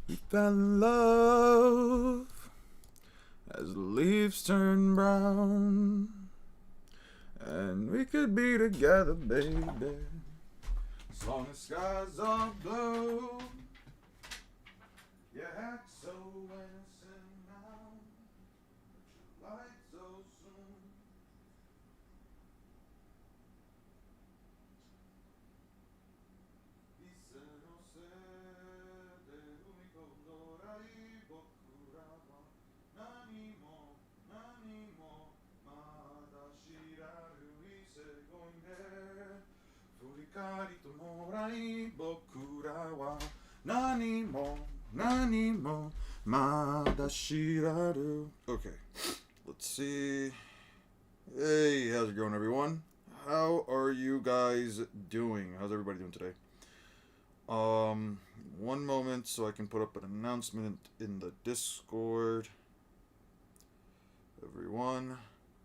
We fell in love as the leaves turn brown, and we could be together, baby, as long as skies are blue. You act so innocent now, but you lied so soon. Dice no sé de único dorai bokurawa nani mo madashiraru ise goinde furikari to morai bokura wa nani mo madashiraru. Okay, let's see. Hey, how's it going, everyone? How are you guys doing? How's everybody doing today? One moment so I can put up an announcement in the Discord. Everyone,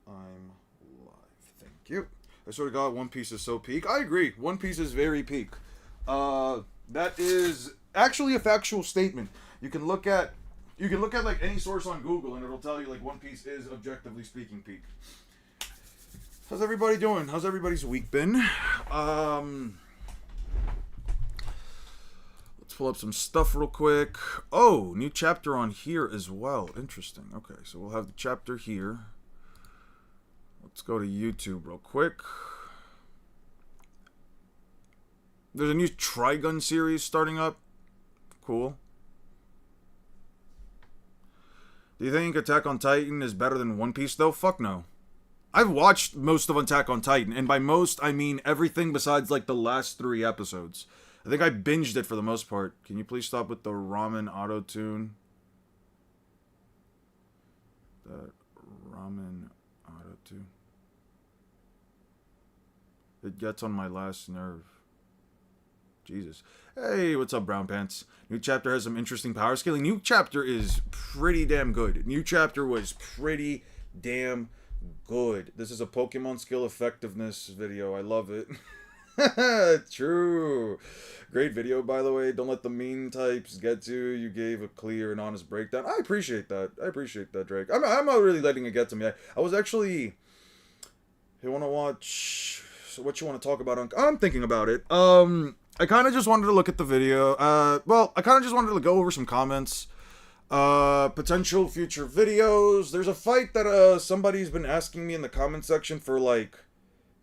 I'm live. Thank you. I sort of got One Piece is so peak. I agree. One Piece is very peak. That is actually a factual statement. You can look at like any source on Google and it'll tell you like One Piece is objectively speaking peak. How's everybody doing? How's everybody's week been? Let's pull up some stuff real quick. Oh, new chapter on here as well. Interesting. Okay, so we'll have the chapter here. Let's go to YouTube real quick. There's a new Trigun series starting up. Cool. Do you think Attack on Titan is better than One Piece though? Fuck no. I've watched most of Attack on Titan, and by most I mean everything besides like the last 3 episodes. I think I binged it for the most part. Can you please stop with the ramen auto-tune? That ramen auto-tune. It gets on my last nerve. Jesus. Hey, what's up, Brown Pants? New chapter has some interesting power scaling. New chapter is pretty damn good. New chapter was pretty damn good. This is a Pokemon skill effectiveness video. I love it. True. Great video, by the way. Don't let the mean types get to you. You gave a clear and honest breakdown. I appreciate that. I appreciate that, Drake. I'm not really letting it get to me. I was actually... You want to watch... So what you want to talk about? I'm thinking about it. I kind of just wanted to look at the video. Well, I kind of just wanted to go over some comments. Potential future videos. There's a fight that somebody's been asking me in the comment section for like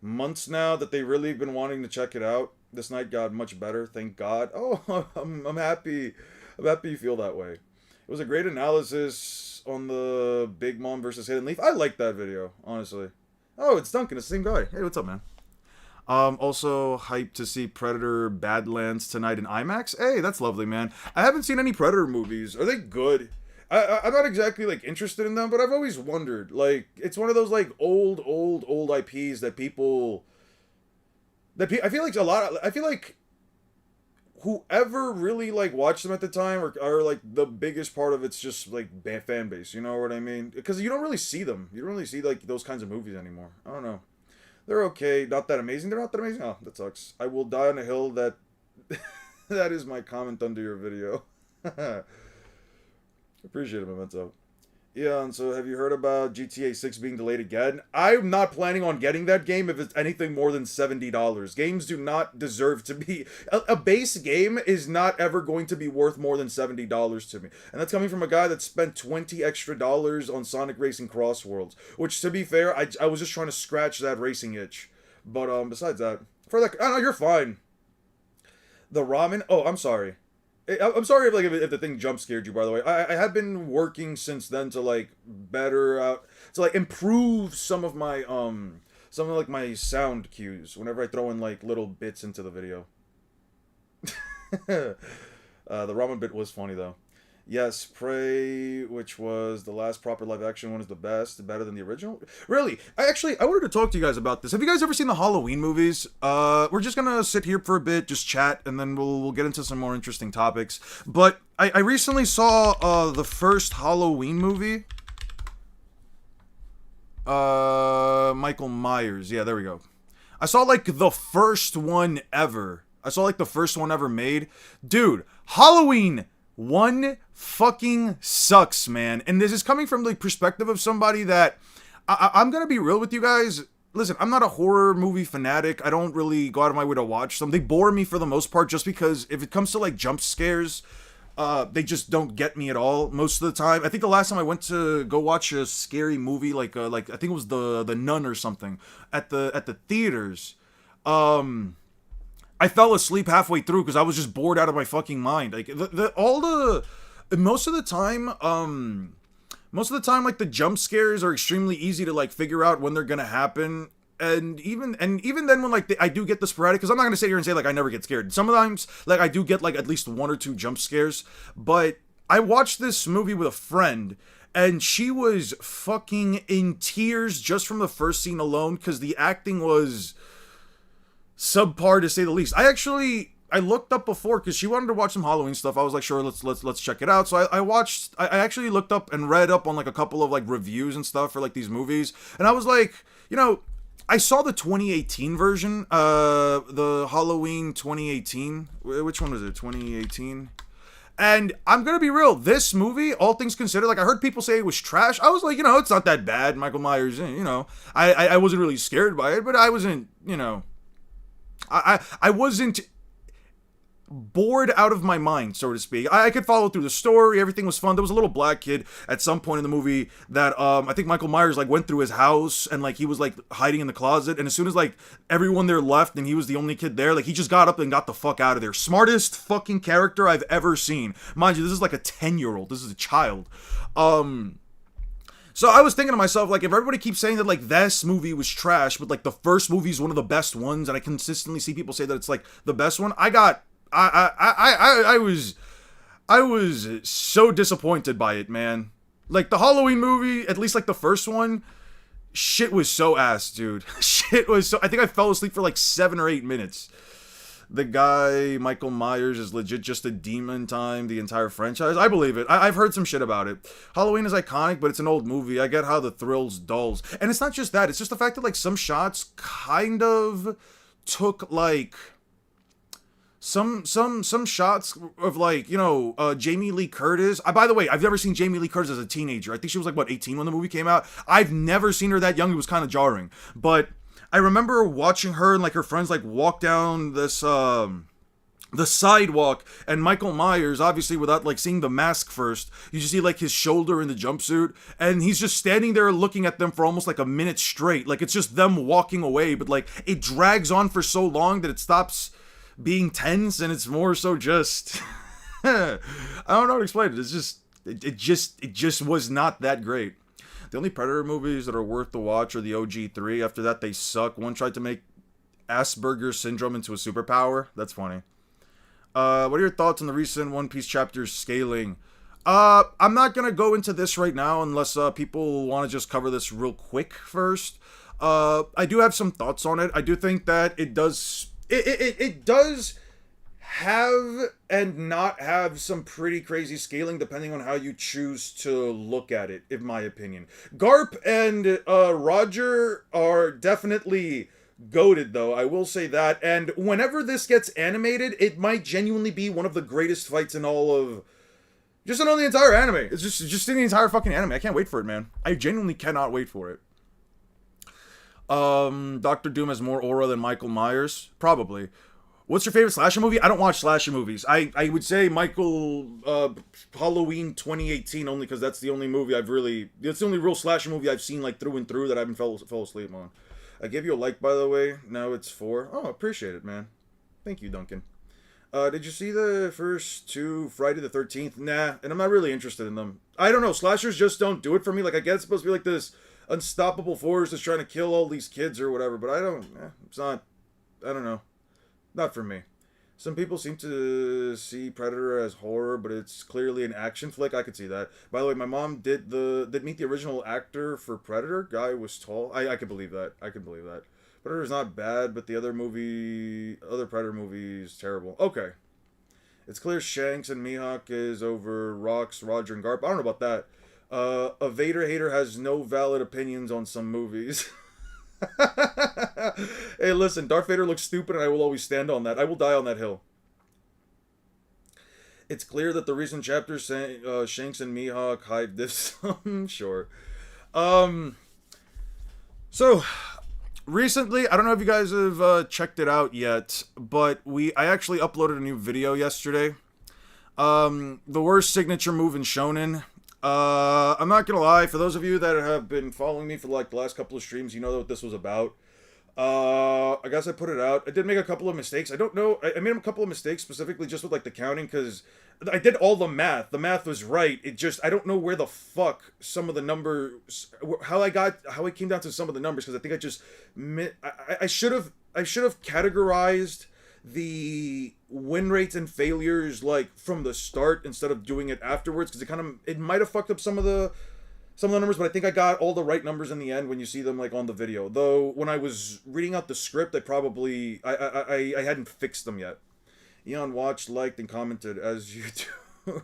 months now that they really been wanting to check it out. This night got much better, thank God. Oh, I'm happy. I'm happy you feel that way. It was a great analysis on the Big Mom versus Hidden Leaf. I like that video, honestly. Oh, it's Duncan, it's the same guy. Hey, what's up, man? Also hyped to see Predator Badlands tonight in IMAX. Hey, that's lovely, man. I haven't seen any Predator movies. Are they good? I'm not exactly, like, interested in them, but I've always wondered. Like, it's one of those, like, old IPs that people... I feel like I feel like whoever really, like, watched them at the time are like, the biggest part of it's just, like, fan base. You know what I mean? Because you don't really see them. You don't really see, like, those kinds of movies anymore. I don't know. They're okay. Not that amazing. They're not that amazing. Oh, that sucks. I will die on a hill that... that is my comment under your video. Appreciate it, Memento. Yeah, and so have you heard about GTA 6 being delayed again? I'm not planning on getting that game if it's anything more than $70. Games do not deserve to be... A base game is not ever going to be worth more than $70 to me. And that's coming from a guy that spent $20 extra on Sonic Racing Cross Worlds. Which, to be fair, I was just trying to scratch that racing itch. But, besides that... For that... Oh, no, you're fine. The ramen... Oh, I'm sorry. I'm sorry if the thing jump scared you, by the way. I have been working since then to like to like improve some of my my sound cues whenever I throw in like little bits into the video. The ramen bit was funny though. Yes, Prey, which was the last proper live action one, is the best, better than the original. Really, I wanted to talk to you guys about this. Have you guys ever seen the Halloween movies? We're just gonna sit here for a bit, just chat, and then we'll get into some more interesting topics. But I recently saw the first Halloween movie. Michael Myers. Yeah, there we go. I saw like the first one ever. I saw like the first one ever made. Dude, Halloween One fucking sucks, man. And this is coming from the perspective of somebody that I'm gonna be real with you guys. Listen, I'm not a horror movie fanatic. I don't really go out of my way to watch them. They bore me for the most part just because if it comes to like jump scares, they just don't get me at all most of the time. I think the last time I went to go watch a scary movie, like I think it was the Nun or something at the theaters. I fell asleep halfway through because I was just bored out of my fucking mind. Like most of the time, like the jump scares are extremely easy to like figure out when they're gonna happen. And even then when like I do get the sporadic, because I'm not gonna sit here and say like I never get scared. Sometimes like I do get like at least one or two jump scares. But I watched this movie with a friend, and she was fucking in tears just from the first scene alone because the acting was subpar to say the least. I looked up before because she wanted to watch some Halloween stuff. I was like, sure, let's check it out. So I actually looked up and read up on like a couple of like reviews and stuff for like these movies, and I was like, I saw the 2018 version, the Halloween 2018. Which one was it? 2018. And I'm gonna be real, this movie, all things considered, like I heard people say it was trash. I was like, it's not that bad. Michael Myers, I wasn't really scared by it, but I wasn't, I wasn't bored out of my mind, so to speak. I could follow through the story. Everything was fun. There was a little black kid at some point in the movie that I think Michael Myers like went through his house and like he was like hiding in the closet, and as soon as like everyone there left and he was the only kid there, like he just got up and got the fuck out of there. Smartest fucking character I've ever seen. Mind you, this is like a 10-year-old. This is a child. So I was thinking to myself, like, if everybody keeps saying that, like, this movie was trash, but, like, the first movie is one of the best ones, and I consistently see people say that it's, like, the best one, I was so disappointed by it, man. Like, the Halloween movie, at least, like, the first one, shit was so ass, dude. I think I fell asleep for, like, 7 or 8 minutes. The guy, Michael Myers, is legit just a demon time, the entire franchise. I believe it. I've heard some shit about it. Halloween is iconic, but it's an old movie. I get how the thrills dulls. And it's not just that. It's just the fact that, like, some shots kind of took, like, some shots of, like, Jamie Lee Curtis. By the way, I've never seen Jamie Lee Curtis as a teenager. I think she was, like, 18 when the movie came out. I've never seen her that young. It was kind of jarring. But I remember watching her and like her friends like walk down this the sidewalk, and Michael Myers, obviously without like seeing the mask first, you just see like his shoulder in the jumpsuit, and he's just standing there looking at them for almost like a minute straight. Like it's just them walking away, but like it drags on for so long that it stops being tense and it's more so just I don't know how to explain it. It's just it just was not that great. The only Predator movies that are worth the watch are the OG3. After that, they suck. One tried to make Asperger's syndrome into a superpower. That's funny. What are your thoughts on the recent One Piece chapters scaling? I'm not going to go into this right now unless people want to just cover this real quick first. I do have some thoughts on it. I do think that it does... It does have and not have some pretty crazy scaling depending on how you choose to look at it, in my opinion. Garp and Roger are definitely goated, though, I will say that. And whenever this gets animated, it might genuinely be one of the greatest fights in all of... just in all the entire anime. It's just in the entire fucking anime. I can't wait for it, man. I genuinely cannot wait for it. Doctor Doom has more aura than Michael Myers? Probably. What's your favorite slasher movie? I don't watch slasher movies. I would say Halloween 2018 only because that's the only movie that's the only real slasher movie I've seen like through and through that I haven't fell asleep on. I gave you a like, by the way. Now it's 4. Oh, appreciate it, man. Thank you, Duncan. Did you see the first 2 Friday the 13th? Nah, and I'm not really interested in them. I don't know, slashers just don't do it for me. Like, I guess it's supposed to be like this unstoppable force that's trying to kill all these kids or whatever, but it's not, I don't know. Not for me. Some people seem to see Predator as horror, but it's clearly an action flick. I could see that. By the way, my mom did meet the original actor for Predator. Guy was tall. I could believe that. I can believe that. Predator's not bad, but the other Predator movie is terrible. Okay. It's clear Shanks and Mihawk is over Rox, Roger, and Garp. I don't know about that. A Vader hater has no valid opinions on some movies. Hey, listen, Darth Vader looks stupid and I will always stand on that. I will die on that hill. It's clear that the recent chapters say Shanks and Mihawk hype this. Sure. Um. So recently, I don't know if you guys have checked it out yet, but I actually uploaded a new video yesterday. The worst signature move in Shonen. I'm not gonna lie, for those of you that have been following me for like the last couple of streams, you know what this was about. I guess I put it out. I did make a couple of mistakes. I don't know. I made a couple of mistakes specifically just with like the counting because I did all the math. The math was right. It just I don't know where the fuck some of the numbers, how I came down to some of the numbers because I think I just I should have categorized the win rates and failures like from the start instead of doing it afterwards because it might have fucked up some of the numbers, but I think I got all the right numbers in the end when you see them like on the video. Though when I was reading out the script, I hadn't fixed them yet. Eon watched, liked, and commented as you do.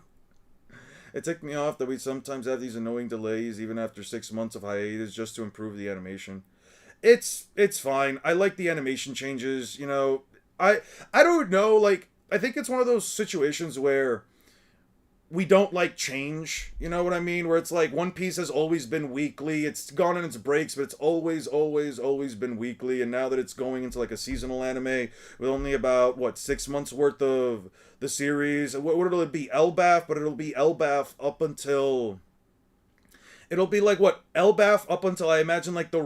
It ticked me off that we sometimes have these annoying delays even after 6 months of hiatus just to improve the animation. It's fine. I like the animation changes. You know, I don't know. Like I think it's one of those situations where we don't like change, you know what I mean? Where it's like One Piece has always been weekly. It's gone in its breaks, but it's always been weekly. And now that it's going into like a seasonal anime with only about 6 months worth of the series, what it'll be Elbaf, but it'll be Elbaf up until it'll be like Elbaf up until I imagine like the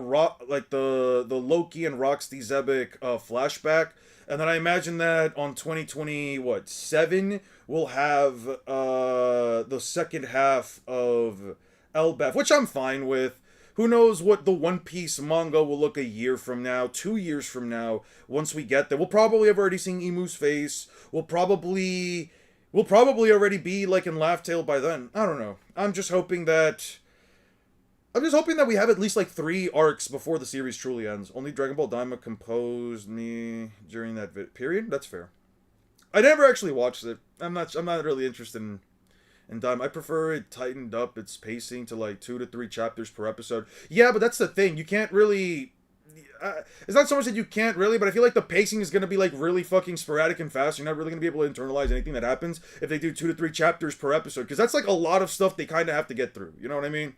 Loki and Rocksteady Zebek flashback. And then I imagine that on 2027 we'll have the second half of Elbaf, which I'm fine with. Who knows what the One Piece manga will look a year from now, 2 years from now, once we get there. We'll probably have already seen Imu's face. We'll probably already be like in Laugh Tale by then. I don't know. I'm just hoping that we have at least like 3 arcs before the series truly ends. Only Dragon Ball Daima composed me during that period. That's fair. I never actually watched it. I'm not really interested in Daima. I prefer it tightened up its pacing to like 2 to 3 chapters per episode. Yeah, but that's the thing. You can't really. It's not so much that you can't really, but I feel like the pacing is going to be like really fucking sporadic and fast. You're not really going to be able to internalize anything that happens if they do 2 to 3 chapters per episode. Because that's like a lot of stuff they kind of have to get through. You know what I mean?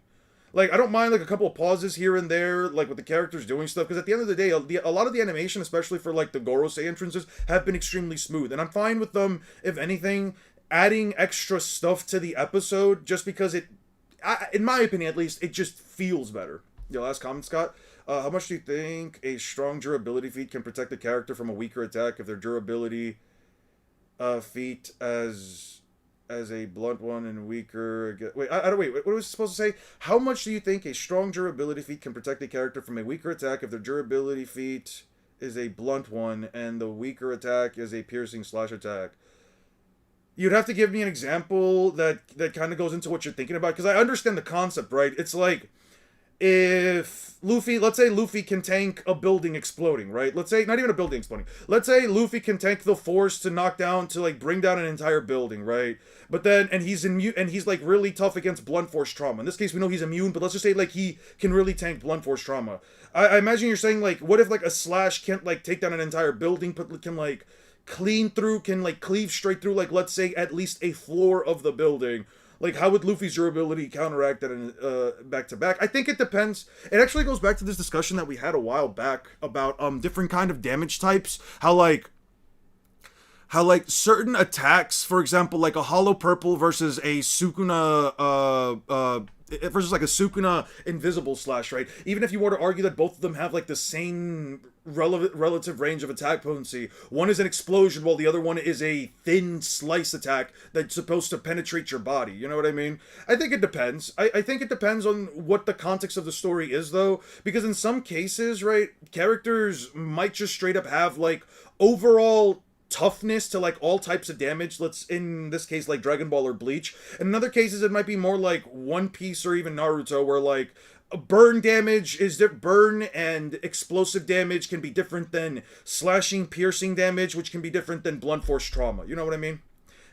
Like, I don't mind, like, a couple of pauses here and there, like, with the characters doing stuff, because at the end of the day, a lot of the animation, especially for, like, the Gorosei entrances, have been extremely smooth, and I'm fine with them, if anything, adding extra stuff to the episode, just because in my opinion, at least, it just feels better. Your last comment, Scott. How much do you think a strong durability feat can protect the character from a weaker attack if their durability feat as a blunt one and weaker. Wait, what was I supposed to say? How much do you think a strong durability feat can protect a character from a weaker attack if their durability feat is a blunt one and the weaker attack is a piercing slash attack? You'd have to give me an example that kind of goes into what you're thinking about, because I understand the concept, right? It's like, if let's say Luffy can tank a building exploding, right? Let's say, not even a building exploding. Let's say Luffy can tank the force to like bring down an entire building, right? But then, and he's like really tough against blunt force trauma. In this case, we know he's immune, but let's just say like he can really tank blunt force trauma. I imagine you're saying like, what if like a slash can't like take down an entire building, but can like cleave straight through, like, let's say at least a floor of the building. Like, how would Luffy's durability counteract that in back-to-back? I think it depends. It actually goes back to this discussion that we had a while back about different kind of damage types. How certain attacks, for example, like a Hollow Purple versus a Sukuna versus like a Sukuna Invisible Slash, right? Even if you were to argue that both of them have like the same relative range of attack potency, one is an explosion while the other one is a thin slice attack that's supposed to penetrate your body. You know what I mean? I think it depends. I think it depends on what the context of the story is, though, because in some cases, right, characters might just straight up have like overall toughness to like all types of damage. Let's, in this case, like Dragon Ball or Bleach. In other cases, it might be more like One Piece or even Naruto, where like burn damage is burn and explosive damage can be different than slashing, piercing damage, which can be different than blunt force trauma. You know what I mean?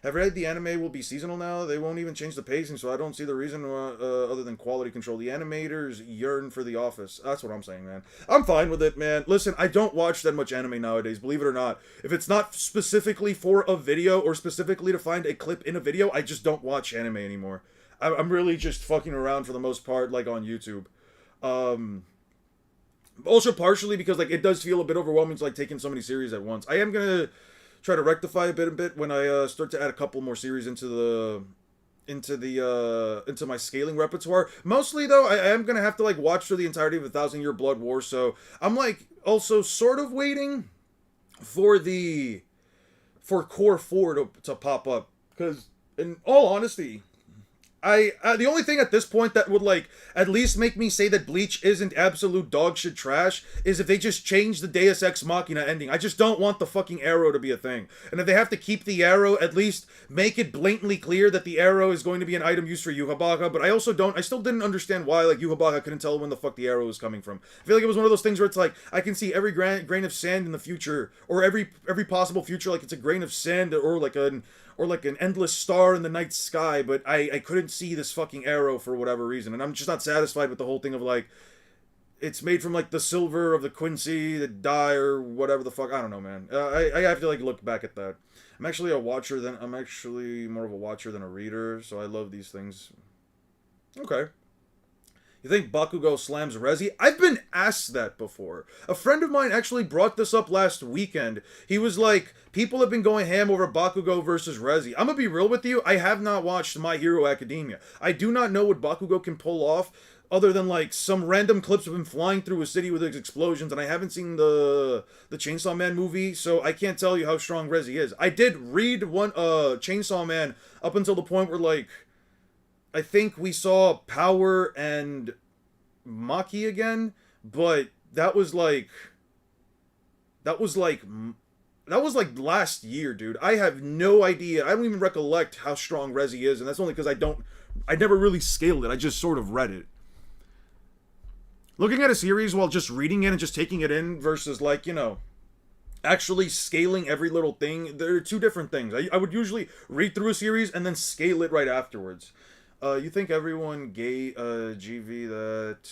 Have read the anime will be seasonal now. They won't even change the pacing, so I don't see the reason other than quality control. The animators yearn for The Office. That's what I'm saying, man. I'm fine with it, man. Listen, I don't watch that much anime nowadays, believe it or not. If it's not specifically for a video or specifically to find a clip in a video, I just don't watch anime anymore. I'm really just fucking around for the most part, like on YouTube. Also partially because like it does feel a bit overwhelming to like taking so many series at once. I am gonna try to rectify a bit when I start to add a couple more series into my scaling repertoire. Mostly though, I am gonna have to like watch through the entirety of 1,000 Year Blood War, so I'm like also sort of waiting for Core 4 to pop up. Because in all honesty, the only thing at this point that would like at least make me say that Bleach isn't absolute dog shit trash is if they just change the Deus Ex Machina ending. I just don't want the fucking arrow to be a thing. And if they have to keep the arrow, at least make it blatantly clear that the arrow is going to be an item used for Yubaba. But I still didn't understand why like Yubaba couldn't tell when the fuck the arrow was coming from. I feel like it was one of those things where it's like I can see every grain of sand in the future, or every possible future like it's a grain of sand or like an endless star in the night sky, but I couldn't see this fucking arrow for whatever reason. And I'm just not satisfied with the whole thing of like, it's made from like the silver of the Quincy, the dye, or whatever the fuck. I don't know, man. I have to like look back at that. I'm actually more of a watcher than a reader, so I love these things. Okay. You think Bakugo slams Rezi? I've been asked that before. A friend of mine actually brought this up last weekend. He was like, people have been going ham over Bakugo versus Rezi. I'm gonna be real with you, I have not watched My Hero Academia. I do not know what Bakugo can pull off, other than like some random clips of him flying through a city with explosions, and I haven't seen the Chainsaw Man movie, so I can't tell you how strong Rezi is. I did read one Chainsaw Man up until the point where like, I think we saw Power and Maki again, but that was like last year, dude. I have no idea. I don't even recollect how strong Rezi is, and that's only because I never really scaled it. I just sort of read it. Looking at a series while just reading it and just taking it in versus like, actually scaling every little thing, they're two different things. I would usually read through a series and then scale it right afterwards. You think everyone GV that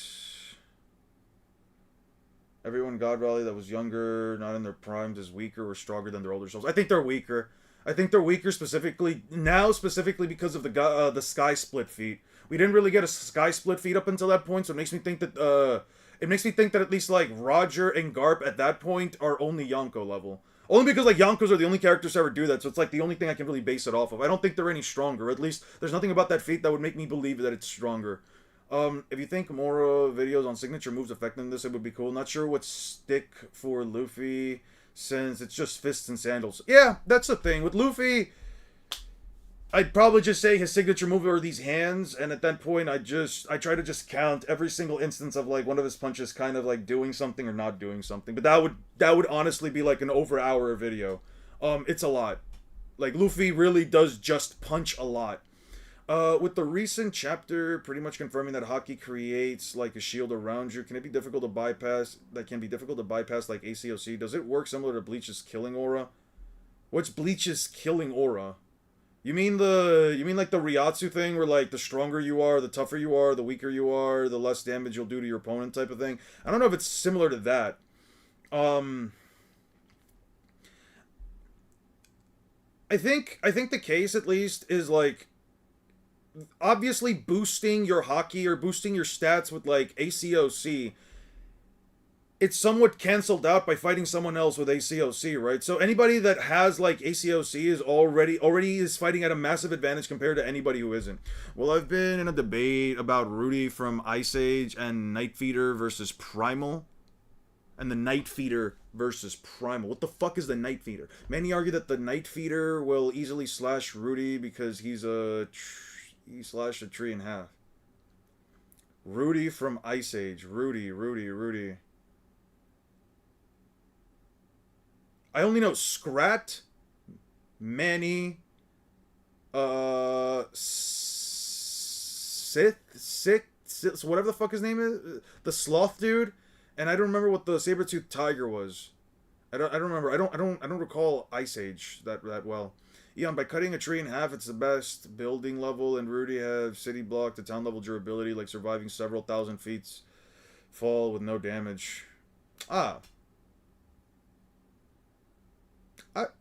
everyone God Rally that was younger, not in their primes, is weaker or stronger than their older selves? I think they're weaker. I think they're weaker specifically because of the Sky Split feat. We didn't really get a Sky Split feat up until that point, so it makes me think that at least like Roger and Garp at that point are only Yonko level. Only because, like, Yonkos are the only characters to ever do that, so it's, like, the only thing I can really base it off of. I don't think they're any stronger. At least, there's nothing about that feat that would make me believe that it's stronger. If you think more videos on signature moves affecting this, it would be cool. Not sure what stick for Luffy, since it's just fists and sandals. Yeah, that's the thing. With Luffy, I'd probably just say his signature move are these hands, and at that point, I try to just count every single instance of, like, one of his punches kind of, like, doing something or not doing something. But that would honestly be, like, an over-hour video. It's a lot. Like, Luffy really does just punch a lot. With the recent chapter pretty much confirming that Haki creates, like, a shield around you, can it be difficult to bypass, like ACOC? Does it work similar to Bleach's killing aura? What's Bleach's killing aura? You mean like the Ryatsu thing where like the stronger you are, the tougher you are, the weaker you are, the less damage you'll do to your opponent type of thing? I don't know if it's similar to that. I think the case at least is like obviously boosting your Haki or boosting your stats with like ACOC. It's somewhat canceled out by fighting someone else with ACOC, right? So anybody that has, like, ACOC is already is fighting at a massive advantage compared to anybody who isn't. Well, I've been in a debate about Rudy from Ice Age and Night Feeder versus Primal. And the Night Feeder versus Primal. What the fuck is the Night Feeder? Many argue that the Night Feeder will easily slash Rudy because he slashed a tree in half. Rudy from Ice Age. Rudy. I only know Scrat, Manny, Sith, whatever the fuck his name is, the sloth dude, and I don't remember what the saber-toothed tiger was. I don't remember. I don't recall Ice Age that well. Eon, by cutting a tree in half, it's the best building level, and Rudy have city block to town level durability, like surviving several thousand feet fall with no damage. Ah,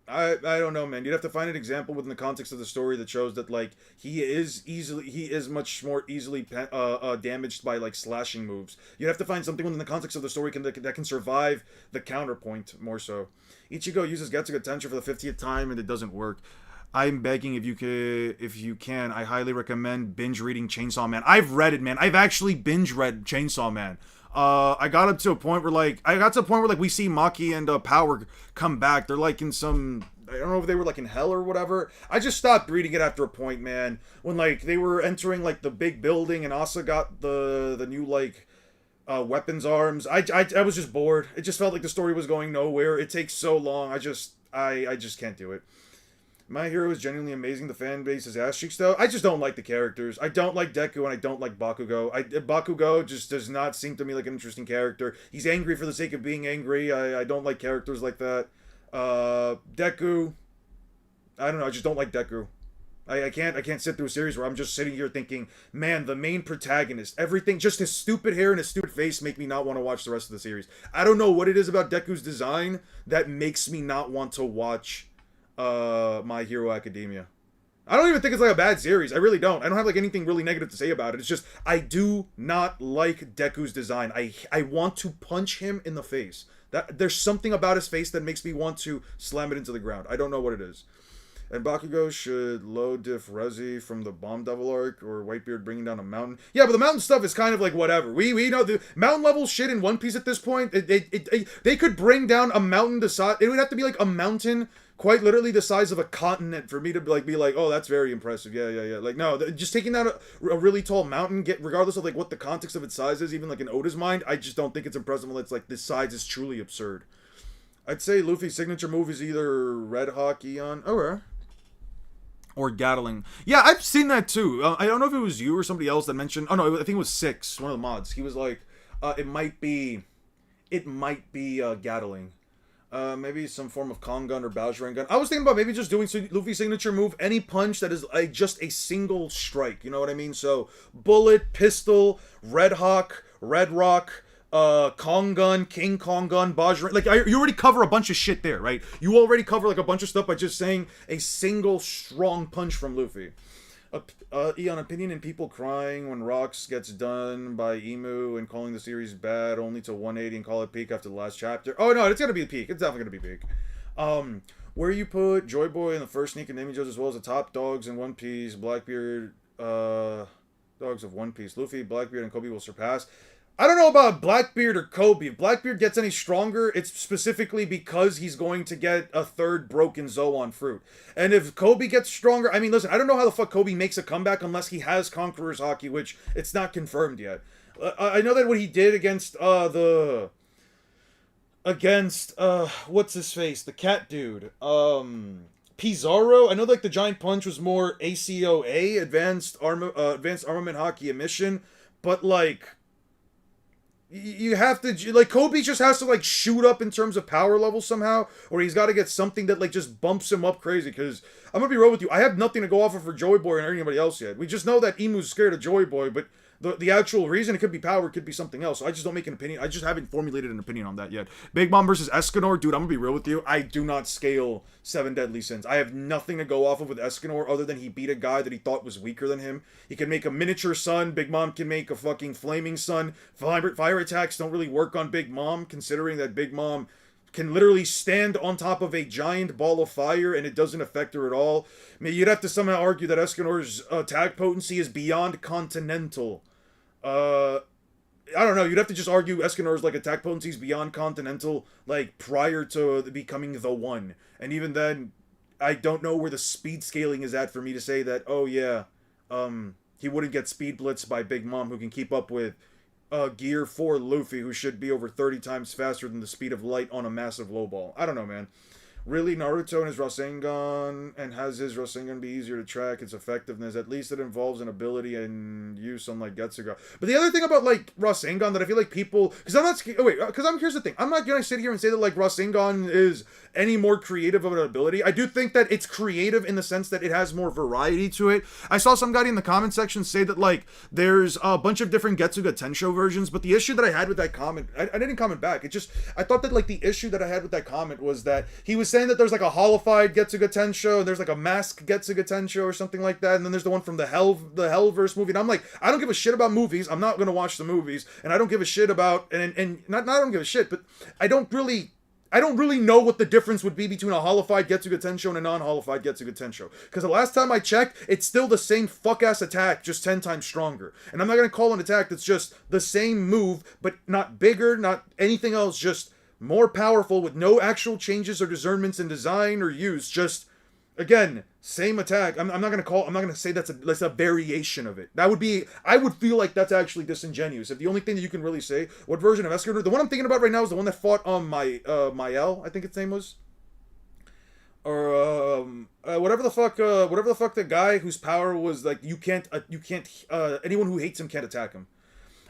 I don't know, man. You'd have to find an example within the context of the story that shows that like he is much more easily damaged by like slashing moves. You'd have to find something within the context of the story that can survive the counterpoint more so. Ichigo uses Getsuga Tensho for the 50th time and it doesn't work. I'm begging if you can, I highly recommend binge reading Chainsaw Man. I've read it, man. I've actually binge read Chainsaw Man. I got up to a point where we see Maki and Power come back. They're like in some, I don't know if they were like in hell or whatever. I just stopped reading it after a point, man. When like they were entering like the big building and Asa got the new like weapons arms. I was just bored. It just felt like the story was going nowhere. It takes so long. I just can't do it. My Hero is genuinely amazing. The fan base is ass cheeks, though. I just don't like the characters. I don't like Deku, and I don't like Bakugo. Bakugo just does not seem to me like an interesting character. He's angry for the sake of being angry. I don't like characters like that. Deku, I don't know. I just don't like Deku. I can't sit through a series where I'm just sitting here thinking, man, the main protagonist, everything, just his stupid hair and his stupid face make me not want to watch the rest of the series. I don't know what it is about Deku's design that makes me not want to watch My Hero Academia. I don't even think it's like a bad series. I really don't. I don't have like anything really negative to say about it. It's just I do not like Deku's design. I want to punch him in the face. That there's something about his face that makes me want to slam it into the ground. I don't know what it is. And Bakugo should low diff Rezi from the Bomb Devil arc, or Whitebeard bringing down a mountain. Yeah, but the mountain stuff is kind of like whatever. We know the mountain level shit in One Piece at this point. They could bring down a mountain the size. It would have to be like a mountain, quite literally the size of a continent, for me to be like, oh, that's very impressive. Yeah. Like no, just taking down a really tall mountain, regardless of like what the context of its size is, even like in Oda's mind, I just don't think it's impressive when it's like this size is truly absurd. I'd say Luffy's signature move is either Red Hawk Eon or Gatling. Yeah, I've seen that too. I don't know if it was you or somebody else that mentioned. Oh no, I think it was Six, one of the mods. He was like, it might be Gatling. Maybe some form of Kong gun or Bowser gun. I was thinking about maybe just doing Luffy's signature move, any punch that is just a single strike. You know what I mean? So bullet, pistol, Red Hawk, Red Rock, Kong gun, King Kong gun, Bajra. Like you already cover a bunch of shit there, right? You already cover like a bunch of stuff by just saying a single strong punch from Luffy. Eon, opinion and people crying when Rocks gets done by Emu and calling the series bad only to 180 and call it peak after the last chapter. Oh no, it's gonna be peak. It's definitely gonna be peak. Where you put Joy Boy in the first sneak and Joe's as well as the top dogs in One Piece, Blackbeard, dogs of One Piece, Luffy, Blackbeard, and Kobe will surpass. I don't know about Blackbeard or Kobe. If Blackbeard gets any stronger, it's specifically because he's going to get a third broken Zoan fruit. And if Kobe gets stronger, I mean, listen, I don't know how the fuck Kobe makes a comeback unless he has Conqueror's Haki, which it's not confirmed yet. I know that what he did against what's his face, the cat dude, Pizarro. I know like the giant punch was more ACOA, advanced armament Haki emission, but like. You have to, like, Kobe just has to, like, shoot up in terms of power level somehow, or he's got to get something that, like, just bumps him up crazy, because, I'm gonna be real with you, I have nothing to go off of for Joy Boy or anybody else yet. We just know that Emu's scared of Joy Boy, but the actual reason, it could be power, it could be something else, so I just don't make an opinion, I just haven't formulated an opinion on that yet. Big Mom versus Escanor, dude, I'm gonna be real with you, I do not scale 7 Deadly Sins. I have nothing to go off of with Escanor other than he beat a guy that he thought was weaker than him. He can make a miniature sun, Big Mom can make a fucking flaming sun. Fire attacks don't really work on Big Mom, considering that Big Mom can literally stand on top of a giant ball of fire and it doesn't affect her at all. I mean, you'd have to somehow argue that Escanor's attack potency is beyond continental. I don't know, you'd have to just argue Escanor's like attack potency is beyond continental, like prior to becoming the one. And even then, I don't know where the speed scaling is at for me to say that, oh yeah, he wouldn't get speed blitzed by Big Mom, who can keep up with Gear 4 Luffy, who should be over 30 times faster than the speed of light on a massive low ball. I don't know, man. Really, Naruto and his Rasengan, and has his Rasengan be easier to track its effectiveness. At least it involves an ability and use, unlike Getsuga. But the other thing about, like, Rasengan that I feel like people... Because I'm not... Oh, wait. Because here's the thing. I'm not going to sit here and say that, like, Rasengan is any more creative of an ability. I do think that it's creative in the sense that it has more variety to it. I saw some guy in the comment section say that, like, there's a bunch of different Getsuga Tensho versions, but the issue that I had with that comment... I didn't comment back. It just... I thought that, like, the issue that I had with that comment was that he was saying that there's like a holified Getsuga Tensho, and there's like a mask Getsuga Tensho or something like that, and then there's the one from the Hellverse movie. And I'm like, I don't give a shit about movies. I'm not gonna watch the movies, and I don't give a shit about and not I don't give a shit, but I don't really know what the difference would be between a holified Getsuga Tensho and a non-holified Getsuga Tensho. Because the last time I checked, it's still the same fuck-ass attack, just 10 times stronger. And I'm not gonna call an attack that's just the same move, but not bigger, not anything else, just more powerful with no actual changes or discernments in design or use. Just, again, same attack. I'm not gonna say that's a variation of it. That would be, I would feel like that's actually disingenuous. If the only thing that you can really say, what version of Escanor, the one I'm thinking about right now is the one that fought on Mael, I think its name was. Or, whatever the fuck the guy whose power was like, anyone who hates him can't attack him.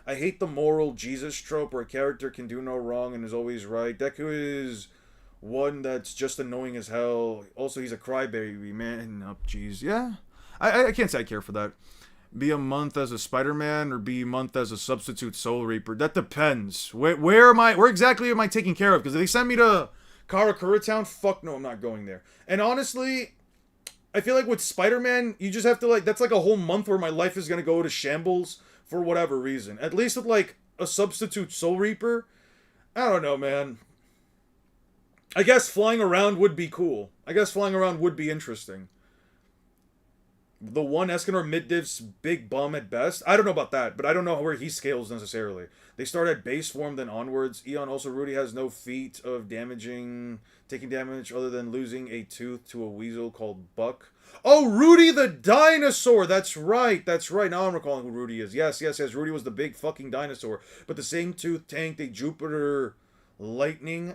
I hate the moral Jesus trope where a character can do no wrong and is always right. Deku is one that's just annoying as hell. Also, he's a crybaby, man. Oh, jeez. Yeah. I can't say I care for that. Be a month as a Spider-Man or be a month as a substitute Soul Reaper. That depends. Where exactly am I taking care of? Because if they send me to Karakura Town, fuck no, I'm not going there. And honestly, I feel like with Spider-Man, you just have to, like, that's like a whole month where my life is going to go to shambles for whatever reason. At least with, like, a substitute Soul Reaper, I don't know, man. I guess flying around would be cool. I guess flying around would be interesting. The one Escanor mid-div's big bum at best. I don't know about that, but I don't know where he scales necessarily. They start at base form, then onwards. Eon, also Rudy has no feat of taking damage other than losing a tooth to a weasel called Buck. Oh, Rudy the dinosaur! That's right. Now I'm recalling who Rudy is. Yes. Rudy was the big fucking dinosaur. But the same tooth tanked a Jupiter Lightning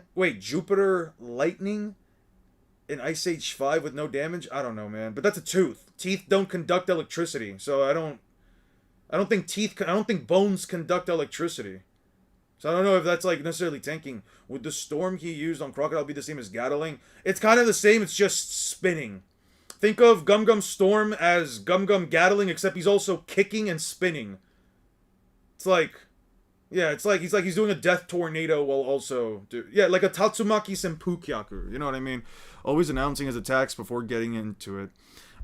in Ice Age 5 with no damage? I don't know, man. But that's a tooth. Teeth don't conduct electricity. So I don't think bones conduct electricity. So I don't know if that's, like, necessarily tanking. Would the storm he used on Crocodile be the same as Gatling? It's kind of the same, it's just spinning. Think of Gum Gum Storm as Gum Gum Gatling, except he's also kicking and spinning. It's like... Yeah, it's like he's doing a death tornado while also... like a Tatsumaki Senpukyaku. You know what I mean? Always announcing his attacks before getting into it.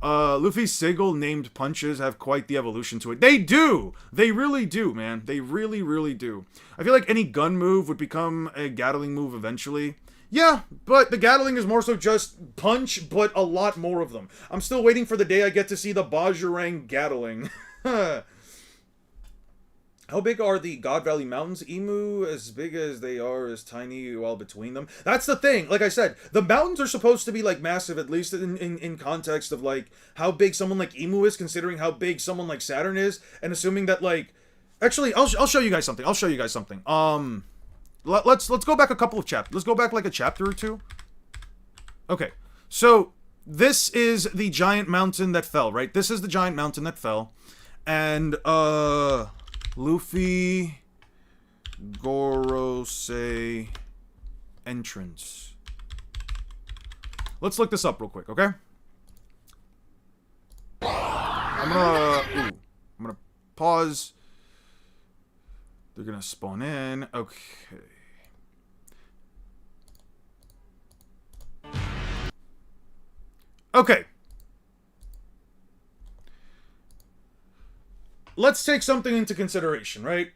Luffy's sigil named punches have quite the evolution to it. They do! They really do, man. They really, really do. I feel like any gun move would become a Gatling move eventually. Yeah, but the Gatling is more so just punch, but a lot more of them. I'm still waiting for the day I get to see the Bajorang Gatling. How big are the God Valley Mountains? Emu, as big as they are, is tiny while between them. That's the thing. Like I said, the mountains are supposed to be, like, massive, at least in context of, like, how big someone like Emu is, considering how big someone like Saturn is, and assuming that, like... Actually, I'll show you guys something. Let's go back a couple of chapters. Let's go back, like, a chapter or two. Okay. So, this is the giant mountain that fell, right? This is the giant mountain that fell. And, Luffy Gorosei entrance. Let's look this up real quick, okay? I'm gonna pause. They're gonna spawn in. Okay. Okay. Let's take something into consideration, right?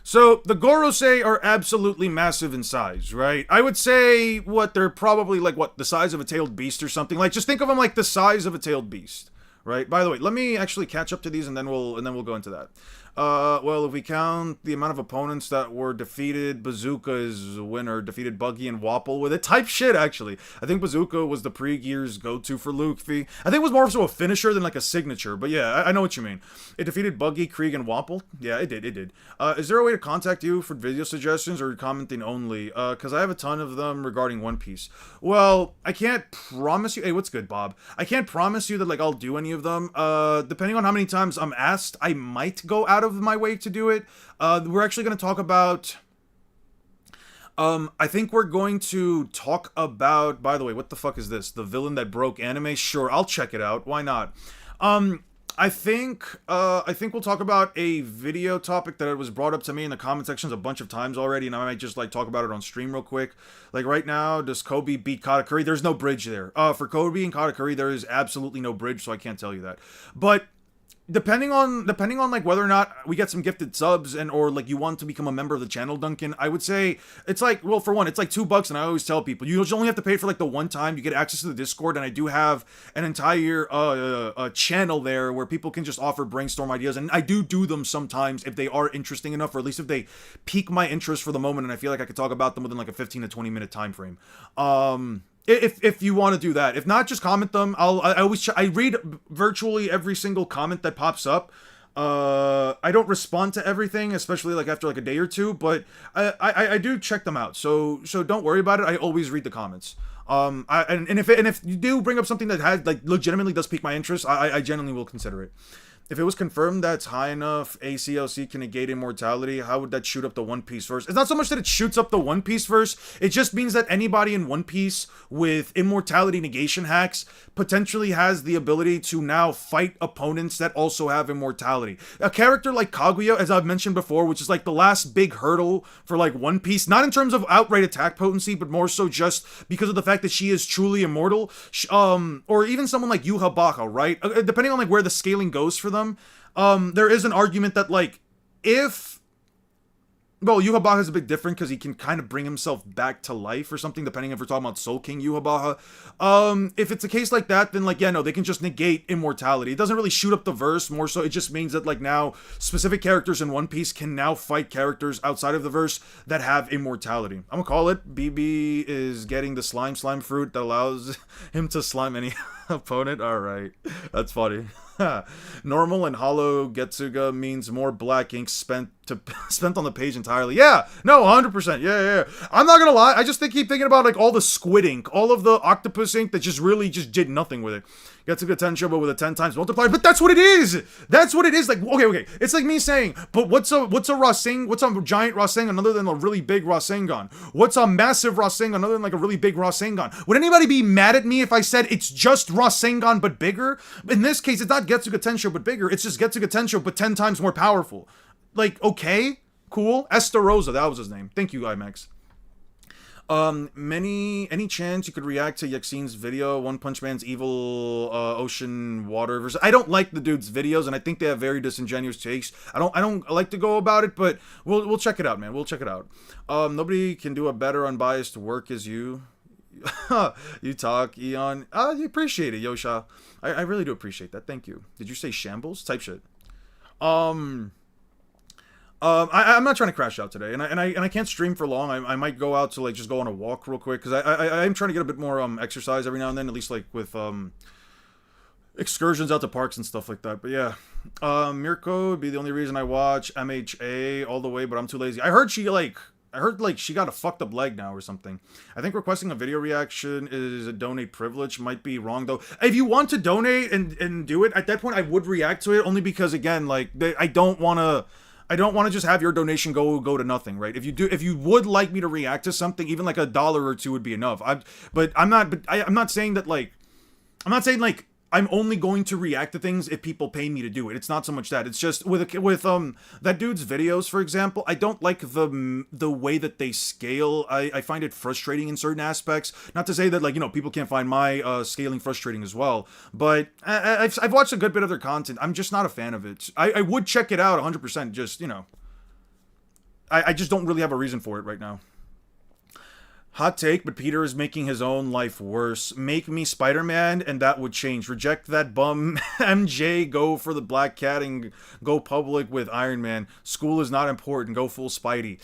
So, the Gorosei are absolutely massive in size, right? I would say, they're probably, like, the size of a tailed beast or something. Like, just think of them like the size of a tailed beast, right? By the way, let me actually catch up to these and then we'll go into that. Well, if we count the amount of opponents that were defeated, Bazooka is a winner. Defeated Buggy and Wapple with it. Type shit, actually. I think Bazooka was the pre-gears go-to for Luffy. I think it was more so a finisher than like a signature, but yeah, I know what you mean. It defeated Buggy, Krieg, and Wapple. Yeah, it did. Is there a way to contact you for video suggestions or commenting only? Because I have a ton of them regarding One Piece. Well, I can't promise you. Hey, what's good, Bob? I can't promise you that like I'll do any of them. Depending on how many times I'm asked, I might go out of my way to do it. We're actually going to talk about. I think we're going to talk about. By the way, what the fuck is this? The villain that broke anime? Sure, I'll check it out. Why not? I think we'll talk about a video topic that was brought up to me in the comment sections a bunch of times already, and I might just like talk about it on stream real quick. Like right now, does Kobe beat Katakuri? There's no bridge there. For Kobe and Katakuri, there is absolutely no bridge, so I can't tell you that. But depending on like whether or not we get some gifted subs and or like you want to become a member of the channel, Duncan, I would say it's like, well, for one, it's like $2, and I always tell people you only have to pay for like the one time. You get access to the Discord, and I do have an entire channel there where people can just offer brainstorm ideas, and I do them sometimes if they are interesting enough, or at least if they pique my interest for the moment, and I feel like I could talk about them within like a 15 to 20 minute time frame. If you want to do that, if not, just comment them. I read virtually every single comment that pops up. I don't respond to everything, especially like after like a day or two, but I do check them out. So don't worry about it. I always read the comments. And if you do bring up something that has like legitimately does pique my interest, I genuinely will consider it. If it was confirmed that's high enough, ACLC can negate immortality, how would that shoot up the One Piece verse? It's not so much that it shoots up the One Piece verse, it just means that anybody in One Piece with immortality negation hacks potentially has the ability to now fight opponents that also have immortality. A character like Kaguya, as I've mentioned before, which is like the last big hurdle for like One Piece, not in terms of outright attack potency, but more so just because of the fact that she is truly immortal, or even someone like Yuha Baka, right? Depending on like where the scaling goes for them, there is an argument that like Yuha is a bit different because he can kind of bring himself back to life or something, depending if we're talking about Soul King Yuha. If it's a case like that, then like, yeah, no, they can just negate immortality. It doesn't really shoot up the verse, more so it just means that like now specific characters in One Piece can now fight characters outside of the verse that have immortality. I'm gonna call it. BB is getting the slime fruit that allows him to slime any opponent. Alright, that's funny. Normal and hollow Getsuga means more black ink spent on the page entirely. Yeah, no, 100%. Yeah. I'm not gonna lie. I just keep thinking about like all the squid ink, all of the octopus ink that just really just did nothing with it. Getsuga Tensho, but with a 10 times multiplier. But that's what it is. That's what it is. Like, okay. It's like me saying, but what's a Rasengan? What's a giant Rasengan other than a really big Rasengan? What's a massive Rasengan other than like a really big Rasengan? Would anybody be mad at me if I said it's just Rasengan but bigger? In this case, it's not Getsuga Tensho but bigger. It's just Getsuga Tensho but 10 times more powerful. Like, okay, cool. Esterosa, that was his name. Thank you, IMAX. Any chance you could react to Yaxine's video, One Punch Man's evil ocean water versus? I don't like the dude's videos, and I think they have very disingenuous takes. I don't like to go about it, but we'll check it out, man. We'll check it out. Nobody can do a better unbiased work as you. You talk, Eon. You appreciate it, Yosha. I really do appreciate that. Thank you. Did you say shambles? Type shit. I'm not trying to crash out today, and I can't stream for long. I might go out to like just go on a walk real quick because I'm trying to get a bit more exercise every now and then, at least like with excursions out to parks and stuff like that. But yeah, Mirko would be the only reason I watch MHA all the way, but I'm too lazy. I heard she got a fucked up leg now or something. I think requesting a video reaction is a donate privilege. Might be wrong though. If you want to donate and do it, at that point I would react to it, only because again, like I don't want to just have your donation go to nothing, right? If you would like me to react to something, even like $1 or $2 would be enough. I'm not saying I'm only going to react to things if people pay me to do it. It's not so much that. It's just with that dude's videos, for example, I don't like the way that they scale. I find it frustrating in certain aspects. Not to say that like, you know, people can't find my scaling frustrating as well, but I've watched a good bit of their content. I'm just not a fan of it. I would check it out 100%. Just, you know, I just don't really have a reason for it right now. Hot take, but Peter is making his own life worse. Make me Spider-Man, and that would change. Reject that bum MJ, go for the Black Cat, and go public with Iron Man. School is not important, go full Spidey.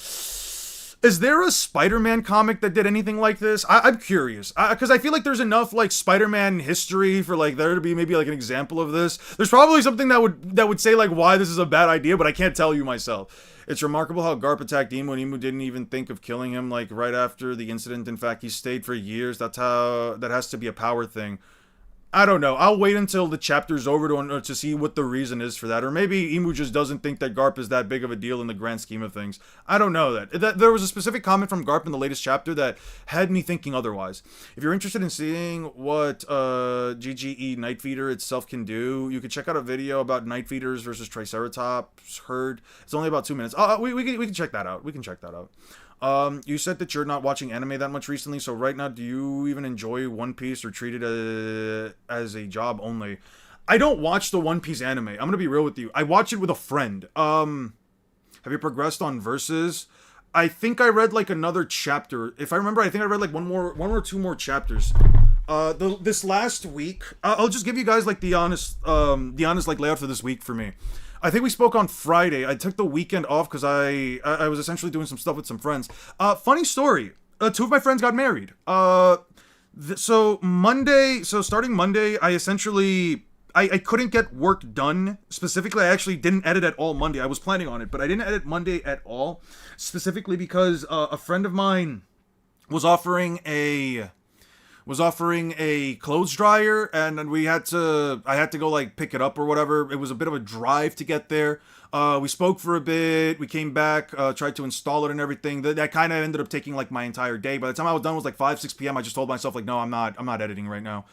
Is there a Spider-Man comic that did anything like this? I'm curious. Because I feel like there's enough, like, Spider-Man history for, like, there to be maybe, like, an example of this. There's probably something that would say, like, why this is a bad idea, but I can't tell you myself. It's remarkable how Garp attacked Emu and Emu didn't even think of killing him, like, right after the incident. In fact, he stayed for years. That has to be a power thing. I don't know. I'll wait until the chapter's over to see what the reason is for that. Or maybe Emu just doesn't think that Garp is that big of a deal in the grand scheme of things. I don't know that. There was a specific comment from Garp in the latest chapter that had me thinking otherwise. If you're interested in seeing what GGE Night Feeder itself can do, you can check out a video about Night Feeders versus Triceratops herd. It's only about 2 minutes. We can check that out. We can check that out. You said that you're not watching anime that much recently, so right now, do you even enjoy One Piece or treat it as a job only? I don't watch the One Piece anime. I'm gonna be real with you. I watch it with a friend. Have you progressed on Versus? I think I read like another chapter. If I remember, I think I read like one or two more chapters. This last week, I'll just give you guys like the honest like layout for this week for me. I think we spoke on Friday. I took the weekend off because I was essentially doing some stuff with some friends. Funny story. Two of my friends got married. So starting Monday, I couldn't get work done. Specifically, I actually didn't edit at all Monday. I was planning on it, but I didn't edit Monday at all. Specifically because a friend of mine was offering a clothes dryer, and I had to go like pick it up or whatever. It was a bit of a drive to get there. We spoke for a bit, we came back, tried to install it and everything. That kind of ended up taking like my entire day. By the time I was done, it was like 6 p.m. I just told myself like, no, I'm not editing right now.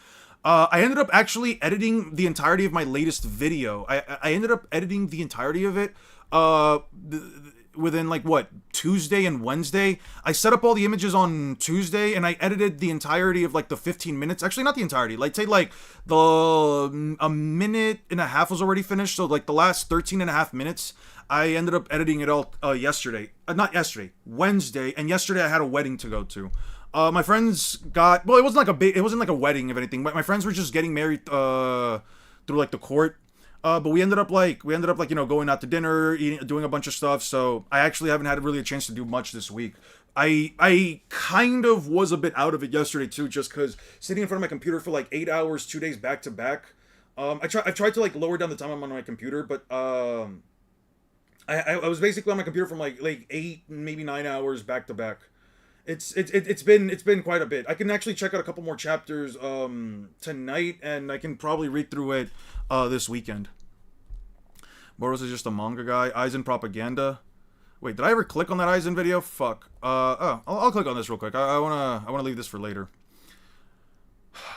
I ended up actually editing the entirety of my latest video. I ended up editing the entirety of it. Within like Tuesday and Wednesday. I set up all the images on Tuesday and I edited the entirety of like the 15 minutes. Actually, not the entirety. Like say like a minute and a half was already finished. So like the last 13 and a half minutes, I ended up editing it all Wednesday. And yesterday I had a wedding to go to. My friends got, well, it wasn't like a wedding of anything, but my friends were just getting married through like the court. But we ended up going out to dinner, eating, doing a bunch of stuff. So I actually haven't had really a chance to do much this week. I kind of was a bit out of it yesterday too, just because sitting in front of my computer for like 8 hours, 2 days back to back. I've tried to like lower down the time I'm on my computer, but I was basically on my computer from like 8, maybe 9 hours back to back. It's been quite a bit. I can actually check out a couple more chapters tonight, and I can probably read through it this weekend. Boros is just a manga guy. Aizen propaganda. Wait, did I ever click on that Aizen video? Fuck. I'll click on this real quick. I wanna leave this for later.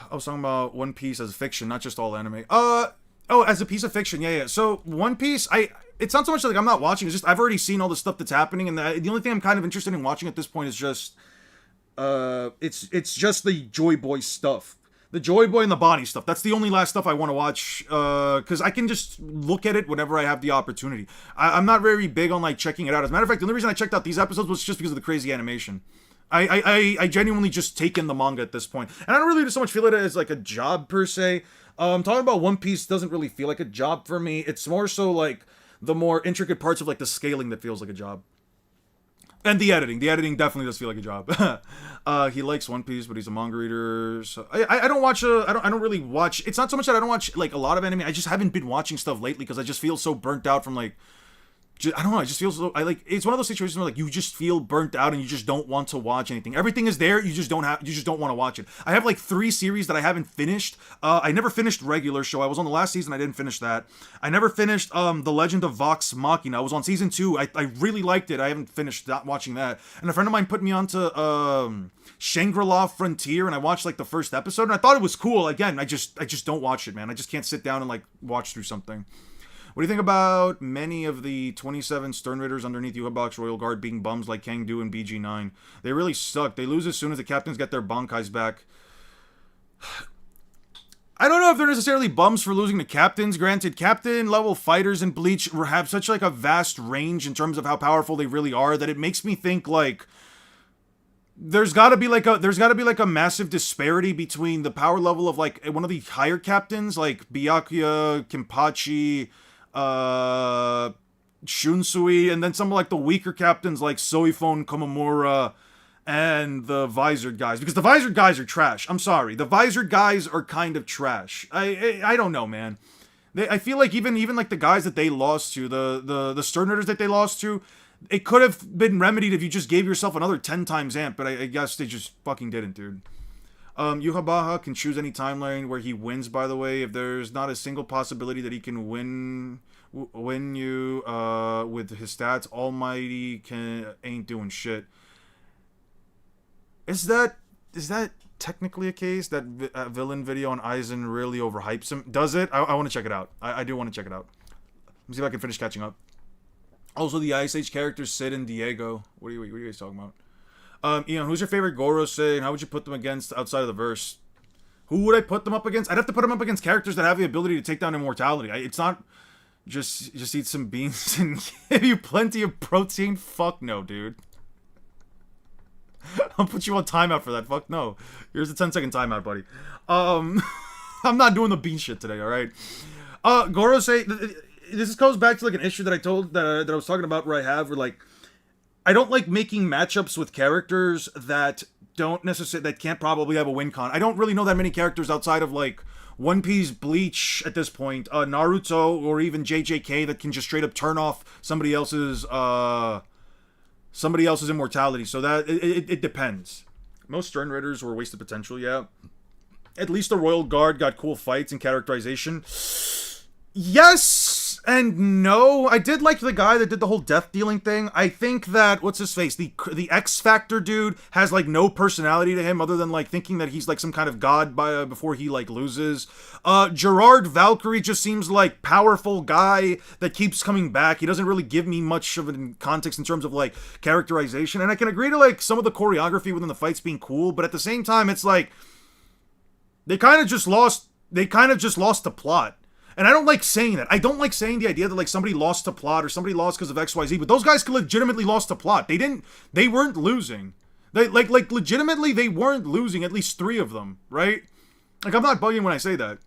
I was talking about One Piece as fiction, not just all anime. As a piece of fiction, yeah. So One Piece, it's not so much like I'm not watching. It's just I've already seen all the stuff that's happening, and the only thing I'm kind of interested in watching at this point is just, it's just the Joy Boy stuff. The Joy Boy and the Bonnie stuff. That's the only last stuff I want to watch, because I can just look at it whenever I have the opportunity. I'm not very big on, like, checking it out. As a matter of fact, the only reason I checked out these episodes was just because of the crazy animation. I genuinely just take in the manga at this point. And I don't really so much feel it as, like, a job, per se. Talking about One Piece doesn't really feel like a job for me. It's more so, like, the more intricate parts of, like, the scaling that feels like a job. And the editing. The editing definitely does feel like a job. He likes One Piece, but he's a manga reader. So I don't really watch. It's not so much that I don't watch like a lot of anime. I just haven't been watching stuff lately because I just feel so burnt out from like. I don't know. I just feel so. It's one of those situations where like you just feel burnt out and you just don't want to watch anything. Everything is there. You just don't want to watch it. I have like 3 series that I haven't finished. I never finished Regular Show. I was on the last season. I didn't finish that. I never finished The Legend of Vox Machina. I was on season 2. I really liked it. I haven't finished watching that. And a friend of mine put me onto Shangri-La Frontier, and I watched like the first episode, and I thought it was cool. Again, I just don't watch it, man. I just can't sit down and like watch through something. What do you think about many of the 27 Stern Raiders underneath Yuha Box Royal Guard being bums like Kangdu and BG9? They really suck. They lose as soon as the captains get their Bankais back. I don't know if they're necessarily bums for losing to captains. Granted, captain level fighters in Bleach have such like a vast range in terms of how powerful they really are that it makes me think like there's got to be like a massive disparity between the power level of like one of the higher captains like Byakuya, Kenpachi, uh Shunsui, and then some of like the weaker captains like Soifon, Komamura, and the visored guys, because the visored guys are trash. I'm sorry, the visored guys are kind of trash. I don't know, man. I feel like even like the guys that they lost to, the Stern Ridders that they lost to, it could have been remedied if you just gave yourself another 10 times amp, but I guess they just fucking didn't, dude. Yuhabaha can choose any timeline where he wins, by the way. If there's not a single possibility that he can win you with his stats, Almighty ain't doing shit. Is that technically a case that villain video on Aizen really overhypes him? Does it? I want to check it out. I do want to check it out. Let me see if I can finish catching up. Also, the Ice Age characters Sid and Diego. What are you guys talking about? Ian, who's your favorite Gorosei, and how would you put them against outside of the verse? Who would I put them up against? I'd have to put them up against characters that have the ability to take down immortality. It's not just eat some beans and give you plenty of protein. Fuck no, dude. I'll put you on timeout for that. Fuck no. Here's the 10-second timeout, buddy. I'm not doing the bean shit today, alright? Gorosei, this goes back to like an issue that I was talking about where like, I don't like making matchups with characters that that can't probably have a win con. I don't really know that many characters outside of like One Piece, Bleach at this point, Naruto, or even JJK that can just straight up turn off somebody else's immortality. So that it depends. Most Stern Ridders were wasted potential, yeah. At least the Royal Guard got cool fights and characterization. Yes and no. I did like the guy that did the whole death dealing thing. I think that what's his face, the X Factor dude has like no personality to him other than like thinking that he's like some kind of god before he like loses. Gerard Valkyrie just seems like powerful guy that keeps coming back. He doesn't really give me much of a context in terms of like characterization, and I can agree to like some of the choreography within the fights being cool, but at the same time it's like they kind of just lost the plot. And I don't like saying that. I don't like saying the idea that like somebody lost to plot or somebody lost because of XYZ, but those guys could legitimately lost to plot. They weren't losing. They like legitimately they weren't losing, at least 3 of them, right? Like I'm not bugging when I say that.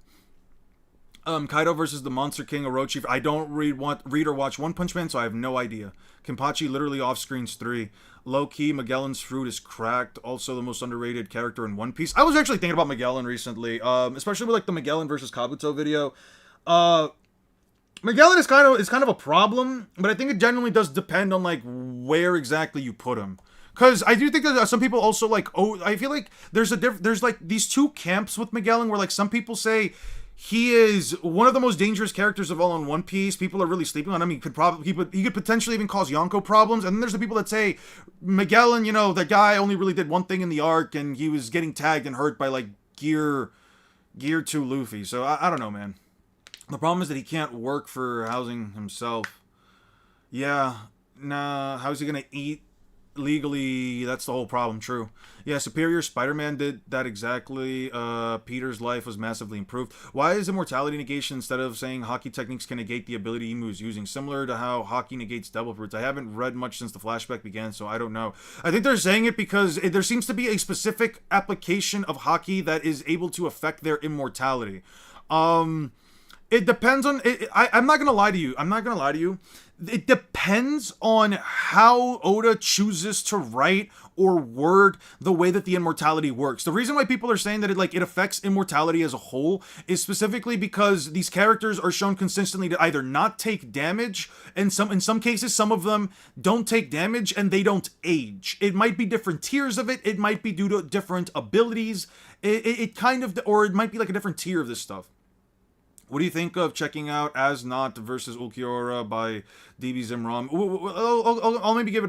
Kaido versus the Monster King Orochi. I don't read or watch One Punch Man, so I have no idea. Kenpachi literally off screens 3. Low key, Magellan's fruit is cracked. Also the most underrated character in One Piece. I was actually thinking about Magellan recently, especially with like the Magellan versus Kabuto video. Magellan is kind of a problem, but I think it genuinely does depend on like where exactly you put him. Because I do think that some people also like, I feel like there's like these two camps with Magellan where like some people say he is one of the most dangerous characters of all in One Piece. People are really sleeping on him. He could potentially even cause Yonko problems. And then there's the people that say Magellan, the guy only really did one thing in the arc and he was getting tagged and hurt by like Gear 2 Luffy. So I don't know, man. The problem is that he can't work for housing himself. Yeah, nah, how's he gonna eat legally? That's the whole problem, true. Yeah, Superior Spider-Man did that exactly. Peter's life was massively improved. Why is immortality negation instead of saying hockey techniques can negate the ability Imu is using? Similar to how hockey negates devil fruits. I haven't read much since the flashback began, so I don't know. I think they're saying it because there seems to be a specific application of hockey that is able to affect their immortality. It depends on... I'm not going to lie to you. It depends on how Oda chooses to write or word the way that the immortality works. The reason why people are saying that it affects immortality as a whole is specifically because these characters are shown consistently to either not take damage, and in some cases, some of them don't take damage and they don't age. It might be different tiers of it. It might be due to different abilities. Or it might be like a different tier of this stuff. What do you think of checking out As Not versus Ulquiorra by DB Zimram? I'll maybe give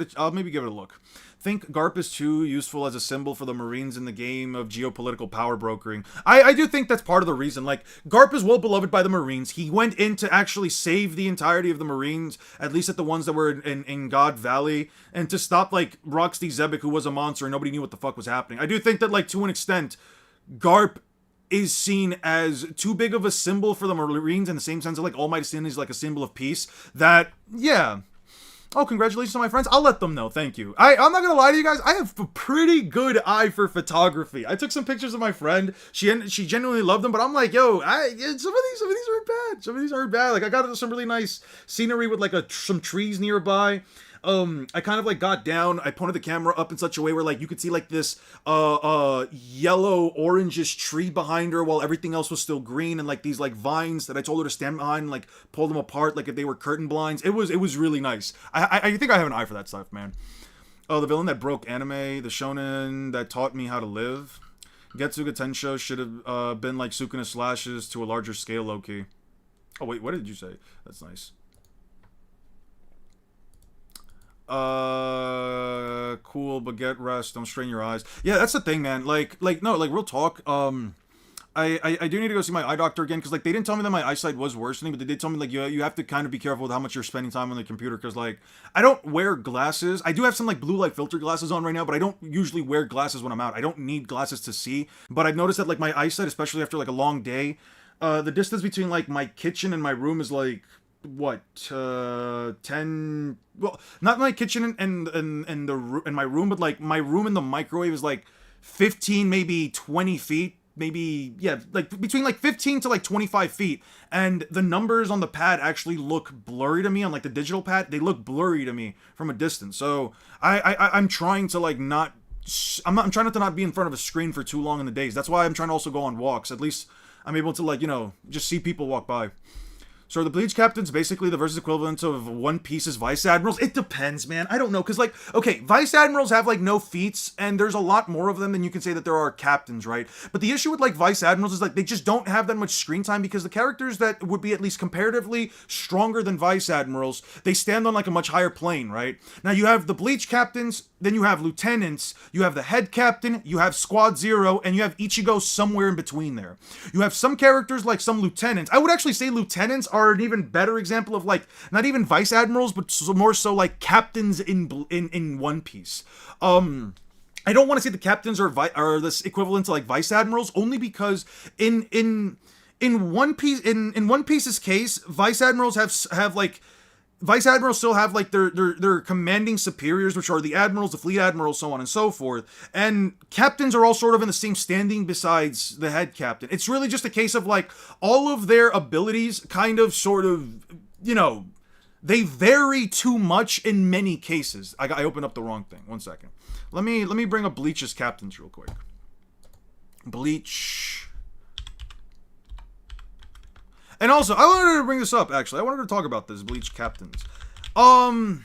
it a look. Think Garp is too useful as a symbol for the Marines in the game of geopolitical power brokering. I do think that's part of the reason. Like, Garp is well beloved by the Marines. He went in to actually save the entirety of the Marines, at least at the ones that were in God Valley, and to stop, like, Roxy Zebek, who was a monster and nobody knew what the fuck was happening. I do think that, like, to an extent, Garp is seen as too big of a symbol for the Marines in the same sense of like All Might Sin is like a symbol of peace, that, yeah, Oh, congratulations to my friends. I'll let them know. Thank you. I'm not gonna lie to you guys. I have a pretty good eye for photography. I took some pictures of my friend. She genuinely loved them, but I'm like, yo, some of these aren't bad. Some of these aren't bad. Like I got some really nice scenery with like some trees nearby. I kind of like got down, I pointed the camera up in such a way where like you could see like this yellow orangish tree behind her while everything else was still green, and like these like vines that I told her to stand behind and like pull them apart like if they were curtain blinds. It was really nice. I think I have an eye for that stuff, man. Oh, the villain that broke anime, the shonen that taught me how to live. Getsuga Tensho should have been like Sukuna Slashes to a larger scale, low-key. Oh wait, what did you say? That's nice. Cool, but get rest. Don't strain your eyes. Yeah, that's the thing, man. No, real talk. I do need to go see my eye doctor again, because like they didn't tell me that my eyesight was worsening, but they did tell me like you have to kind of be careful with how much you're spending time on the computer, because like I don't wear glasses. I do have some like blue light filter glasses on right now, but I don't usually wear glasses when I'm out. I don't need glasses to see, but I've noticed that like my eyesight, especially after like a long day, the distance between like my kitchen and my room is like what 10, well, not my kitchen and my room, but like my room and the microwave is like 15, maybe 20 feet, maybe, yeah, like between like 15 to like 25 feet, and the numbers on the pad actually look blurry to me on like the digital pad. They look blurry to me from a distance. So I'm trying to like not, I'm trying not to not be in front of a screen for too long in the days. That's why I'm trying to also go on walks. At least I'm able to like, you know, just see people walk by. So are the Bleach Captains basically the versus equivalent of One Piece's Vice Admirals? It depends, man. I don't know, because, like, okay, Vice Admirals have, like, no feats, and there's a lot more of them than you can say that there are captains, right? But the issue with, like, Vice Admirals is, like, they just don't have that much screen time, because the characters that would be at least comparatively stronger than Vice Admirals, they stand on, like, a much higher plane, right? Now, you have the Bleach Captains, then you have Lieutenants, you have the Head Captain, you have Squad Zero, and you have Ichigo somewhere in between there. You have some characters, like some Lieutenants. I would actually say Lieutenants are an even better example of like not even Vice Admirals, but more so like captains in One Piece. I don't want to say the captains are this equivalent to like Vice Admirals, only because in One Piece in One Piece's case, Vice Admirals have like Vice Admirals still have like their commanding superiors, which are the admirals, the fleet admirals, so on and so forth. And captains are all sort of in the same standing besides the head captain. It's really just a case of like all of their abilities kind of sort of, you know, they vary too much in many cases. I opened up the wrong thing. 1 second. Let me bring up Bleach's captains real quick. Bleach. And also, I wanted to bring this up, actually. I wanted to talk about this, Bleach captains. Who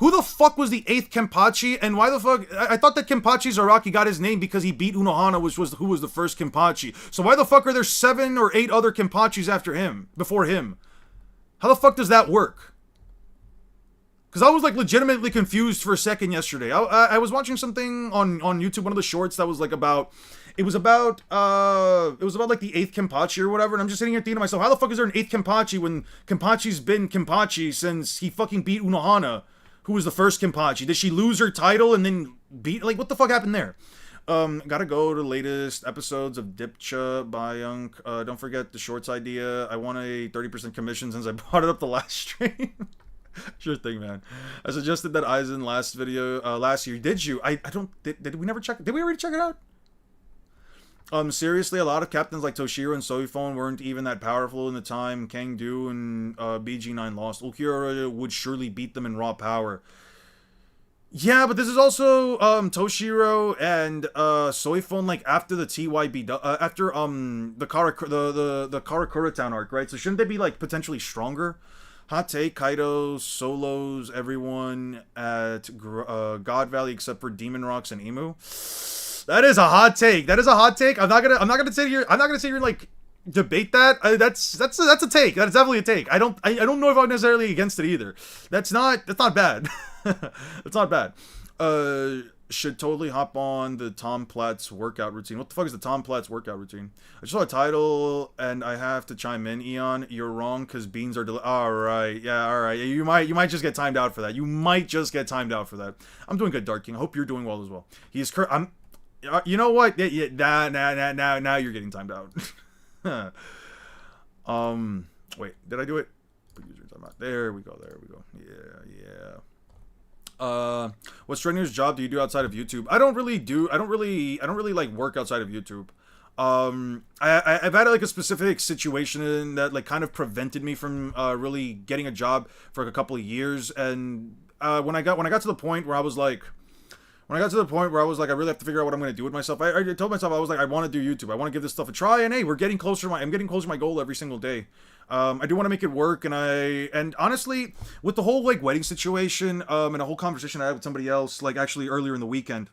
the fuck was the 8th Kenpachi, and why the fuck... I thought that Kenpachi Zaraki got his name because he beat Unohana, who was the first Kenpachi. So why the fuck are there 7 or 8 other Kenpachis after him, before him? How the fuck does that work? Because I was, like, legitimately confused for a second yesterday. I was watching something on YouTube, one of the shorts that was, like, about... It was about like the 8th Kenpachi or whatever, and I'm just sitting here thinking to myself, how the fuck is there an 8th Kenpachi when Kenpachi's been Kenpachi since he fucking beat Unohana, who was the first Kenpachi? Did she lose her title and then beat, like, what the fuck happened there? Gotta go to the latest episodes of Dipcha by Yunk. Don't forget the shorts idea. I want a 30% commission since I brought it up the last stream. Sure thing, man. I suggested that Aizen last video, last year. Did you? Did we never check? Did we already check it out? Seriously, a lot of captains like Toshiro and Soifon weren't even that powerful in the time Kangdu and BG9 lost. Ulquiorra would surely beat them in raw power. Yeah, but this is also Toshiro and Soifon like after the TYB after the Karakura Town arc, right? So shouldn't they be like potentially stronger? Hot take: Kaido solos everyone at God Valley except for Demon Rocks and Emu. That is a hot take. That is a hot take. I'm not gonna sit here like debate that. That's a take. That's definitely a take. I don't know if I'm necessarily against it either. That's not bad. That's not bad. Should totally hop on the Tom Platz workout routine. What the fuck is the Tom Platz workout routine? I just saw a title and I have to chime in. Eon, you're wrong because beans are all right. Yeah, all right. You might just get timed out for that. You might just get timed out for that. I'm doing good, Dark King. I hope you're doing well as well. You know what? Yeah, now you're getting timed out. Wait, did I do it? Put user time out. There we go. Yeah. What strenuous job do you do outside of YouTube? I don't really like work outside of YouTube. I've had like a specific situation that like kind of prevented me from really getting a job for like a couple of years, and when I got to the point where I was like, I really have to figure out what I'm going to do with myself. I told myself, I was like, I want to do YouTube. I want to give this stuff a try. And hey, I'm getting closer to my goal every single day. I do want to make it work. And honestly, with the whole like wedding situation, and a whole conversation I had with somebody else, like actually earlier in the weekend,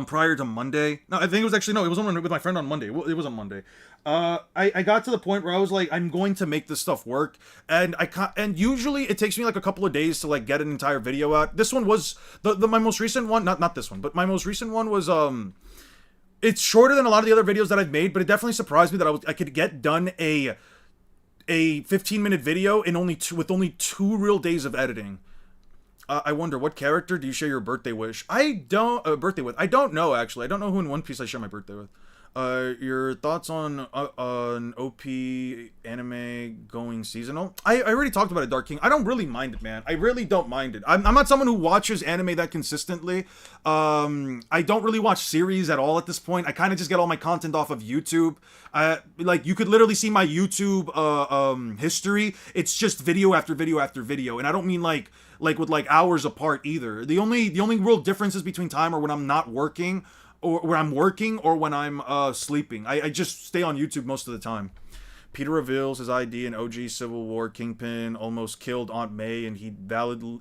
prior to Monday. No, I think it was actually, it was with my friend on Monday. It was on Monday. I got to the point where I was like, I'm going to make this stuff work, and and usually it takes me like a couple of days to like get an entire video out. This one was my most recent one, not this one, but my most recent one was it's shorter than a lot of the other videos that I've made, but it definitely surprised me that I could get done a 15-minute video in only two real days of editing. I wonder, what character do you share your birthday wish? I don't know, actually. I don't know who in One Piece I share my birthday with. Your thoughts on OP anime going seasonal? I already talked about it, Dark King. I don't really mind it, man. I really don't mind it. I'm not someone who watches anime that consistently. I don't really watch series at all at this point. I kind of just get all my content off of YouTube. Like, you could literally see my YouTube history. It's just video after video after video, and I don't mean like with like hours apart either. The only real differences between time are when I'm not working, or when I'm working, or when I'm sleeping. I just stay on YouTube most of the time. Peter reveals his ID in OG Civil War. Kingpin almost killed Aunt May, and he validly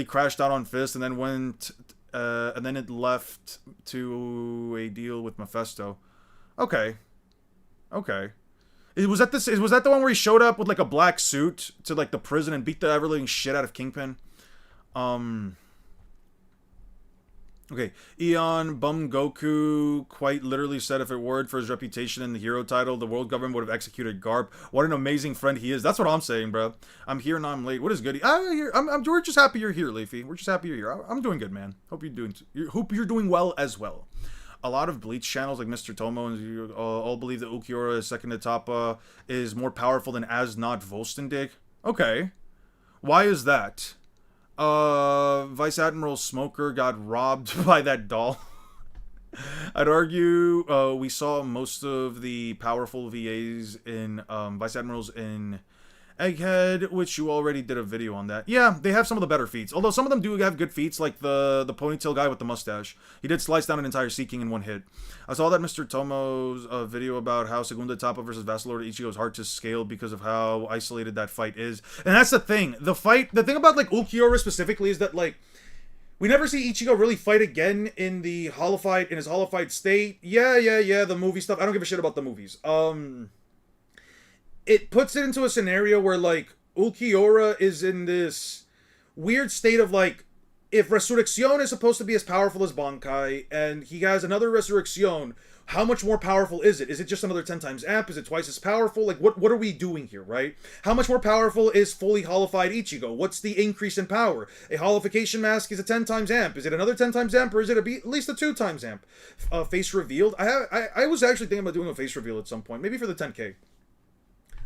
crashed out on Fist, and then it left to a deal with Mephisto. Okay. Was that the one where he showed up with like a black suit to like the prison and beat the ever living shit out of Kingpin? Okay, Eon Bum Goku quite literally said if it weren't for his reputation in the hero title, the world government would have executed Garp. What an amazing friend he is. That's what I'm saying, bro. I'm here and I'm late. What is good? We're just happy you're here, Leafy. We're just happy you're here. I'm doing good, man. Hope you're doing well as well. A lot of Bleach channels like Mr. Tomo and all believe that Ulquiorra, second to Toppa, is more powerful than As-Not Volstendig. Okay. Why is that? Vice Admiral Smoker got robbed by that doll. I'd argue we saw most of the powerful VAs in Vice Admirals in Egghead, which you already did a video on that. Yeah, they have some of the better feats. Although some of them do have good feats, like the ponytail guy with the mustache. He did slice down an entire Sea King in one hit. I saw that Mr. Tomo's video about how Segunda Toppa versus Vassalord Ichigo is hard to scale because of how isolated that fight is. And that's the thing. The thing about like Ulquiorra specifically is that like we never see Ichigo really fight again in his holofied state. Yeah, the movie stuff. I don't give a shit about the movies. It puts it into a scenario where, like, Ulquiorra is in this weird state of, like, if Resurrección is supposed to be as powerful as Bankai, and he has another Resurrección, how much more powerful is it? Is it just another 10 times amp? Is it twice as powerful? Like, what are we doing here, right? How much more powerful is fully holified Ichigo? What's the increase in power? A holification mask is a 10 times amp. Is it another 10 times amp, or is it at least a 2 times amp? Face revealed? I was actually thinking about doing a face reveal at some point, maybe for the 10K.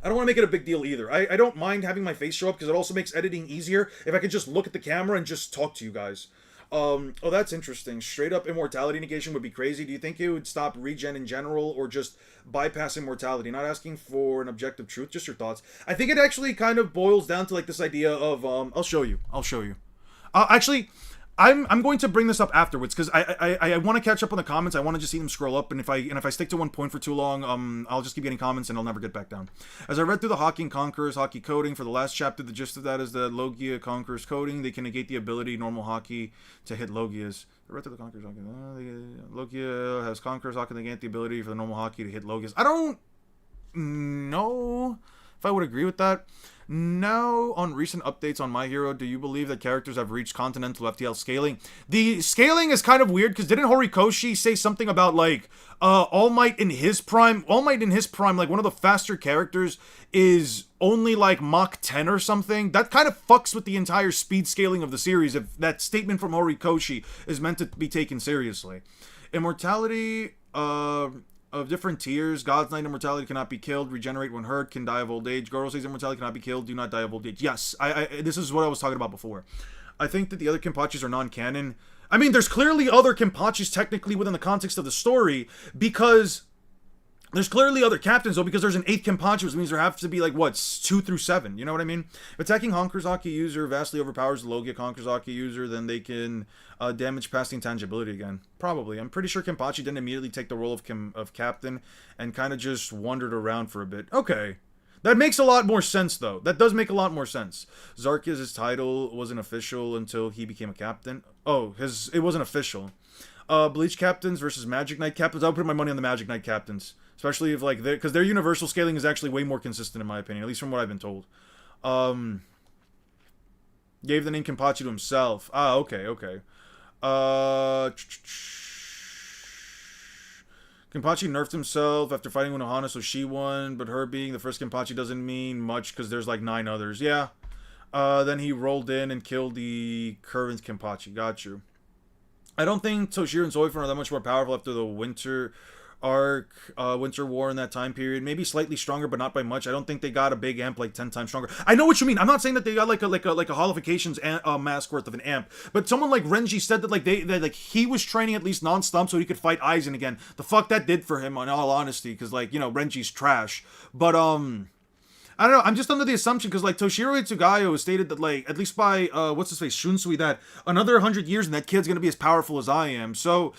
I don't want to make it a big deal either. I don't mind having my face show up because it also makes editing easier if I can just look at the camera and just talk to you guys. Oh, that's interesting. Straight up immortality negation would be crazy. Do you think it would stop regen in general, or just bypass immortality? Not asking for an objective truth, just your thoughts. I think it actually kind of boils down to like this idea of I'll show you. Actually, I'm going to bring this up afterwards because I want to catch up on the comments. I want to just see them scroll up, and if I stick to one point for too long, I'll just keep getting comments and I'll never get back down. As I read through the Haki and Conquerors Haki coding for the last chapter, the gist of that is that Logia conquers coding. They can negate the ability normal Haki to hit Logias. I read through the Conquerors Haki. Logia has Conquerors Haki negate the ability for the normal Haki to hit Logias. I don't know if I would agree with that. Now, on recent updates on My Hero, do you believe that characters have reached continental FTL scaling? The scaling is kind of weird, because didn't Horikoshi say something about, like, All Might in his prime, like, one of the faster characters is only, like, Mach 10 or something? That kind of fucks with the entire speed scaling of the series, if that statement from Horikoshi is meant to be taken seriously. Immortality, of different tiers. God's Knight immortality cannot be killed, regenerate when hurt, can die of old age. Gorosei's immortality cannot be killed, do not die of old age. Yes, this is what I was talking about before. I think that the other Kenpachis are non-canon. I mean, there's clearly other Kenpachis technically within the context of the story, because there's clearly other captains, though, because there's an 8th Kenpachi, which means there have to be, like, what, 2 through 7, you know what I mean? If attacking Hankurzaki user vastly overpowers the Logic Hankurzaki user, then they can damage past the intangibility again. Probably. I'm pretty sure Kenpachi didn't immediately take the role of captain and kind of just wandered around for a bit. Okay. That makes a lot more sense, though. That does make a lot more sense. Zarkia's title wasn't official until he became a captain. Oh, it wasn't official. Bleach captains versus Magic Knight captains. I would put my money on the Magic Knight captains. Especially if, like, because their universal scaling is actually way more consistent, in my opinion. At least from what I've been told. Gave the name Kenpachi to himself. Ah, okay. Kenpachi nerfed himself after fighting Unohana, so she won. But her being the first Kenpachi doesn't mean much, because there's, like, 9 others. Yeah. Then he rolled in and killed the current Kenpachi. Got you. I don't think Toshiro and Zoifun are that much more powerful after the Winter arc, Winter War in that time period. Maybe slightly stronger, but not by much. I don't think they got a big amp like 10 times stronger. I know what you mean. I'm not saying that they got like a Holifications mask worth of an amp, but someone like Renji said that like like he was training at least non-stump so he could fight Aizen again. The fuck that did for him, in all honesty, because like, you know, Renji's trash. But I don't know, I'm just under the assumption, because, like, Toshiro Itsugayo stated that, like, at least by, what's-his-face, Shunsui, that another 100 years and that kid's gonna be as powerful as I am. So,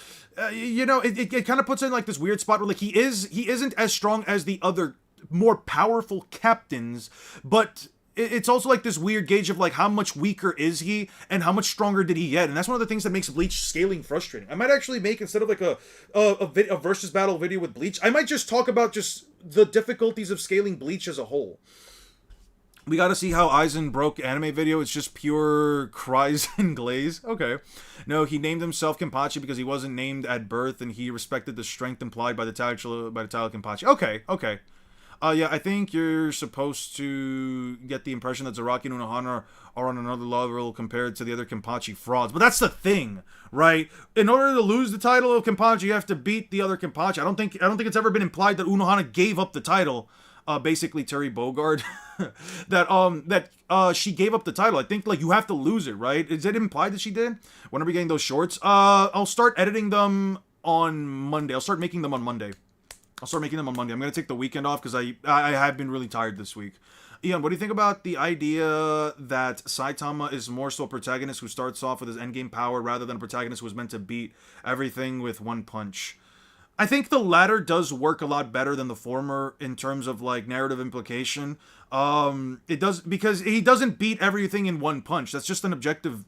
you know, it kind of puts in, like, this weird spot where, like, he isn't as strong as the other more powerful captains, but it's also, like, this weird gauge of, like, how much weaker is he, and how much stronger did he get, and that's one of the things that makes Bleach scaling frustrating. I might actually make, instead of, like, a versus battle video with Bleach, I might just talk about just the difficulties of scaling Bleach as a whole. We gotta see how Aizen broke anime video. It's just pure cries and glaze. Okay. No, he named himself Kenpachi because he wasn't named at birth, and he respected the strength implied by the title Kenpachi. Okay. Yeah, I think you're supposed to get the impression that Zaraki and Unohana are on another level compared to the other Kenpachi frauds. But that's the thing, right? In order to lose the title of Kenpachi, you have to beat the other Kenpachi. I don't think it's ever been implied that Unohana gave up the title. Basically Terry Bogard, that she gave up the title. I think, like, you have to lose it, right? Is it implied that she did? When are we getting those shorts? I'll start editing them on Monday. I'll start making them on Monday. I'm gonna take the weekend off because I have been really tired this week. Ian, what do you think about the idea that Saitama is more so a protagonist who starts off with his endgame power rather than a protagonist who was meant to beat everything with one punch? I think the latter does work a lot better than the former in terms of, like, narrative implication. It does, because he doesn't beat everything in one punch. That's just an objective,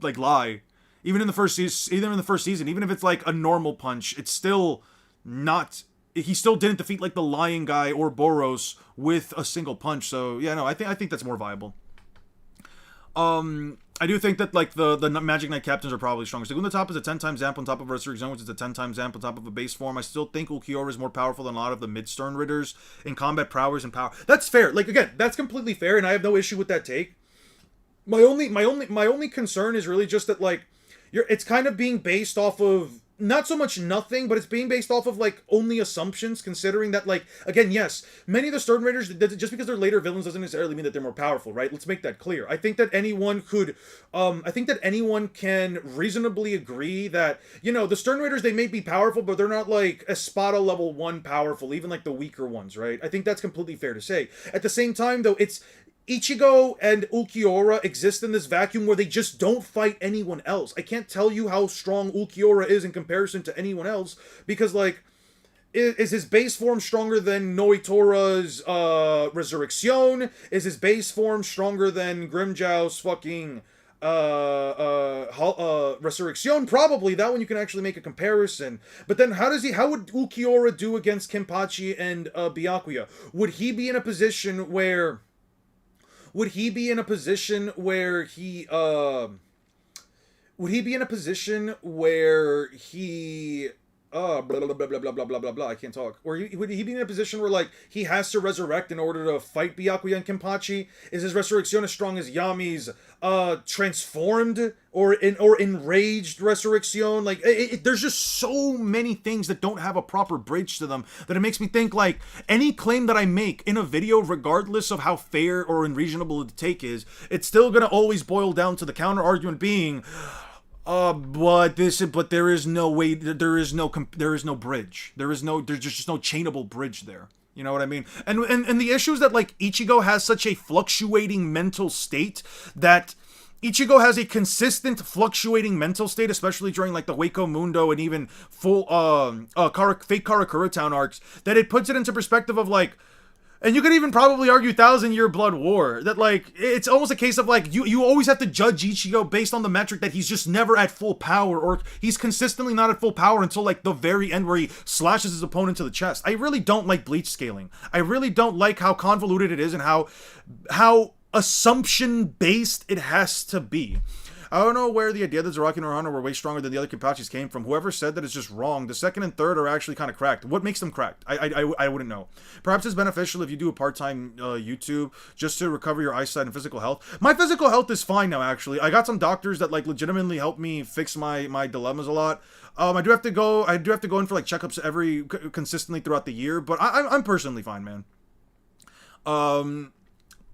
like, lie. Even in the first season, even if it's like a normal punch, it's still not. He still didn't defeat, like, the Lion Guy or Boros with a single punch. So yeah, no, I think that's more viable. I do think that, like, the Magic Knight captains are probably stronger. Segunda Top is a 10 times amp on top of Resurrect Zone, which is a 10 times amp on top of a base form. I still think Ulquiorra is more powerful than a lot of the mid-Stern Ritters in combat prowess and power. That's fair. Like, again, that's completely fair, and I have no issue with that take. My only concern is really just that, like, it's kind of being based off of not so much nothing, but it's being based off of, like, only assumptions, considering that, like, again, yes, many of the Stern Raiders, just because they're later villains doesn't necessarily mean that they're more powerful, right? Let's make that clear. I think that anyone can reasonably agree that, you know, the Stern Raiders, they may be powerful, but they're not, like, Espada level 1 powerful, even, like, the weaker ones, right? I think that's completely fair to say. At the same time, though, it's Ichigo and Ulquiorra exist in this vacuum where they just don't fight anyone else. I can't tell you how strong Ulquiorra is in comparison to anyone else, because, like, is his base form stronger than Noitora's Resurrection? Is his base form stronger than Grimmjow's fucking Resurrection? Probably. That one you can actually make a comparison. But then how would Ulquiorra do against Kenpachi and Byakuya? Would he be in a position where he blah blah blah blah blah blah blah blah blah. I can't talk. Or would he be in a position where like he has to resurrect in order to fight Byakuya and Kenpachi? Is his resurrection as strong as Yami's transformed or enraged resurrection? Like there's just so many things that don't have a proper bridge to them that it makes me think like any claim that I make in a video, regardless of how fair or unreasonable the take is, it's still gonna always boil down to the counter argument being. But there is no way, there is no bridge. There's just no chainable bridge there. You know what I mean? And the issue is that like Ichigo has such a fluctuating mental state that Ichigo has a consistent fluctuating mental state, especially during like the Hueco Mundo and even full fake Karakura Town arcs, that it puts it into perspective of like. And you could even probably argue 1,000-Year Blood War. That, like, it's almost a case of, like, you always have to judge Ichigo based on the metric that he's just never at full power, or he's consistently not at full power until, like, the very end where he slashes his opponent to the chest. I really don't like Bleach scaling. I really don't like how convoluted it is and how assumption-based it has to be. I don't know where the idea that Zaraki and Unohana were way stronger than the other Kenpachis came from. Whoever said that is just wrong. The second and third are actually kind of cracked. What makes them cracked? I wouldn't know. Perhaps it's beneficial if you do a part-time YouTube just to recover your eyesight and physical health. My physical health is fine now, actually. I got some doctors that like legitimately help me fix my dilemmas a lot. I do have to go in for like checkups consistently throughout the year, but I'm personally fine, man.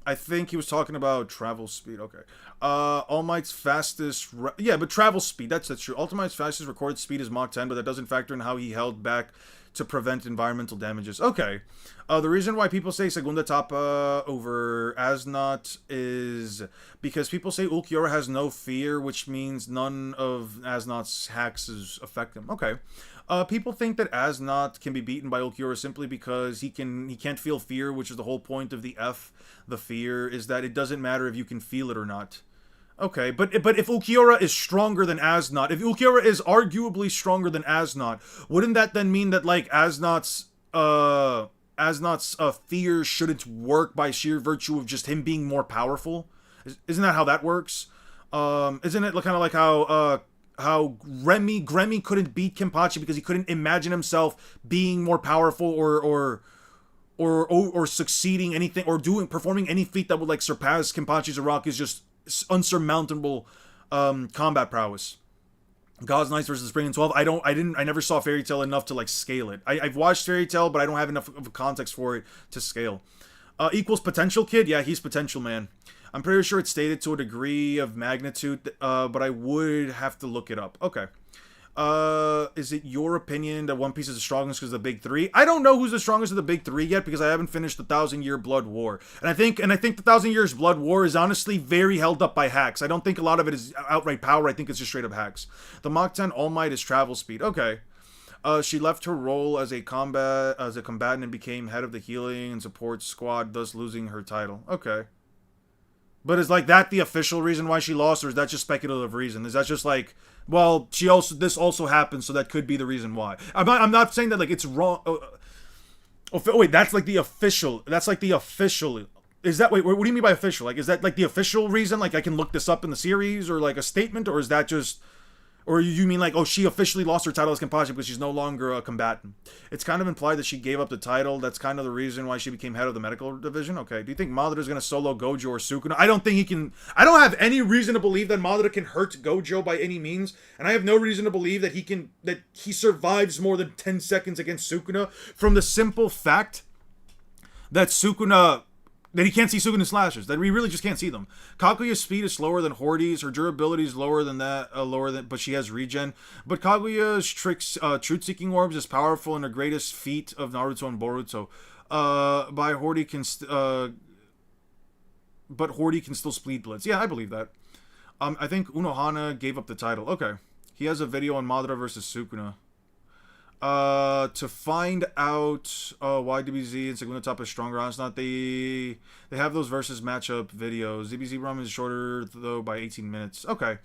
I think he was talking about travel speed. Okay. All Might's fastest... but travel speed. That's true. All Might's fastest recorded speed is Mach 10, but that doesn't factor in how he held back to prevent environmental damages. Okay. The reason why people say Segunda Tapa over Asnot is because people say Ulquiorra has no fear, which means none of Asnot's hacks affect him. Okay. People think that Asnot can be beaten by Ulquiorra simply because he can't feel fear, which is the whole point of the fear, is that it doesn't matter if you can feel it or not. Okay, but if Ulquiorra is stronger than Asnot, if Ulquiorra is arguably stronger than Asnot, wouldn't that then mean that like Asnot's fear shouldn't work by sheer virtue of just him being more powerful? Isn't that how that works? Isn't it kind of like how Gremmy couldn't beat Kenpachi because he couldn't imagine himself being more powerful or succeeding anything or performing any feat that would like surpass Kenpachi's Araki's just unsurmountable combat prowess. God's Knights versus Spring and 12. I never saw Fairy Tail enough to like scale it. I've watched Fairy Tail, but I don't have enough of a context for it to scale. Equals potential kid? Yeah, he's potential, man. I'm pretty sure it's stated to a degree of magnitude, but I would have to look it up. Okay. Is it your opinion that One Piece is the strongest because of the big three? I don't know who's the strongest of the big three yet because I haven't finished the 1,000-Year Blood War. And I think the 1,000 Years Blood War is honestly very held up by hacks. I don't think a lot of it is outright power. I think it's just straight up hacks. The Mach 10 All Might is travel speed. Okay. She left her role as a combatant and became head of the healing and support squad, thus losing her title. Okay. But is like that the official reason why she lost, or is that just speculative reason? Is that just like, well, this also happened, so that could be the reason why? I'm not saying that like it's wrong. Wait, that's like the official. That's like the official. Is that wait? What do you mean by official? Like, is that like the official reason? Like, I can look this up in the series, or like a statement, or is that just? Or you mean like, oh, she officially lost her title as Kenpachi because she's no longer a combatant? It's kind of implied that she gave up the title. That's kind of the reason why she became head of the medical division. Okay. Do you think Madara's going to solo Gojo or Sukuna? I don't think he can. I don't have any reason to believe that Madara can hurt Gojo by any means. And I have no reason to believe that he survives more than 10 seconds against Sukuna from the simple fact that that he can't see Sukuna's slashes. That we really just can't see them. Kaguya's speed is slower than Horde's. Her durability is lower than that, but she has regen. But Kaguya's truth-seeking orbs is powerful and her greatest feat of Naruto and Boruto. But Horde can still speed blitz. Yeah, I believe that. I think Unohana gave up the title. Okay. He has a video on Madara versus Sukuna. To find out why DBZ and Segunda Top is stronger, it's not they have those versus matchup videos. DBZ Rum is shorter though by 18 minutes. Okay.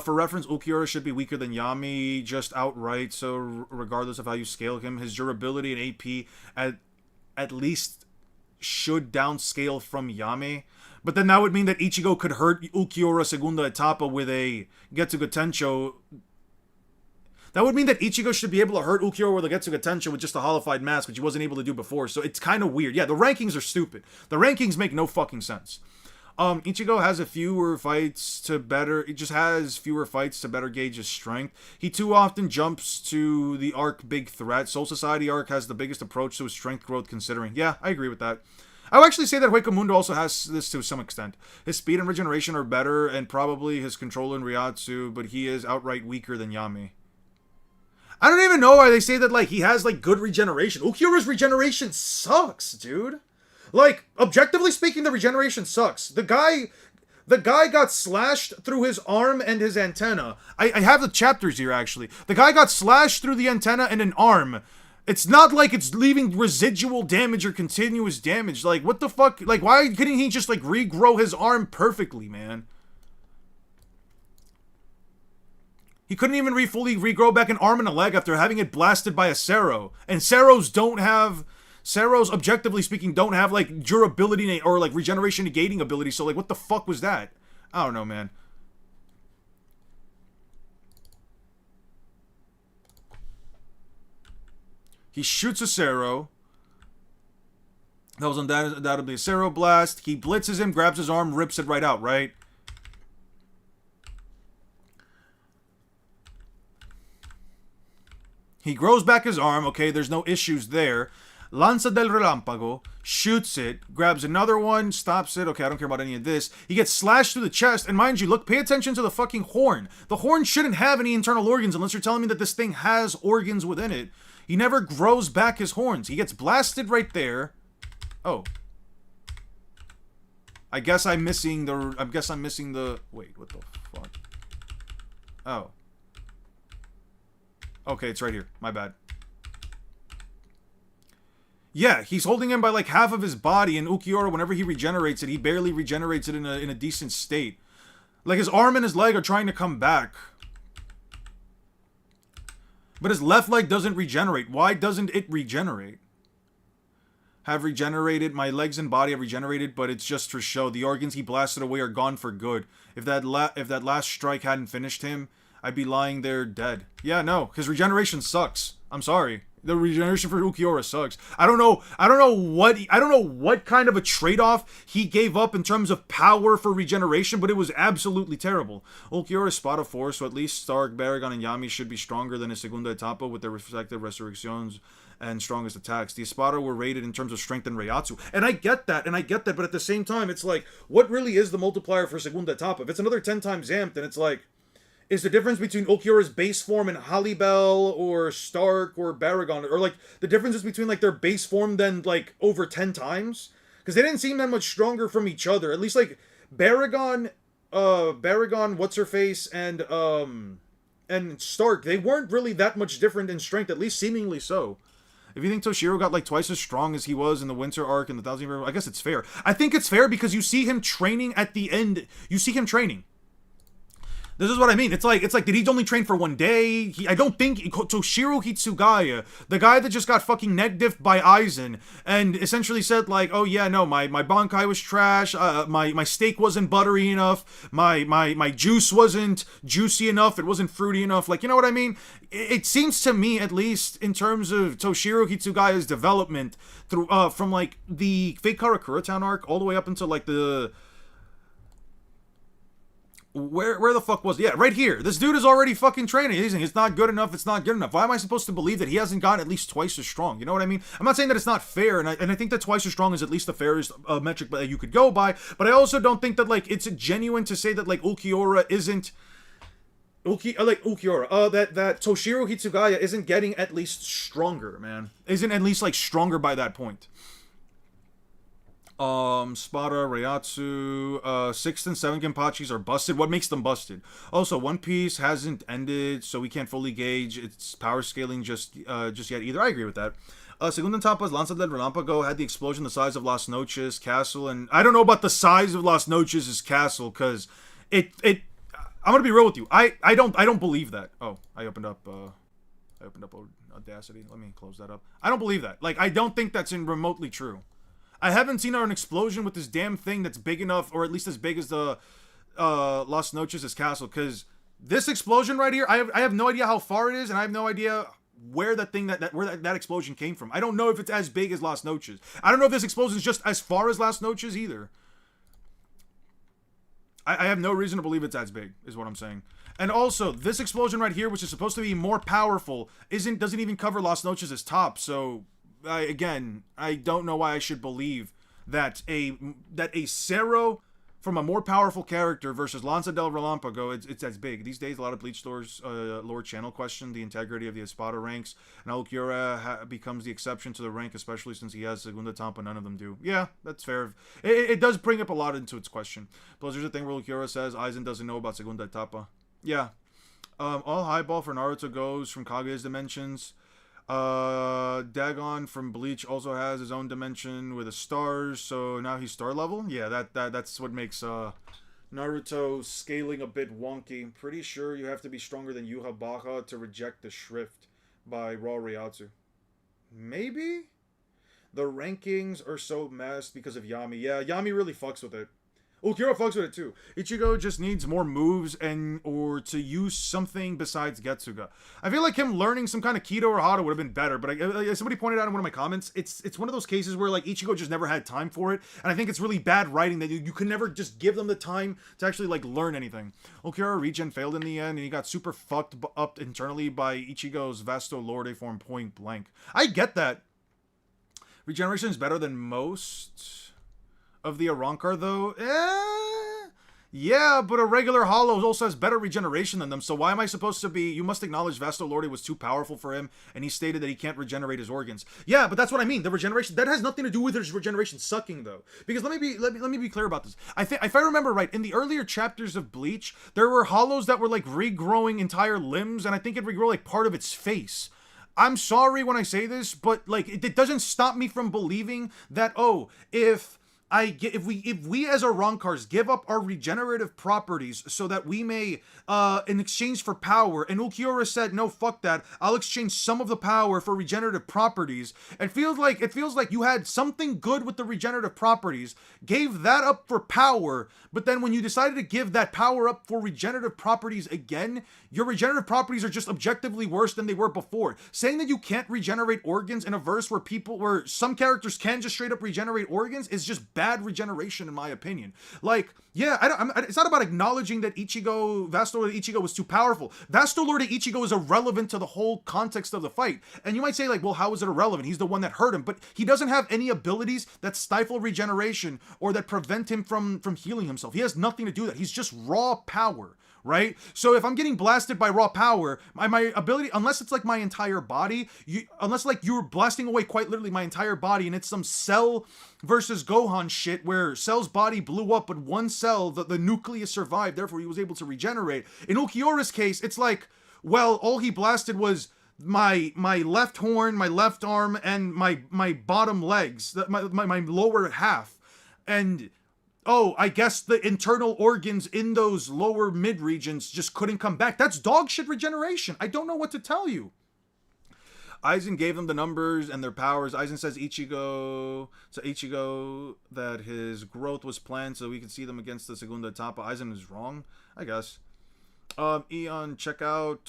For reference, Ulquiorra should be weaker than Yami just outright. So regardless of how you scale him, his durability and AP at least should downscale from Yami. But then that would mean that Ichigo could hurt Ulquiorra Segunda Etapa with a Getsuga Tencho. That would mean that Ichigo should be able to hurt Ukiyo or Lagetsu Tensho with just a holified mask, which he wasn't able to do before. So it's kind of weird. Yeah, the rankings are stupid. The rankings make no fucking sense. Ichigo has fewer fights to better gauge his strength. He too often jumps to the arc Big Threat. Soul Society arc has the biggest approach to his strength growth considering. Yeah, I agree with that. I would actually say that Hueco also has this to some extent. His speed and regeneration are better, and probably his control in Ryatsu, but he is outright weaker than Yami. I don't even know why they say that, like, he has, like, good regeneration. Ukiyora's regeneration sucks, dude. Like, objectively speaking, the regeneration sucks. The guy got slashed through his arm and his antenna. I have the chapters here, actually. The guy got slashed through the antenna and an arm. It's not like it's leaving residual damage or continuous damage. Like, what the fuck? Like, why couldn't he just, like, regrow his arm perfectly, man? He couldn't even fully regrow back an arm and a leg after having it blasted by a Sero. And Seros, objectively speaking, don't have, like, durability or, like, regeneration negating ability. So, like, what the fuck was that? I don't know, man. He shoots a Sero. That was undoubtedly a Sero blast. He blitzes him, grabs his arm, rips it right out, right? He grows back his arm. Okay, there's no issues there. Lanza del Relampago, shoots it, grabs another one, stops it. Okay, I don't care about any of this. He gets slashed through the chest, and mind you, look, pay attention to the fucking horn. The horn shouldn't have any internal organs unless you're telling me that this thing has organs within it. He never grows back his horns. He gets blasted right there. Oh. I guess I'm missing the... Wait, what the fuck? Oh. Okay, it's right here. My bad. Yeah, he's holding him by like half of his body, and Ukiyo, whenever he regenerates it, he barely regenerates it in a decent state. Like, his arm and his leg are trying to come back. But his left leg doesn't regenerate. Why doesn't it regenerate? Have regenerated. My legs and body have regenerated, but it's just for show. The organs he blasted away are gone for good. If that last strike hadn't finished him, I'd be lying there dead. Yeah, no, his regeneration sucks. I'm sorry. The regeneration for Ukiyo sucks. I don't know what kind of a trade-off he gave up in terms of power for regeneration, but it was absolutely terrible. Ukiyo is spot of 4, so at least Stark, Baragon, and Yami should be stronger than his Segunda Etapa with their respective resurrections and strongest attacks. The Espada were rated in terms of strength and Reiatsu. And I get that, but at the same time, it's like, what really is the multiplier for Segunda Etapa? If it's another 10 times amped, then it's like, is the difference between Ukiyora's base form and Halibel or Stark or Baragon, or like the difference is between like their base form then like over 10 times? Because they didn't seem that much stronger from each other. At least like Baragon, what's her face, and Stark, they weren't really that much different in strength, at least seemingly so. If you think Toshiro got like twice as strong as he was in the Winter Arc and the Thousand Year, I guess it's fair. I think it's fair because you see him training at the end. You see him training. This is what I mean. It's like, did he only train for one day? I don't think Toshiro Hitsugaya, the guy that just got fucking neg-diffed by Aizen, and essentially said like, oh yeah, no, my Bankai was trash, my steak wasn't buttery enough, my juice wasn't juicy enough, it wasn't fruity enough, like, you know what I mean? It seems to me, at least, in terms of Toshiro Hitsugaya's development, through, from like the Fake Karakura Town arc, all the way up until like the... Where the fuck was... Yeah, right here. This dude is already fucking training. He's saying it's not good enough, it's not good enough. Why am I supposed to believe that he hasn't gotten at least twice as strong? You know what I mean? I'm not saying that it's not fair, and I think that twice as strong is at least the fairest metric that you could go by, but I also don't think that, like, it's genuine to say that, like, Ukiyo isn't... that Toshiro Hitsugaya isn't getting at least stronger, man. Isn't at least, like, stronger by that point. Spada, Reiatsu, 6th and 7th Genpachis are busted. What makes them busted? Also, One Piece hasn't ended, so we can't fully gauge its power scaling just yet either. I agree with that. Segunda Etapa's Lanza del Relampago had the explosion the size of Las Noches Castle, and I don't know about the size of Las Noches' castle, because I'm gonna be real with you. I don't believe that. Oh, I opened up Audacity. Let me close that up. I don't believe that. Like, I don't think that's remotely true. I haven't seen an explosion with this damn thing that's big enough, or at least as big as the Las Noches' castle, because This explosion right here, I have no idea how far it is, and I have no idea where that explosion came from. I don't know if it's as big as Las Noches. I don't know if this explosion is just as far as Las Noches either. I have no reason to believe it's as big, is what I'm saying. And also, this explosion right here, which is supposed to be more powerful, doesn't even cover Las Noches' top. So, again, I don't know why I should believe that a Cero from a more powerful character versus Lanza del Relampago, it's as big. These days, a lot of Bleach lore channel question the integrity of the Espada ranks, and Ulquiorra becomes the exception to the rank, especially since he has Segunda Tampa, none of them do. Yeah, that's fair. It does bring up a lot into its question. Plus, there's a thing where Ulquiorra says Aizen doesn't know about Segunda Etapa. Yeah. All highball for Naruto goes from Kaguya's dimensions. Dagon from Bleach also has his own dimension with the stars, so now he's star level. Yeah, that's what makes Naruto scaling a bit wonky. I'm pretty sure you have to be stronger than Yhwach to reject the Shrift by Raw Reiatsu. Maybe? The rankings are so messed because of Yami. Yeah, Yami really fucks with it. Ulquiorra fucks with it too. Ichigo just needs more moves or to use something besides Getsuga. I feel like him learning some kind of Kido or Hado would have been better, but somebody pointed out in one of my comments, it's one of those cases where like Ichigo just never had time for it, and I think it's really bad writing that you can never just give them the time to actually like learn anything. Ulquiorra regen failed in the end, and he got super fucked up internally by Ichigo's Vasto Lorde form point blank. I get that. Regeneration is better than most of the Arrancar, though. Yeah, but a regular Hollow also has better regeneration than them, so why am I supposed to be... You must acknowledge Vasto Lorde was too powerful for him, and he stated that he can't regenerate his organs. Yeah, but that's what I mean. The regeneration... That has nothing to do with his regeneration sucking, though. Because let me be clear about this. If I remember right, in the earlier chapters of Bleach, there were Hollows that were, like, regrowing entire limbs, and I think it regrow, like, part of its face. I'm sorry when I say this, but, like, it doesn't stop me from believing that, oh, if we as Arrancars give up our regenerative properties so that we may in exchange for power, and Ulquiorra said no, fuck that, I'll exchange some of the power for regenerative properties. It feels like you had something good with the regenerative properties, gave that up for power, but then when you decided to give that power up for regenerative properties again, your regenerative properties are just objectively worse than they were before. Saying that you can't regenerate organs in a verse where some characters can just straight up regenerate organs is just bad regeneration, in my opinion. Like, yeah, it's not about acknowledging that Vasto Lorde Ichigo was too powerful. Vasto Lorde Ichigo is irrelevant to the whole context of the fight. And you might say, like, well, how is it irrelevant? He's the one that hurt him. But he doesn't have any abilities that stifle regeneration or that prevent him from healing himself. He has nothing to do that. He's just raw power. Right? So if I'm getting blasted by raw power, my ability, unless it's like my entire body, unless like you're blasting away quite literally my entire body and it's some Cell versus Gohan shit where Cell's body blew up but one cell, the nucleus survived, therefore he was able to regenerate. In Ulquiorra's case, it's like, well, all he blasted was my left horn, my left arm, and my bottom legs, my lower half. And oh, I guess the internal organs in those lower mid regions just couldn't come back. That's dog shit regeneration. I don't know what to tell you. Aizen gave them the numbers and their powers. Aizen says Ichigo that his growth was planned so we could see them against the Segunda Etapa. Aizen is wrong, I guess. Eon, can you check out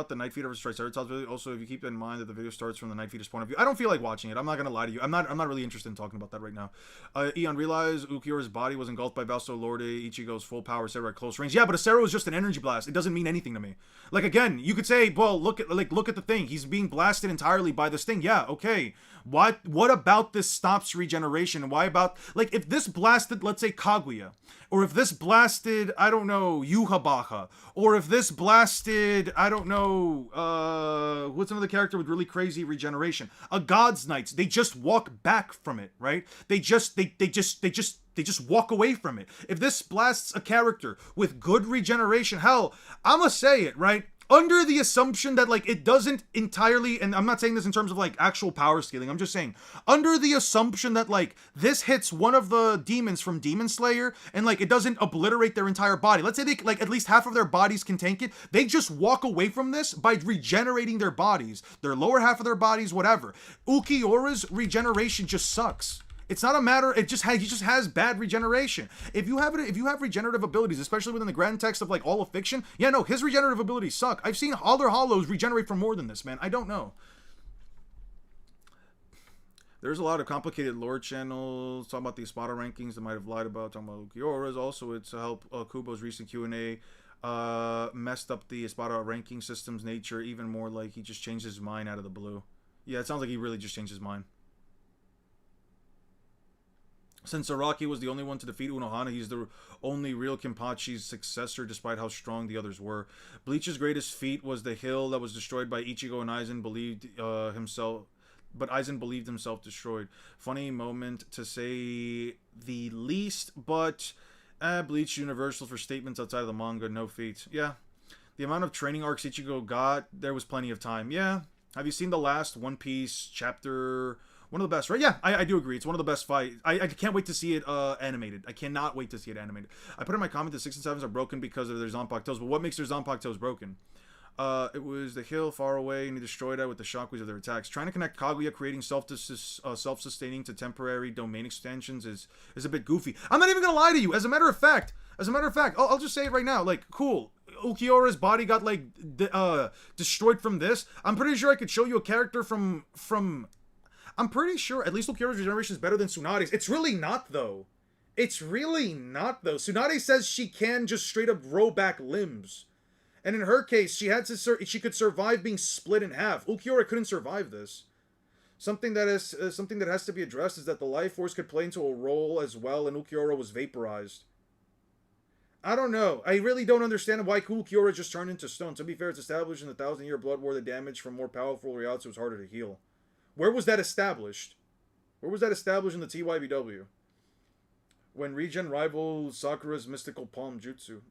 the Night Feeder vs Triceratops video? Also, if you keep in mind that the video starts from the Night Feeder's point of view. I don't feel like watching it. I'm not gonna lie to you. I'm not really interested in talking about that right now. Eon, realize Ulquiorra's body was engulfed by Vasto Lorde Ichigo's full power Cero at close range. Yeah, but a Cero is just an energy blast. It doesn't mean anything to me. Like, again, you could say, well, look at the thing. He's being blasted entirely by this thing. Yeah, okay. What about this stops regeneration? And why about, like, if this blasted, let's say, Kaguya, or if this blasted, I don't know, Yhwach, or if this blasted, I don't know, what's another character with really crazy regeneration? A God's Knights. They just walk back from it, right? They just walk away from it. If this blasts a character with good regeneration, hell, I'ma say it, right? Under the assumption that, like, it doesn't entirely, and I'm not saying this in terms of, like, actual power scaling, I'm just saying, under the assumption that, like, this hits one of the demons from Demon Slayer, and, like, it doesn't obliterate their entire body. Let's say they, like, at least half of their bodies can tank it. They just walk away from this by regenerating their bodies, their lower half of their bodies, whatever. Ulquiorra's regeneration just sucks. It's not a matter. He just has bad regeneration. If you have regenerative abilities, especially within the grand text of like all of fiction, yeah, no, his regenerative abilities suck. I've seen other hollows regenerate for more than this, man. I don't know. There's a lot of complicated lore channels talking about the Espada rankings that might have lied about, talking about Ulquiorra's. Also, it's to help Kubo's recent Q&A messed up the Espada ranking system's nature even more, like he just changed his mind out of the blue. Yeah, it sounds like he really just changed his mind. Since Araki was the only one to defeat Unohana, he's the only real Kenpachi's successor, despite how strong the others were. Bleach's greatest feat was the hill that was destroyed by Ichigo, and Aizen believed himself destroyed. Funny moment to say the least, but Bleach universal for statements outside of the manga, no feats. Yeah, the amount of training arcs Ichigo got, there was plenty of time. Yeah, have you seen the last One Piece chapter? One of the best, right? Yeah, I do agree. It's one of the best fights. I can't wait to see it animated. I cannot wait to see it animated. I put in my comment that 6 and 7s are broken because of their Zanpakuto toes, but what makes their Zanpakuto toes broken? It was the hill far away, and he destroyed it with the shockwaves of their attacks. Trying to connect Kaguya, creating self-sustaining to temporary domain extensions is a bit goofy. I'm not even gonna lie to you. As a matter of fact, I'll just say it right now. Like, cool. Ulquiorra's body got like destroyed from this. I'm pretty sure I could show you a character from. I'm pretty sure at least Ulquiorra's regeneration is better than Tsunade's. It's really not though. Tsunade says she can just straight up grow back limbs. And in her case, she could survive being split in half. Ulquiorra couldn't survive this. Something that has to be addressed is that the life force could play into a role as well, and Ulquiorra was vaporized. I don't know. I really don't understand why Ulquiorra just turned into stone. To be fair, it's established in the 1,000-year Blood War that damage from more powerful Ryotsu was harder to heal. Where was that established? Where was that established in the TYBW? When Regen rivals Sakura's mystical palm jutsu.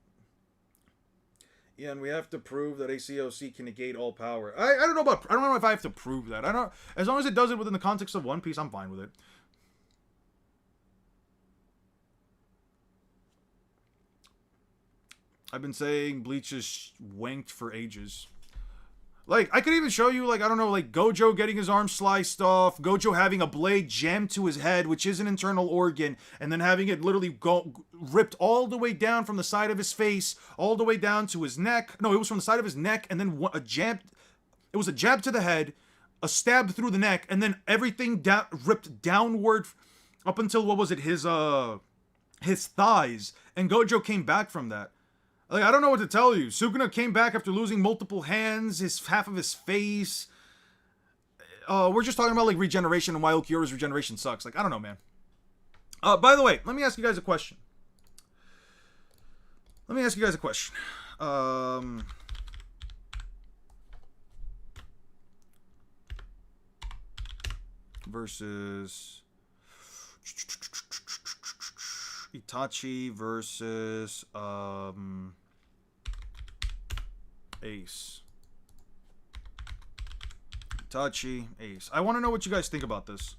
Yeah, and we have to prove that ACOC can negate all power. I don't know if I have to prove that. As long as it does it within the context of One Piece, I'm fine with it. I've been saying Bleach is wanked for ages. Like, I could even show you, like, I don't know, like, Gojo getting his arm sliced off, Gojo having a blade jammed to his head, which is an internal organ, and then having it literally ripped all the way down from the side of his face, all the way down to his neck. No, it was from the side of his neck, and then it was a jab to the head, a stab through the neck, and then everything ripped downward up until, what was it, his thighs, and Gojo came back from that. Like, I don't know what to tell you. Sukuna came back after losing multiple hands, half of his face. We're just talking about, like, regeneration and why Ulquiorra's regeneration sucks. Like, I don't know, man. By the way, let me ask you guys a question. Versus Itachi versus Ace. Itachi, Ace. I want to know what you guys think about this.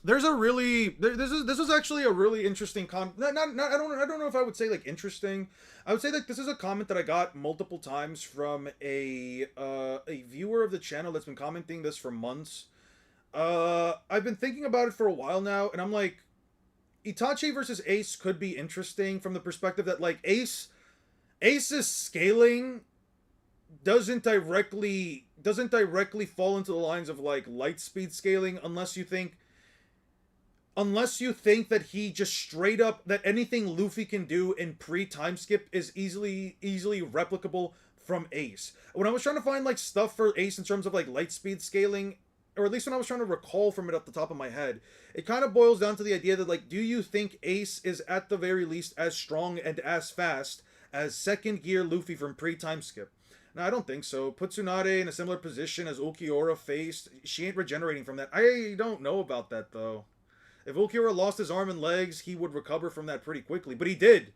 This is actually a really interesting I don't know if I would say like interesting. I would say like this is a comment that I got multiple times from a viewer of the channel that's been commenting this for months. I've been thinking about it for a while now, and I'm like, Itachi versus Ace could be interesting from the perspective that, like, Ace's scaling doesn't directly fall into the lines of, like, light speed scaling unless you think that he just straight up, that anything Luffy can do in pre-time skip is easily replicable from Ace. When I was trying to find, like, stuff for Ace in terms of, like, light speed scaling, or at least when I was trying to recall from it off the top of my head, it kind of boils down to the idea that, like, do you think Ace is at the very least as strong and as fast as second gear Luffy from pre-time skip? No, I don't think so. Put Tsunade in a similar position as Ulquiorra faced. She ain't regenerating from that. I don't know about that, though. If Ulquiorra lost his arm and legs, he would recover from that pretty quickly. But he did.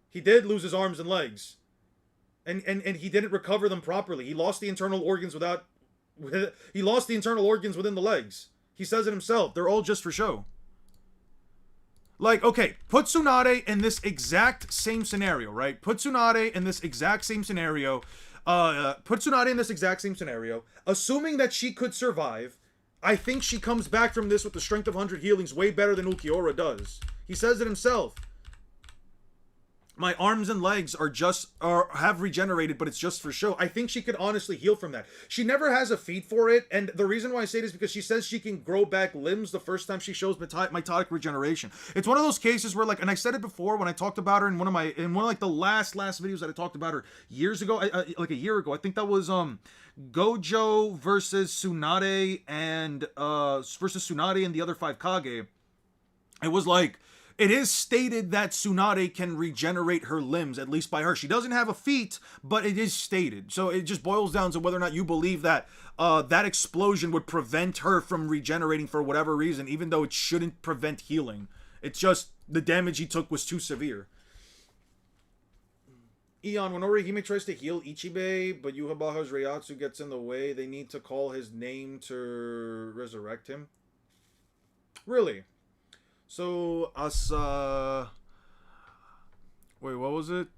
He did lose his arms and legs. And he didn't recover them properly. He lost the internal organs within the legs. He says it himself. They're all just for show. Like, okay, put Tsunade in this exact same scenario, right? Assuming that she could survive, I think she comes back from this with the strength of 100 healings way better than Ulquiorra does. He says it himself. My arms and legs have regenerated, but it's just for show. I think she could honestly heal from that. She never has a feat for it, and the reason why I say it is because she says she can grow back limbs the first time she shows mitotic regeneration. It's one of those cases where, like, and I said it before when I talked about her in one of like the last videos that I talked about her years ago, like a year ago. I think that was Gojo versus Tsunade and the other 5 Kage. It was like, it is stated that Tsunade can regenerate her limbs, at least by her. She doesn't have a feat, but it is stated. So it just boils down to whether or not you believe that that explosion would prevent her from regenerating for whatever reason, even though it shouldn't prevent healing. It's just the damage he took was too severe. Eon, when Orihime tries to heal Ichibei, but Yhwach's Reiatsu gets in the way, they need to call his name to resurrect him? Really? So, wait, what was it?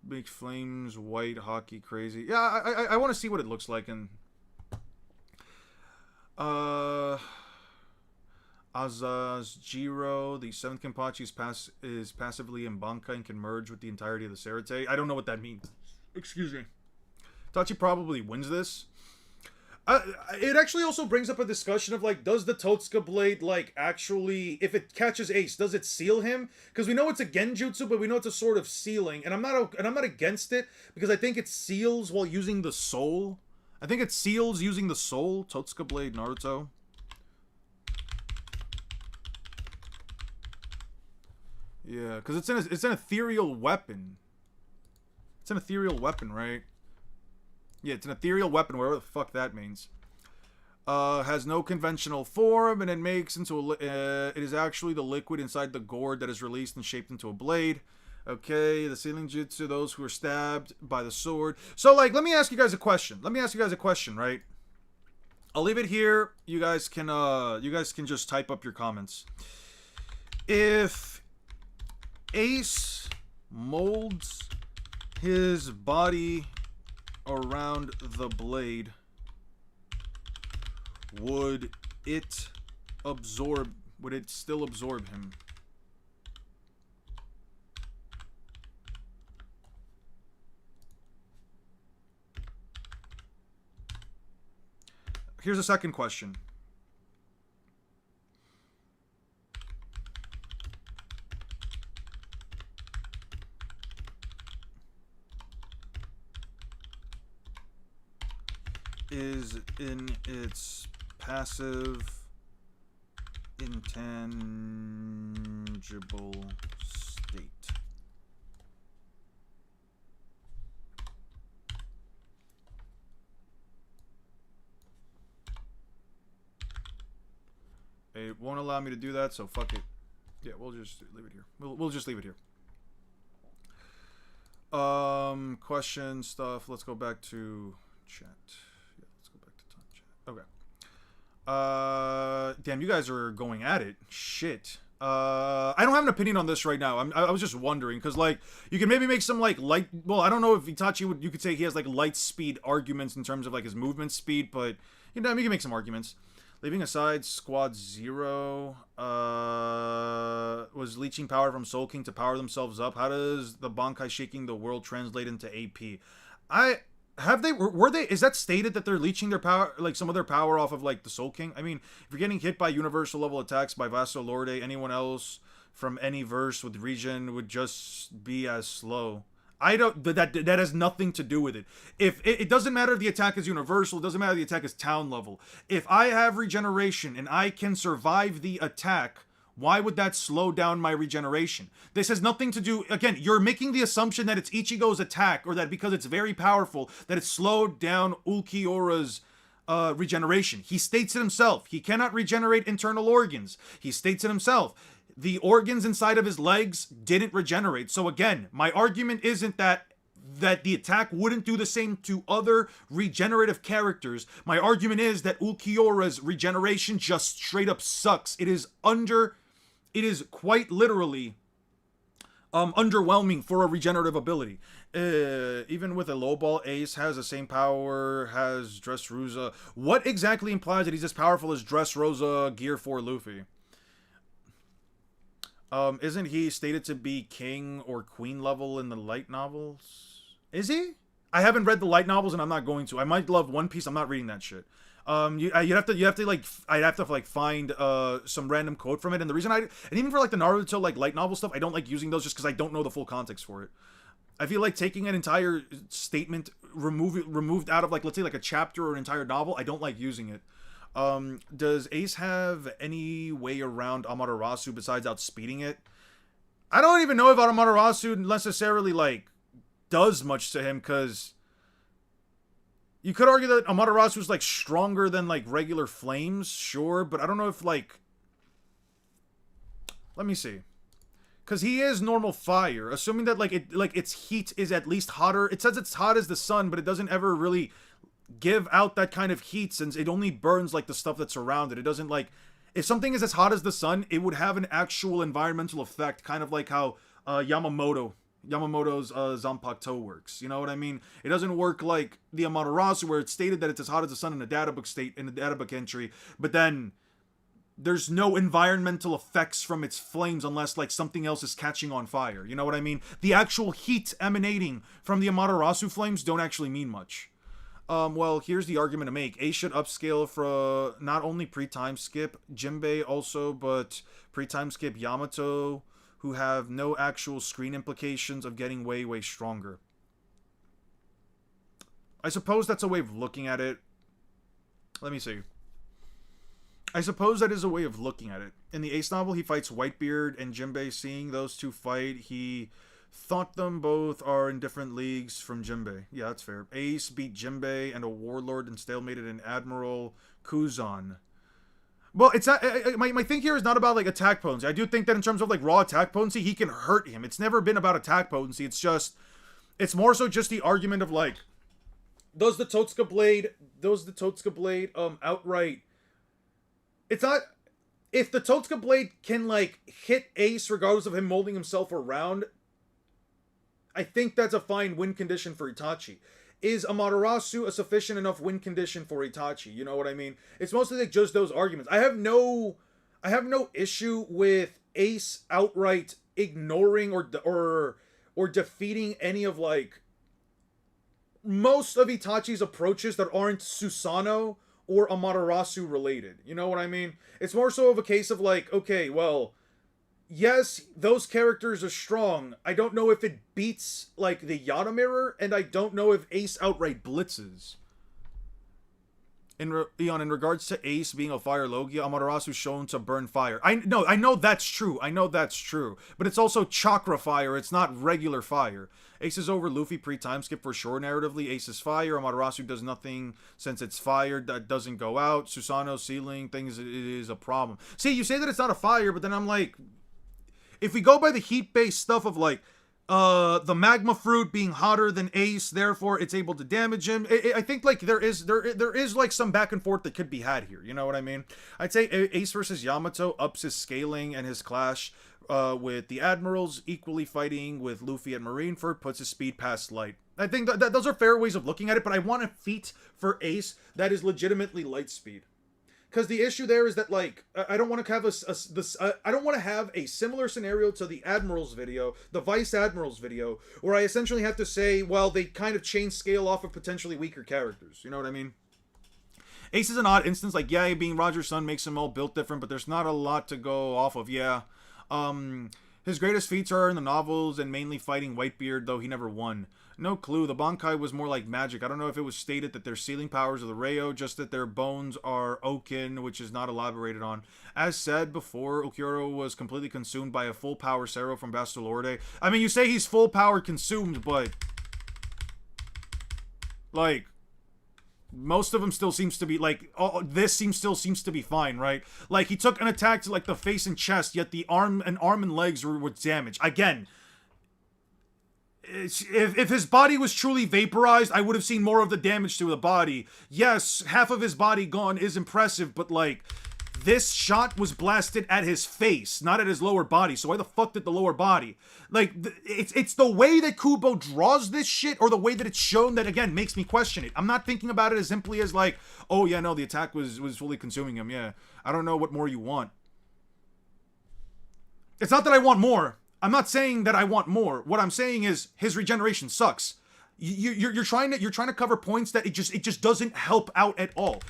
Make flames white, hockey crazy. Yeah, I want to see what it looks like. And Azaz Jiro, the 7th Kenpachi is passively in Bankai and can merge with the entirety of the Serite. I don't know what that means. Excuse me. Tachi probably wins this. It actually also brings up a discussion of, like, does the Totsuka blade, like, actually, if it catches Ace, does it seal him? Because we know it's a genjutsu, but we know it's a sort of sealing, and I'm not against it because I think it seals while using the soul. I think it seals using the soul. Totsuka blade Naruto. Yeah, because it's an ethereal weapon. It's an ethereal weapon, right? Yeah, it's an ethereal weapon, whatever the fuck that means. Has no conventional form, and it makes into it is actually the liquid inside the gourd that is released and shaped into a blade. Okay, the sealing jutsu, those who are stabbed by the sword. So, like, let me ask you guys a question. Right? I'll leave it here. You guys can just type up your comments. If Ace molds his body around the blade, would it still absorb him? Here's a second question. Is in its passive intangible state. It won't allow me to do that, so fuck it. Yeah, we'll just leave it here. We'll just leave it here. Question stuff. Let's go back to chat. Okay. Damn, you guys are going at it. Shit. I don't have an opinion on this right now. I was just wondering, because, like, you can maybe make some, like, light... Well, I don't know if Itachi you could say he has, like, light speed arguments in terms of, like, his movement speed, but, you know, you can make some arguments. Leaving aside Squad Zero, was leeching power from Soul King to power themselves up. How does the Bankai shaking the world translate into AP? Is that stated that they're leeching their power, like some of their power off of, like, the Soul King? I mean, if you're getting hit by universal level attacks by Vasto Lorde, anyone else from any verse with regen would just be as slow. That has nothing to do with it. If it doesn't matter if the attack is universal, it doesn't matter if the attack is town level. If I have regeneration and I can survive the attack, why would that slow down my regeneration? This has nothing to do... Again, you're making the assumption that it's Ichigo's attack, or that because it's very powerful, that it slowed down Ulquiorra's regeneration. He states it himself. He cannot regenerate internal organs. He states it himself. The organs inside of his legs didn't regenerate. So again, my argument isn't that the attack wouldn't do the same to other regenerative characters. My argument is that Ulquiorra's regeneration just straight up sucks. It is quite literally underwhelming for a regenerative ability. Even with a lowball, Ace has the same power, has Dressrosa. What exactly implies that he's as powerful as Dressrosa Gear 4 Luffy? Isn't he stated to be king or queen level in the light novels? Is he? I haven't read the light novels, and I'm not going to. I might love One Piece. I'm not reading that shit. You have to like, I'd have to like find some random quote from it. And the reason and even for like the Naruto like light novel stuff, I don't like using those just because I don't know the full context for it. I feel like taking an entire statement removed out of like, let's say like a chapter or an entire novel, I don't like using it. Does Ace have any way around Amaterasu besides outspeeding it? I don't even know if Amaterasu necessarily like does much to him, because you could argue that Amaterasu is like stronger than like regular flames, sure, but I don't know if like, let me see. Because he is normal fire, assuming that like its heat is at least hotter. It says it's hot as the sun, but it doesn't ever really give out that kind of heat, since it only burns like the stuff that's around it. It doesn't like, if something is as hot as the sun, it would have an actual environmental effect, kind of like how Yamamoto's Zanpakuto works. You know what I mean? It doesn't work like the Amaterasu, where it's stated that it's as hot as the sun in a databook entry, but then there's no environmental effects from its flames unless like something else is catching on fire. You know what I mean? The actual heat emanating from the Amaterasu flames don't actually mean much. Well, here's the argument to make. Ace should upscale for not only pre-time skip Jinbei also, but pre-time skip Yamato, who have no actual screen implications of getting way, way stronger. I suppose that's a way of looking at it. Let me see. I suppose that is a way of looking at it. In the Ace novel, he fights Whitebeard and Jinbei. Seeing those two fight, he thought them both are in different leagues from Jinbei. Yeah, that's fair. Ace beat Jinbei and a warlord and stalemated an Admiral Kuzan. Well, it's not, my thing here is not about like attack potency. I do think that in terms of like raw attack potency, he can hurt him. It's never been about attack potency. It's more so just the argument of like, does the Totsuka Blade outright. It's not, if the Totsuka Blade can like hit Ace regardless of him molding himself around, I think that's a fine win condition for Itachi. Is Amaterasu a sufficient enough win condition for Itachi? You know what I mean? It's mostly like just those arguments. I have no issue with Ace outright ignoring or defeating any of like most of Itachi's approaches that aren't Susanoo or Amaterasu related. You know what I mean? It's more so of a case of like, okay, well, yes, those characters are strong. I don't know if it beats like the Yata Mirror, and I don't know if Ace outright blitzes. In regards to Ace being a fire Logia, Amaterasu shown to burn fire. I know that's true. But it's also chakra fire. It's not regular fire. Ace is over Luffy pre-time skip for sure narratively. Ace is fire. Amaterasu does nothing since it's fire that doesn't go out. Susanoo ceiling things, it is a problem. See, you say that it's not a fire, but then I'm like, if we go by the heat-based stuff of like, the magma fruit being hotter than Ace, therefore it's able to damage him. I think like there is like some back and forth that could be had here. You know what I mean? I'd say Ace versus Yamato ups his scaling, and his clash with the Admirals equally fighting with Luffy at Marineford puts his speed past light. I think that those are fair ways of looking at it, but I want a feat for Ace that is legitimately light speed. Because the issue there is that, like, I don't want to have I don't want to have a similar scenario to the Admiral's video, the Vice Admiral's video, where I essentially have to say, well, they kind of change scale off of potentially weaker characters. You know what I mean? Ace is an odd instance. Like, yeah, being Roger's son makes him all built different, but there's not a lot to go off of. Yeah. His greatest feats are in the novels and mainly fighting Whitebeard, though he never won. No clue. The Bankai was more like magic. I don't know if it was stated that their sealing powers are the Reo, just that their bones are Okin, which is not elaborated on. As said before, Okuro was completely consumed by a full power Cero from Bastolorde. I mean, you say he's full power consumed, but like, most of them still seems to be like, this still seems to be fine, right? Like, he took an attack to like the face and chest, yet the arm and legs were damaged. Again, if his body was truly vaporized, I would have seen more of the damage to the body. Yes, half of his body gone is impressive, but like, this shot was blasted at his face, not at his lower body. So why the fuck did the lower body? Like, it's the way that Kubo draws this shit, or the way that it's shown, that again makes me question it. I'm not thinking about it as simply as like, oh yeah, no, the attack was fully consuming him. Yeah, I don't know what more you want. It's not that I want more. I'm not saying that I want more. What I'm saying is his regeneration sucks. You're trying to cover points that it just doesn't help out at all.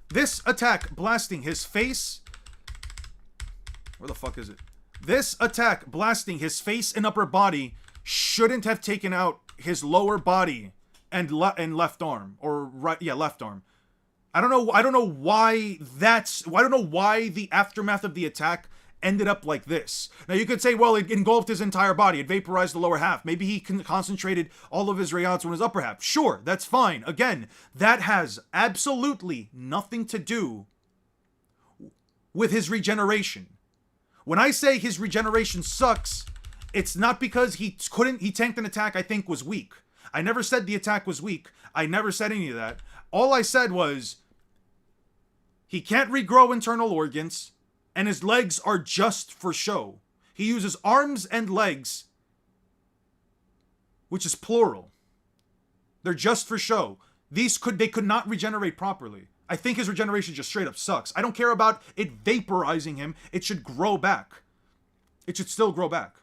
This attack blasting his face. Where the fuck is it? This attack blasting his face and upper body shouldn't have taken out his lower body and left arm, or right, yeah, left arm. I don't know why the aftermath of the attack ended up like this. Now you could say, well, it engulfed his entire body. It vaporized the lower half. Maybe he concentrated all of his Reiatsu on his upper half. Sure, that's fine. Again, that has absolutely nothing to do with his regeneration. When I say his regeneration sucks, it's not because he tanked an attack I think was weak. I never said the attack was weak. I never said any of that. All I said was he can't regrow internal organs, and his legs are just for show. He uses arms and legs, which is plural. They're just for show. They could not regenerate properly. I think his regeneration just straight up sucks. I don't care about it vaporizing him. It should grow back. It should still grow back.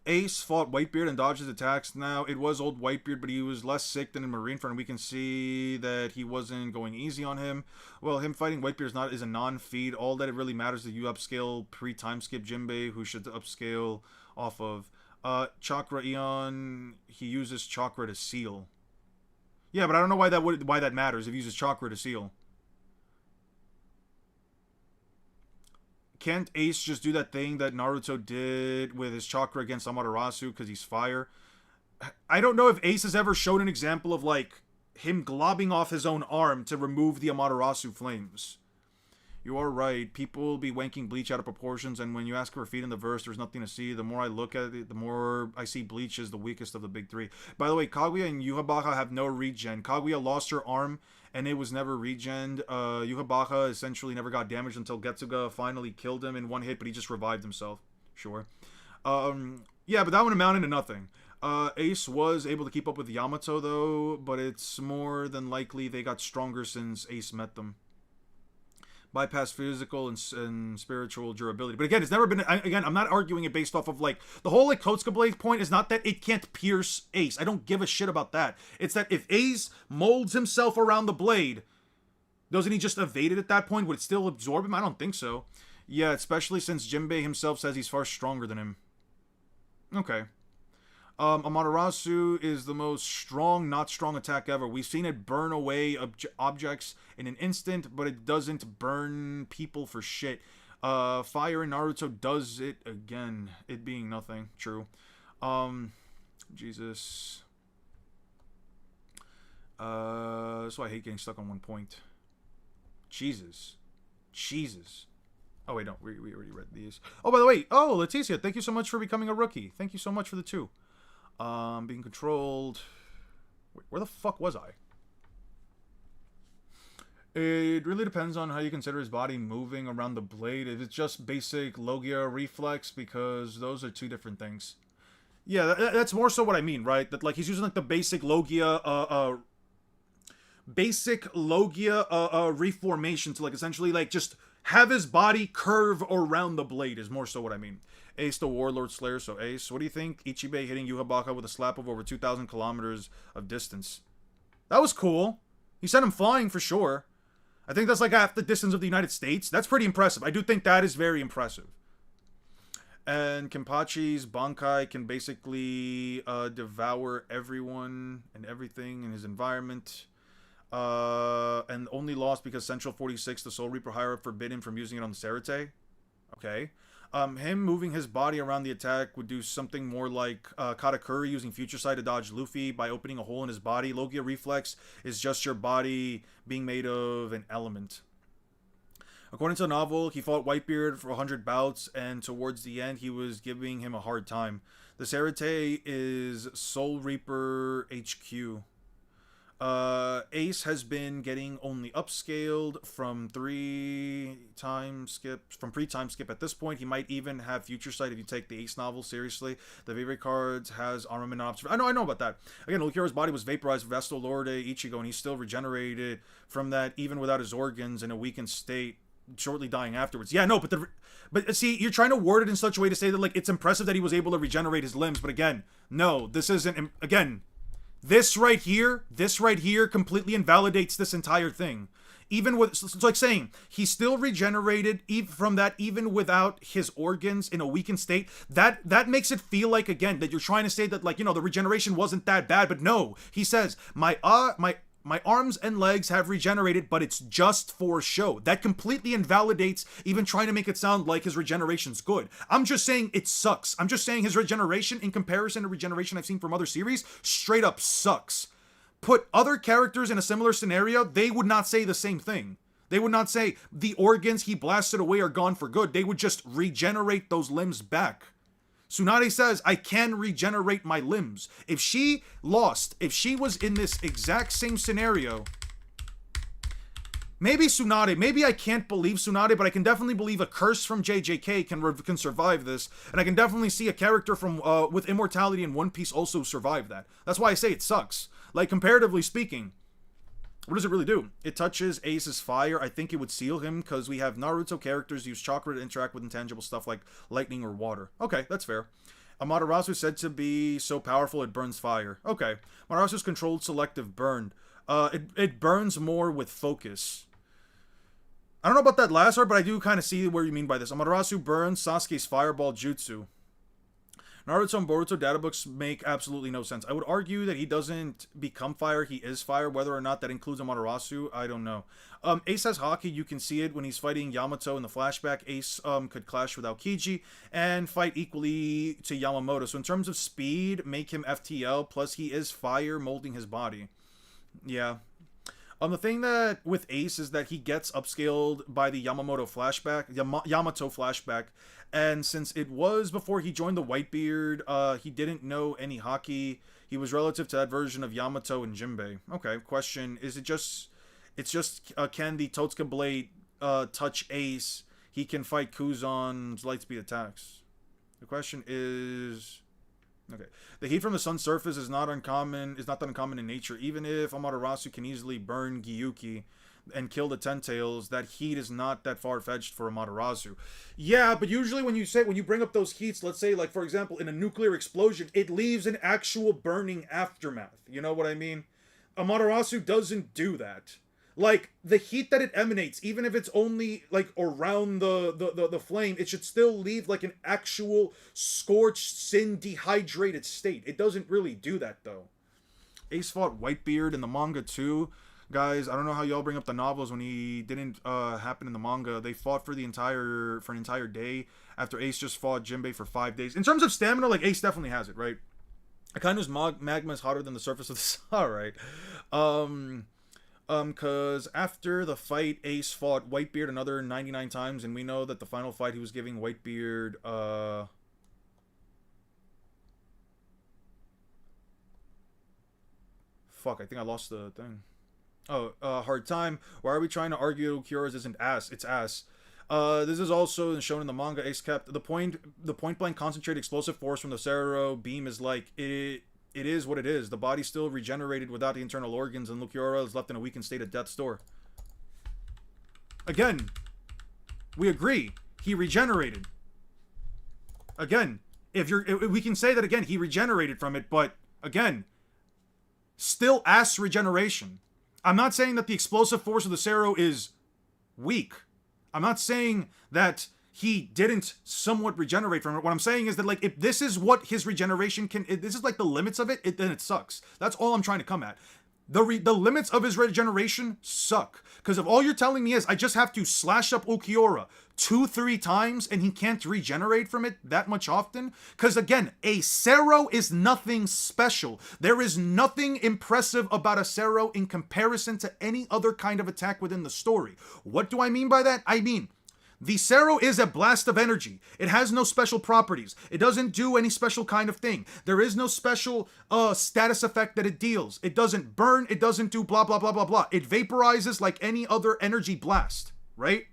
Ace fought Whitebeard and dodged his attacks. Now, it was old Whitebeard, but he was less sick than in Marineford. We can see that he wasn't going easy on him. Well, him fighting Whitebeard is a non-feed. All that it really matters is that you upscale pre-time skip Jinbei, who should upscale off of. Chakra Eon, he uses Chakra to seal. Yeah, but I don't know why that matters if he uses Chakra to seal. Can't Ace just do that thing that Naruto did with his chakra against Amaterasu because he's fire? I don't know if Ace has ever shown an example of, like, him globbing off his own arm to remove the Amaterasu flames. You are right. People will be wanking Bleach out of proportions, and when you ask for a feed in the verse, there's nothing to see. The more I look at it, the more I see Bleach is the weakest of the big three. By the way, Kaguya and Yhwach have no regen. Kaguya lost her arm, and it was never regened. Yhwach essentially never got damaged until Getsuga finally killed him in one hit, but he just revived himself. Sure. Yeah, but that one amounted to nothing. Ace was able to keep up with Yamato, though, but it's more than likely they got stronger since Ace met them. Bypass physical and spiritual durability. But again, it's never been... Again, I'm not arguing it based off of, like... The whole, like, Kotsuka Blade point is not that it can't pierce Ace. I don't give a shit about that. It's that if Ace molds himself around the blade, doesn't he just evade it at that point? Would it still absorb him? I don't think so. Yeah, especially since Jinbei himself says he's far stronger than him. Okay. Amaterasu is the most not strong attack ever. We've seen it burn away objects in an instant, but it doesn't burn people for shit. Fire in Naruto does it again. It being nothing. True. Jesus. That's why I hate getting stuck on one point. Jesus. Oh, wait, no. We already read these. Oh, by the way. Oh, Leticia, thank you so much for becoming a rookie. Thank you so much for the 2. Being controlled. Wait, where the fuck was I? It really depends on how you consider his body moving around the blade. If it's just basic Logia reflex, because those are two different things. Yeah, that's more so what I mean, right? That, like, he's using, like, the basic Logia, reformation to, like, essentially, like, just have his body curve around the blade is more so what I mean. Ace the Warlord Slayer, so Ace. What do you think? Ichibei hitting Yhwach with a slap of over 2,000 kilometers of distance. That was cool. He sent him flying for sure. I think that's like half the distance of the United States. That's pretty impressive. I do think that is very impressive. And Kenpachi's Bankai can basically devour everyone and everything in his environment. And only lost because Central 46, the Soul Reaper higher up, forbid him from using it on the Serite. Okay. Him moving his body around the attack would do something more like Katakuri using Future Sight to dodge Luffy by opening a hole in his body. Logia Reflex is just your body being made of an element. According to the novel, he fought Whitebeard for 100 bouts, and towards the end, he was giving him a hard time. The Serite is Soul Reaper HQ. Ace has been getting only upscaled from pre-time skip at this point. He might even have future sight if you take the Ace novel seriously. The Vivre cards has armament observation. I know about that. Again, Lucaro's body was vaporized with Vestal Lorde Ichigo, and he's still regenerated from that even without his organs in a weakened state, shortly dying afterwards. Yeah, no, but see, you're trying to word it in such a way to say that like it's impressive that he was able to regenerate his limbs, but again, no, this isn't. Again, this right here completely invalidates this entire thing. Even with, it's like saying he still regenerated from that even without his organs in a weakened state. That makes it feel like, again, that you're trying to say that, like, you know, the regeneration wasn't that bad. But no, he says my arms and legs have regenerated, but it's just for show. That completely invalidates even trying to make it sound like his regeneration's good. I'm just saying it sucks. I'm just saying his regeneration, in comparison to regeneration I've seen from other series, straight up sucks. Put other characters in a similar scenario, they would not say the same thing. They would not say the organs he blasted away are gone for good. They would just regenerate those limbs back. Tsunade says, I can regenerate my limbs. If she was in this exact same scenario, maybe I can't believe Tsunade, but I can definitely believe a curse from JJK can survive this, and I can definitely see a character from with immortality in One Piece also survive that. That's why I say it sucks. Like, comparatively speaking, what does it really do? It touches Ace's fire. I think it would seal him because we have Naruto characters use chakra to interact with intangible stuff like lightning or water. Okay, that's fair. Amaterasu said to be so powerful it burns fire. Okay. Amaterasu's controlled selective burn. It burns more with focus. I don't know about that last part, but I do kind of see where you mean by this. Amaterasu burns Sasuke's fireball jutsu. Naruto and Boruto databooks make absolutely no sense. I would argue that he doesn't become fire, he is fire. Whether or not that includes Amaterasu, I don't know. Ace has Haki. You can see it when he's fighting Yamato in the flashback. Ace could clash with Aokiji and fight equally to Yamamoto. So in terms of speed, make him FTL, plus he is fire molding his body. Yeah. The thing that with Ace is that he gets upscaled by the Yamato flashback, and since it was before he joined the Whitebeard, he didn't know any Haki. He was relative to that version of Yamato and Jinbei. Okay, question, is can the Totsuka Blade touch Ace? He can fight Kuzan's lightspeed attacks. The question is... Okay. The heat from the sun's surface is not that uncommon in nature. Even if Amaterasu can easily burn Gyuki and kill the Ten Tails, that heat is not that far-fetched for Amaterasu. Yeah, but usually when you bring up those heats, let's say, like, for example, in a nuclear explosion, it leaves an actual burning aftermath. You know what I mean? Amaterasu doesn't do that. Like, the heat that it emanates, even if it's only, like, around the flame, it should still leave, like, an actual scorched, sin, dehydrated state. It doesn't really do that, though. Ace fought Whitebeard in the manga, too. Guys, I don't know how y'all bring up the novels when he didn't happen in the manga. They fought for an entire day after Ace just fought Jinbei for 5 days. In terms of stamina, like, Ace definitely has it, right? Akanu's magma is hotter than the surface of the sun. Alright. Cause after the fight, Ace fought Whitebeard another 99 times, and we know that the final fight he was giving Whitebeard, fuck, I think I lost the thing. Oh, hard time. Why are we trying to argue Kyora's isn't ass? It's ass. This is also shown in the manga. Ace kept the point blank concentrated explosive force from the Serro beam is like it is what it is. The body still regenerated without the internal organs, and Luciora is left in a weakened state at death's door. Again, we agree. He regenerated. Again, if we can say that again, he regenerated from it, but again, still ass regeneration. I'm not saying that the explosive force of the Serro is weak. I'm not saying that he didn't somewhat regenerate from it. What I'm saying is that, like, if this is what his regeneration can... If this is, like, the limits of it, then it sucks. That's all I'm trying to come at. The limits of his regeneration suck. Because if all you're telling me is I just have to slash up Ulquiorra 2-3 times and he can't regenerate from it that much often... Because, again, a Serro is nothing special. There is nothing impressive about a Serro in comparison to any other kind of attack within the story. What do I mean by that? I mean... The Sero is a blast of energy. It has no special properties. It doesn't do any special kind of thing. There is no special status effect that it deals. It doesn't burn. It doesn't do blah, blah, blah, blah, blah. It vaporizes like any other energy blast, right?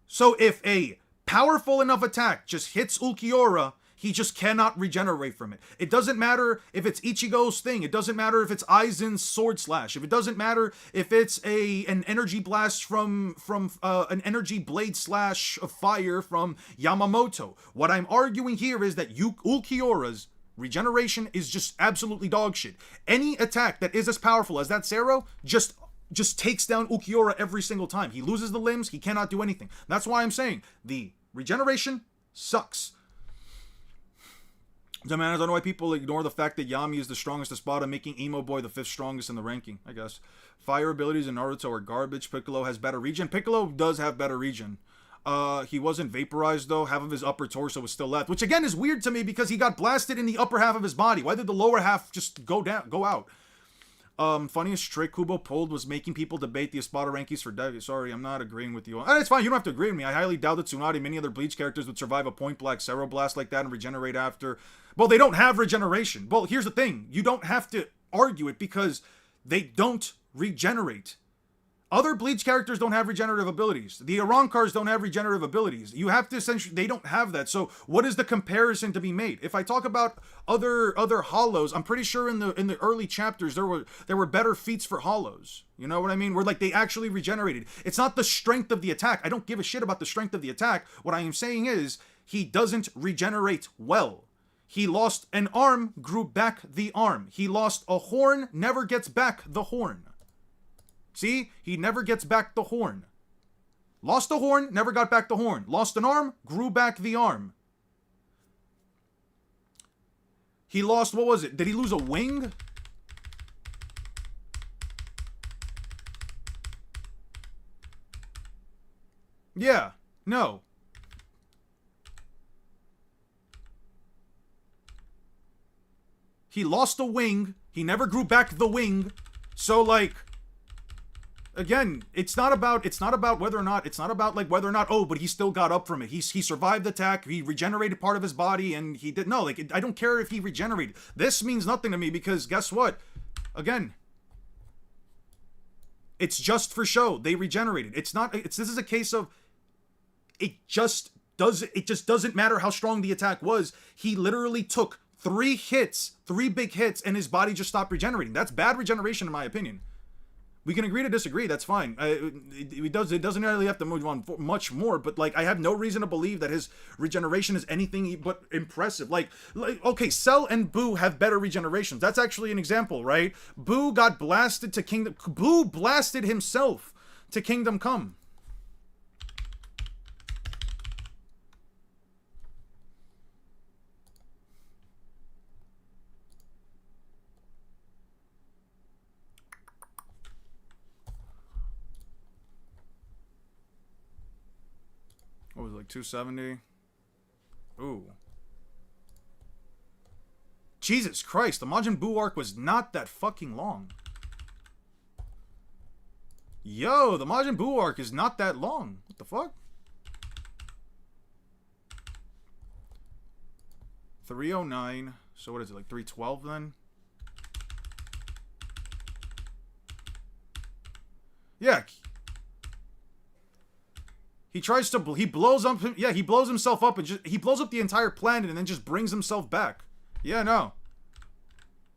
So if a powerful enough attack just hits Ulquiorra, he just cannot regenerate from it. It doesn't matter if it's Ichigo's thing. It doesn't matter if it's Aizen's sword slash. If it doesn't matter if it's an energy blast from an energy blade slash of fire from Yamamoto. What I'm arguing here is that Ulquiorra's regeneration is just absolutely dog shit. Any attack that is as powerful as that Sero just takes down Ulquiorra every single time. He loses the limbs. He cannot do anything. That's why I'm saying the regeneration sucks. So man, I don't know why people ignore the fact that Yami is the strongest Espada, making Emo Boy the 5th strongest in the ranking, I guess. Fire abilities in Naruto are garbage. Piccolo has better regen. Piccolo does have better regen. He wasn't vaporized though. Half of his upper torso was still left, which again is weird to me because he got blasted in the upper half of his body. Why did the lower half just go out? Funniest trick Kubo pulled was making people debate the Espada rankings for Devi. Sorry, I'm not agreeing with you. It's fine, you don't have to agree with me. I highly doubt that Tsunade and many other Bleach characters would survive a point blank Sero Blast like that and regenerate after. Well, they don't have regeneration. Well, here's the thing. You don't have to argue it because they don't regenerate. Other Bleach characters don't have regenerative abilities. The Arankars don't have regenerative abilities. You have to essentially, they don't have that. So what is the comparison to be made? If I talk about other hollows, I'm pretty sure in the early chapters there were better feats for hollows. You know what I mean? Where like they actually regenerated. It's not the strength of the attack. I don't give a shit about the strength of the attack. What I am saying is he doesn't regenerate well. He lost an arm, grew back the arm. He lost a horn, never gets back the horn. See? He never gets back the horn. Lost a horn, never got back the horn. Lost an arm, grew back the arm. He lost, what was it? Did he lose a wing? Yeah. No. He lost a wing. He never grew back the wing. So like, again, it's not about whether or not, whether or not, oh, but he still got up from it. He survived the attack. He regenerated part of his body and he did, no, like, I don't care if he regenerated. This means nothing to me because guess what? Again, it's just for show. They regenerated. This is a case of, it just doesn't matter how strong the attack was. He literally took 3 big hits, and his body just stopped regenerating. That's bad regeneration in my opinion. We can agree to disagree, that's fine. It doesn't really have to move on for much more, but like I have no reason to believe that his regeneration is anything but impressive. Like okay, Cell and Boo have better regenerations. That's actually an example, right? Boo got blasted to Kingdom. Boo blasted himself to Kingdom Come. What was it, like 270? Ooh. Jesus Christ, the Majin Buu arc was not that fucking long. Yo, the Majin Buu arc is not that long. What the fuck? 309. So what is it, like 312 then? Yeah. He blows himself up and he blows up the entire planet and then just brings himself back. Yeah, no.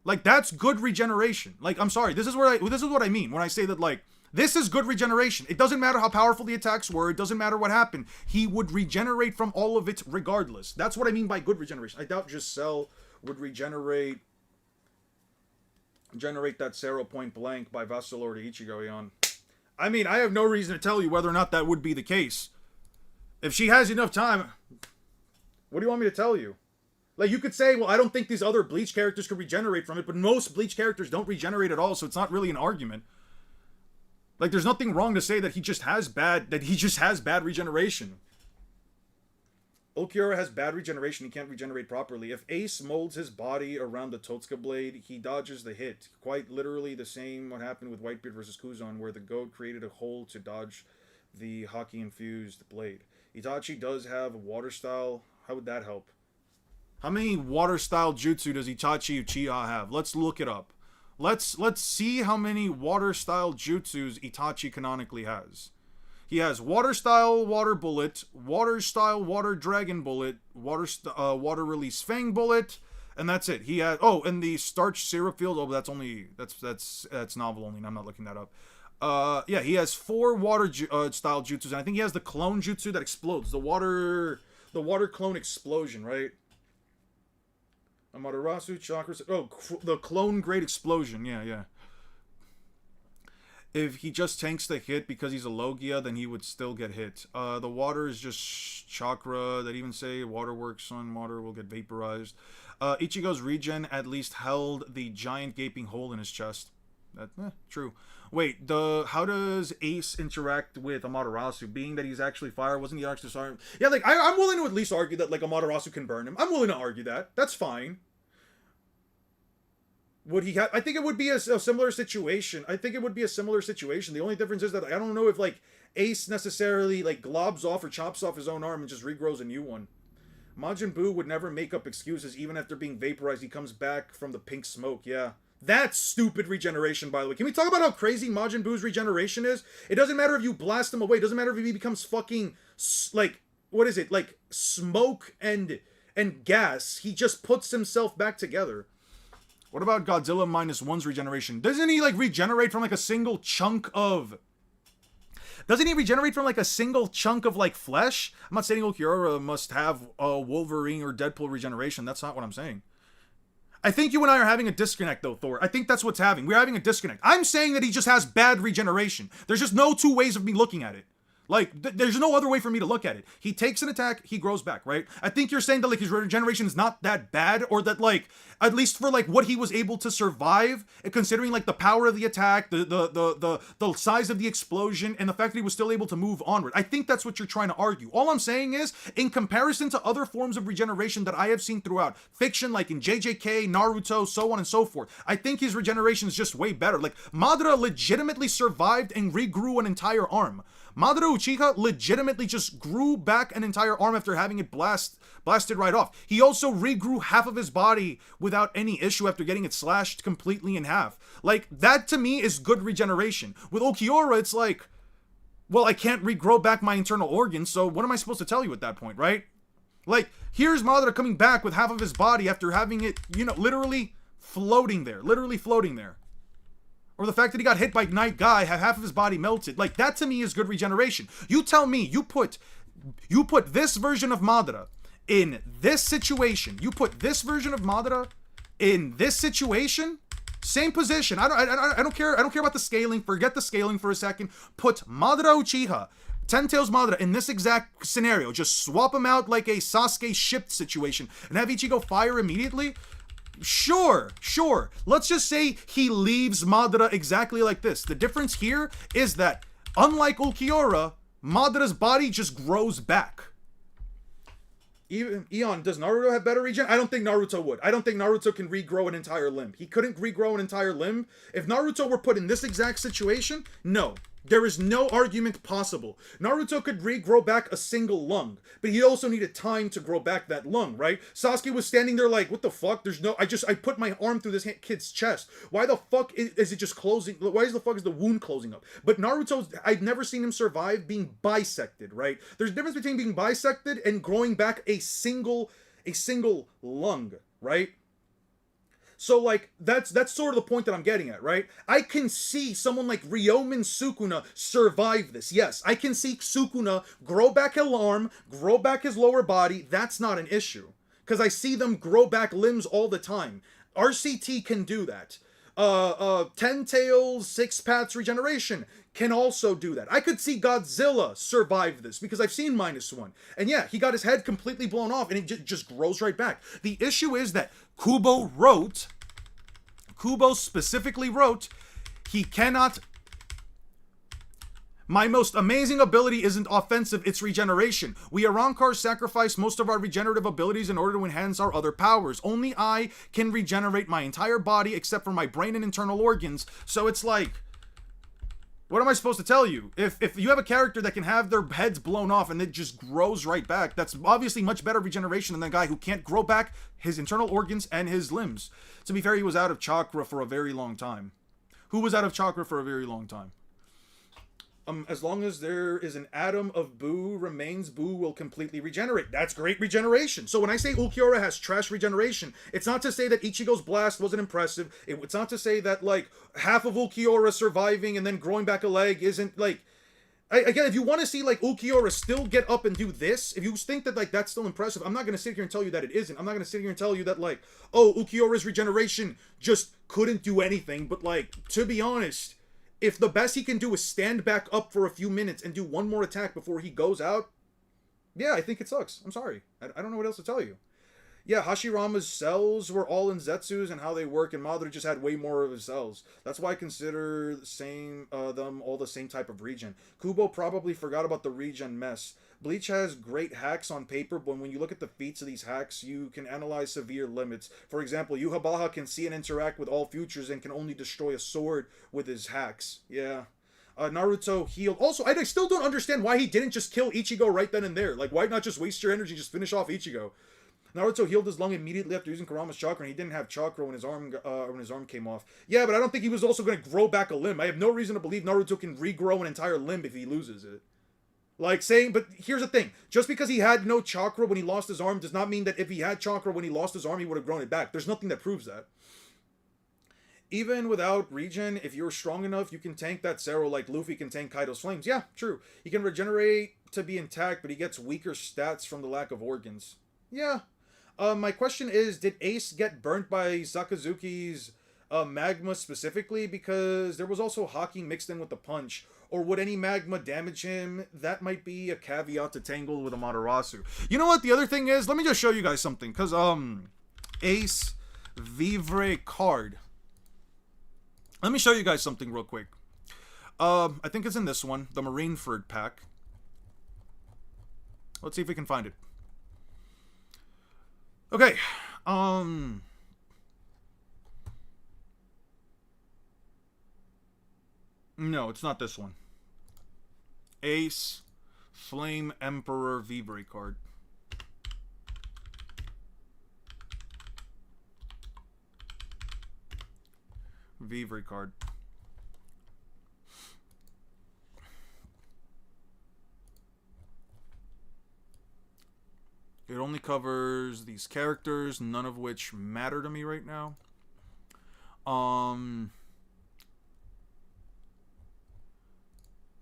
Like, that's good regeneration. Like, I'm sorry, this is what I mean when I say that, like, this is good regeneration. It doesn't matter how powerful the attacks were, it doesn't matter what happened. He would regenerate from all of it regardless. That's what I mean by good regeneration. I doubt just Cell would regenerate that Sero point blank by Vassalor to Ichigo Yon. I mean, I have no reason to tell you whether or not that would be the case. If she has enough time, what do you want me to tell you? Like, you could say, well, I don't think these other Bleach characters could regenerate from it, but most Bleach characters don't regenerate at all, so it's not really an argument. Like, there's nothing wrong to say that he just has bad regeneration. Ulquiorra has bad regeneration, he can't regenerate properly. If Ace molds his body around the Totsuka blade, he dodges the hit. Quite literally the same what happened with Whitebeard versus Kuzan, where the goat created a hole to dodge the Hockey Infused Blade. Itachi does have water style. How would that help? How many water style jutsu does Itachi Uchiha have? Let's look it up. Let's see how many water style jutsus Itachi canonically has. He has water style water bullet, water style water dragon bullet, water release fang bullet, and that's it. He has and the starch syrup field. Oh, that's novel only. And I'm not looking that up. Yeah, he has 4 water style jutsus, and I think he has the clone jutsu that explodes. The water clone explosion, right? Amaterasu chakra. Oh, the clone great explosion. Yeah. If he just tanks the hit because he's a Logia, then he would still get hit. The water is just chakra. That even say water works on water will get vaporized. Ichigo's regen at least held the giant gaping hole in his chest. True. Wait, how does Ace interact with Amaterasu? Being that he's actually fire, wasn't he actually fire? Yeah, like I'm willing to at least argue that like Amaterasu can burn him. I'm willing to argue that. That's fine. Would he have? I think it would be a similar situation. The only difference is that I don't know if like Ace necessarily like globs off or chops off his own arm and just regrows a new one. Majin Buu would never make up excuses even after being vaporized. He comes back from the pink smoke. Yeah. That's stupid regeneration, by the way. Can we talk about how crazy Majin Buu's regeneration is? It doesn't matter if you blast him away. It doesn't matter if he becomes fucking, like, what is it? Like, smoke and gas. He just puts himself back together. What about Godzilla -1's regeneration? Doesn't he, like, regenerate from, like, a single chunk of... Doesn't he regenerate from, like, a single chunk of, like, flesh? I'm not saying Ulquiorra must have Wolverine or Deadpool regeneration. That's not what I'm saying. I think you and I are having a disconnect, though, Thor. I think that's what's happening. We're having a disconnect. I'm saying that he just has bad regeneration. There's just no 2 ways of me looking at it. Like, there's no other way for me to look at it. He takes an attack, he grows back, right? I think you're saying that, like, his regeneration is not that bad, or that, like, at least for, like, what he was able to survive, considering, like, the power of the attack, the size of the explosion, and the fact that he was still able to move onward. I think that's what you're trying to argue. All I'm saying is, in comparison to other forms of regeneration that I have seen throughout fiction, like in JJK, Naruto, so on and so forth, I think his regeneration is just way better. Like, Madara legitimately survived and regrew an entire arm. Madara Uchiha legitimately just grew back an entire arm after having it blasted right off. He also regrew half of his body without any issue after getting it slashed completely in half. Like, that to me is good regeneration. With Ulquiorra, it's like, well, I can't regrow back my internal organs, so what am I supposed to tell you at that point, right? Like, here's Madara coming back with half of his body after having it, literally floating there. Or the fact that he got hit by Night Guy, have half of his body melted. Like, that to me is good regeneration. You tell me, you put this version of Madara in this situation. You put this version of Madara in this situation, same position. I don't care about the scaling. Forget the scaling for a second. Put Madara Uchiha, Ten Tails Madara in this exact scenario. Just swap him out like a Sasuke shipped situation and have Ichigo fire immediately. Sure. Let's just say he leaves Madara exactly like this. The difference here is that, unlike Ulquiorra, Madara's body just grows back. Even Eon, does Naruto have better regen? I don't think Naruto would. I don't think Naruto can regrow an entire limb. He couldn't regrow an entire limb. If Naruto were put in this exact situation, no. There is no argument possible. Naruto could regrow back a single lung, but he also needed time to grow back that lung, right? Sasuke was standing there like, what the fuck? I put my arm through this kid's chest. Why the fuck is it just closing? Why is the wound closing up? But Naruto, I've never seen him survive being bisected, right? There's a difference between being bisected and growing back a single lung, right? So, like, that's sort of the point that I'm getting at, right? I can see someone like Ryomen Sukuna survive this. Yes, I can see Sukuna grow back his arm, grow back his lower body. That's not an issue. Because I see them grow back limbs all the time. RCT can do that. Ten Tails, Six Paths Regeneration can also do that. I could see Godzilla survive this because I've seen -1. And yeah, he got his head completely blown off and it just grows right back. The issue is that Kubo specifically wrote, he cannot... My most amazing ability isn't offensive, it's regeneration. We Arrancars sacrifice most of our regenerative abilities in order to enhance our other powers. Only I can regenerate my entire body except for my brain and internal organs. So it's like... What am I supposed to tell you? If you have a character that can have their heads blown off and it just grows right back, that's obviously much better regeneration than that guy who can't grow back his internal organs and his limbs. To be fair, he was out of chakra for a very long time. Who was out of chakra for a very long time? As long as there is an atom of Boo remains, Boo will completely regenerate. That's great regeneration. So when I say Ulquiorra has trash regeneration, it's not to say that Ichigo's blast wasn't impressive. It's not to say that, like, half of Ulquiorra surviving and then growing back a leg isn't, like... Again, if you want to see, like, Ulquiorra still get up and do this, if you think that, like, that's still impressive, I'm not going to sit here and tell you that it isn't. I'm not going to sit here and tell you that, like, oh, Ulquiorra's regeneration just couldn't do anything. But, like, to be honest... if the best he can do is stand back up for a few minutes and do one more attack before he goes out, yeah, I think it sucks. I'm sorry. I don't know what else to tell you. Yeah, Hashirama's cells were all in Zetsu's and how they work, and Madara just had way more of his cells. That's why I consider them all the same type of regen. Kubo probably forgot about the regen mess. Bleach has great hacks on paper, but when you look at the feats of these hacks, you can analyze severe limits. For example, Yuhabaha can see and interact with all futures and can only destroy a sword with his hacks. Yeah. Naruto healed. Also, I still don't understand why he didn't just kill Ichigo right then and there. Like, why not just waste your energy and just finish off Ichigo? Naruto healed his lung immediately after using Kurama's chakra, and he didn't have chakra when his arm came off. Yeah, but I don't think he was also going to grow back a limb. I have no reason to believe Naruto can regrow an entire limb if he loses it. Like saying, but here's the thing. Just because he had no chakra when he lost his arm does not mean that if he had chakra when he lost his arm, he would have grown it back. There's nothing that proves that. Even without regen, if you're strong enough, you can tank that Zero like Luffy can tank Kaido's flames. Yeah, true. He can regenerate to be intact, but he gets weaker stats from the lack of organs. Yeah. My question is, did Ace get burnt by Sakazuki's magma specifically? Because there was also Haki mixed in with the punch. Or would any magma damage him? That might be a caveat to tangle with Amaterasu. You know what the other thing is? Let me just show you guys something. Because, Ace Vivre card. Let me show you guys something real quick. I think it's in this one. The Marineford pack. Let's see if we can find it. Okay. No, it's not this one. Ace Flame Emperor Vivre card. Vivre card. It only covers these characters, none of which matter to me right now.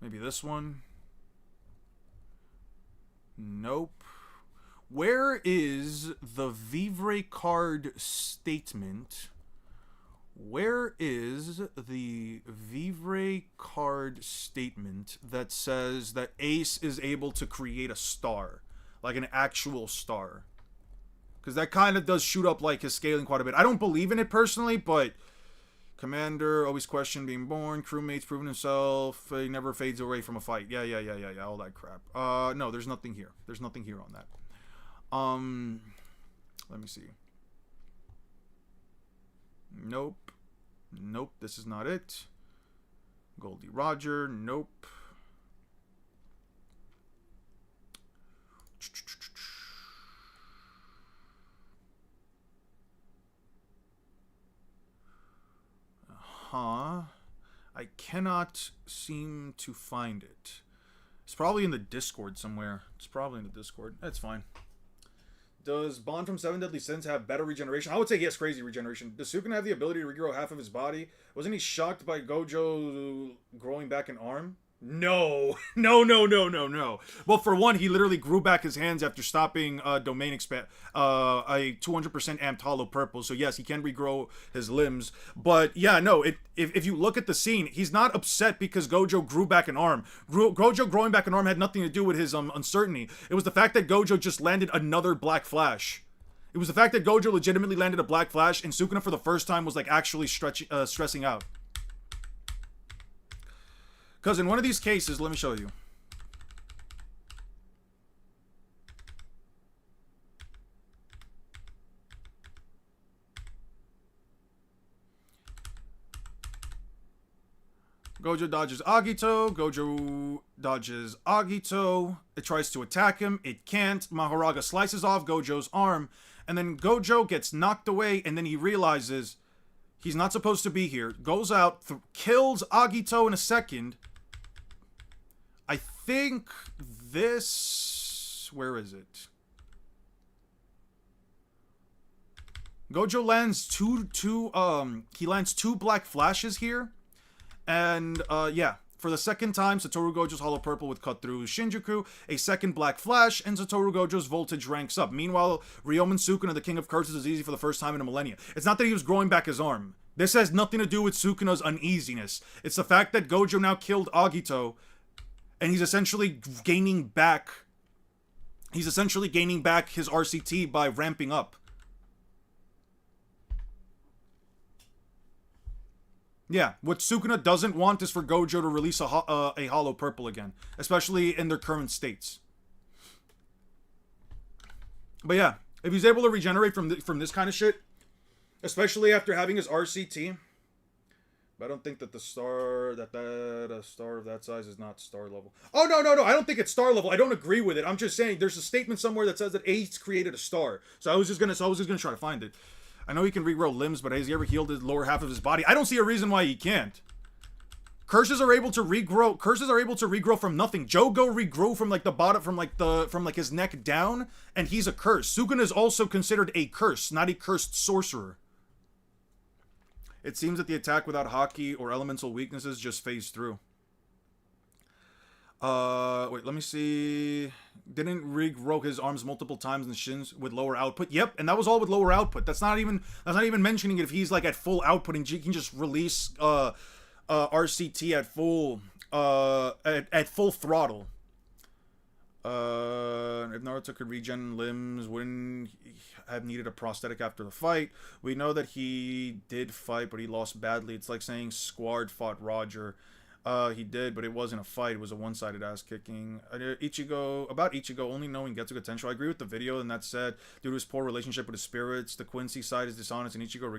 Maybe this one. Nope. Where is the Vivre card statement? Where is the Vivre card statement that says that Ace is able to create a star? Like an actual star. Because that kind of does shoot up like his scaling quite a bit. I don't believe in it personally, but Commander, always question being born, crewmates proven himself, he never fades away from a fight. Yeah, all that crap. No, there's nothing here. There's nothing here on that. Let me see. Nope. Nope, this is not it. Goldie Roger, nope. I cannot seem to find it. It's probably in the Discord somewhere. It's probably in the Discord. That's fine. Does Bond from Seven Deadly Sins have better regeneration? I would say yes, crazy regeneration. Does Sukuna have the ability to regrow half of his body? Wasn't he shocked by Gojo growing back an arm? No. Well, for one, he literally grew back his hands after stopping domain expand a 200% amped hollow purple. So yes, he can regrow his limbs. But yeah, no. If you look at the scene, he's not upset because Gojo grew back an arm. Gojo growing back an arm had nothing to do with his uncertainty. It was the fact that Gojo just landed another Black Flash. It was the fact that Gojo legitimately landed a Black Flash, and Sukuna for the first time was like actually stressing out. Because in one of these cases, let me show you. Gojo dodges Agito. Gojo dodges Agito. It tries to attack him. It can't. Mahoraga slices off Gojo's arm. And then Gojo gets knocked away. And then he realizes he's not supposed to be here. Goes out. Kills Agito in a second. I think this... Where is it? Gojo lands he lands two black flashes here. And, yeah. For the second time, Satoru Gojo's Hollow Purple would cut through Shinjuku. A second black flash, and Satoru Gojo's voltage ranks up. Meanwhile, Ryomen Sukuna, the King of Curses, is easy for the first time in a millennia. It's not that he was growing back his arm. This has nothing to do with Sukuna's uneasiness. It's the fact that Gojo now killed Agito, and he's essentially gaining back his RCT by ramping up. Yeah, what Sukuna doesn't want is for Gojo to release a Hollow Purple again, especially in their current states. But yeah, if he's able to regenerate from this kind of shit, especially after having his RCT, but I don't think that a star of that size is not star level. Oh no, I don't think it's star level. I don't agree with it. I'm just saying there's a statement somewhere that says that Ace created a star. So I was just gonna try to find it. I know he can regrow limbs, but has he ever healed the lower half of his body? I don't see a reason why he can't. Curses are able to regrow from nothing. Jogo regrew from like the bottom, from like his neck down, and he's a curse. Sukuna is also considered a curse, not a cursed sorcerer. It seems that the attack without Haki or elemental weaknesses just phased through. Wait, let me see. Didn't regrow his arms multiple times and shins with lower output. Yep, and that was all with lower output. That's not even mentioning it if he's like at full output and he can just release RCT at full throttle. If Naruto could regen limbs, wouldn't have needed a prosthetic after the fight. We know that he did fight, but he lost badly. It's like saying Squard fought Roger. He did, but it wasn't a fight. It was a one-sided ass-kicking. Ichigo only knowing Getsuga Tensho. I agree with the video, and that said, due to his poor relationship with his spirits, the Quincy side is dishonest, and Ichigo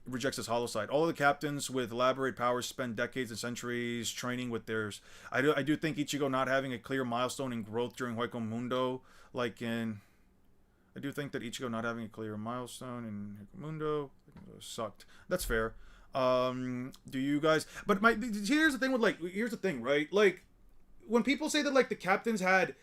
rejects his hollow side. All of the captains with elaborate powers spend decades and centuries training with theirs. I do think Ichigo not having a clear milestone in growth during Hueco Mundo, I do think that Ichigo not having a clear milestone in Hueco Mundo sucked. That's fair. Do you guys, but here's the thing, right? Like, when people say that, like, the captains had,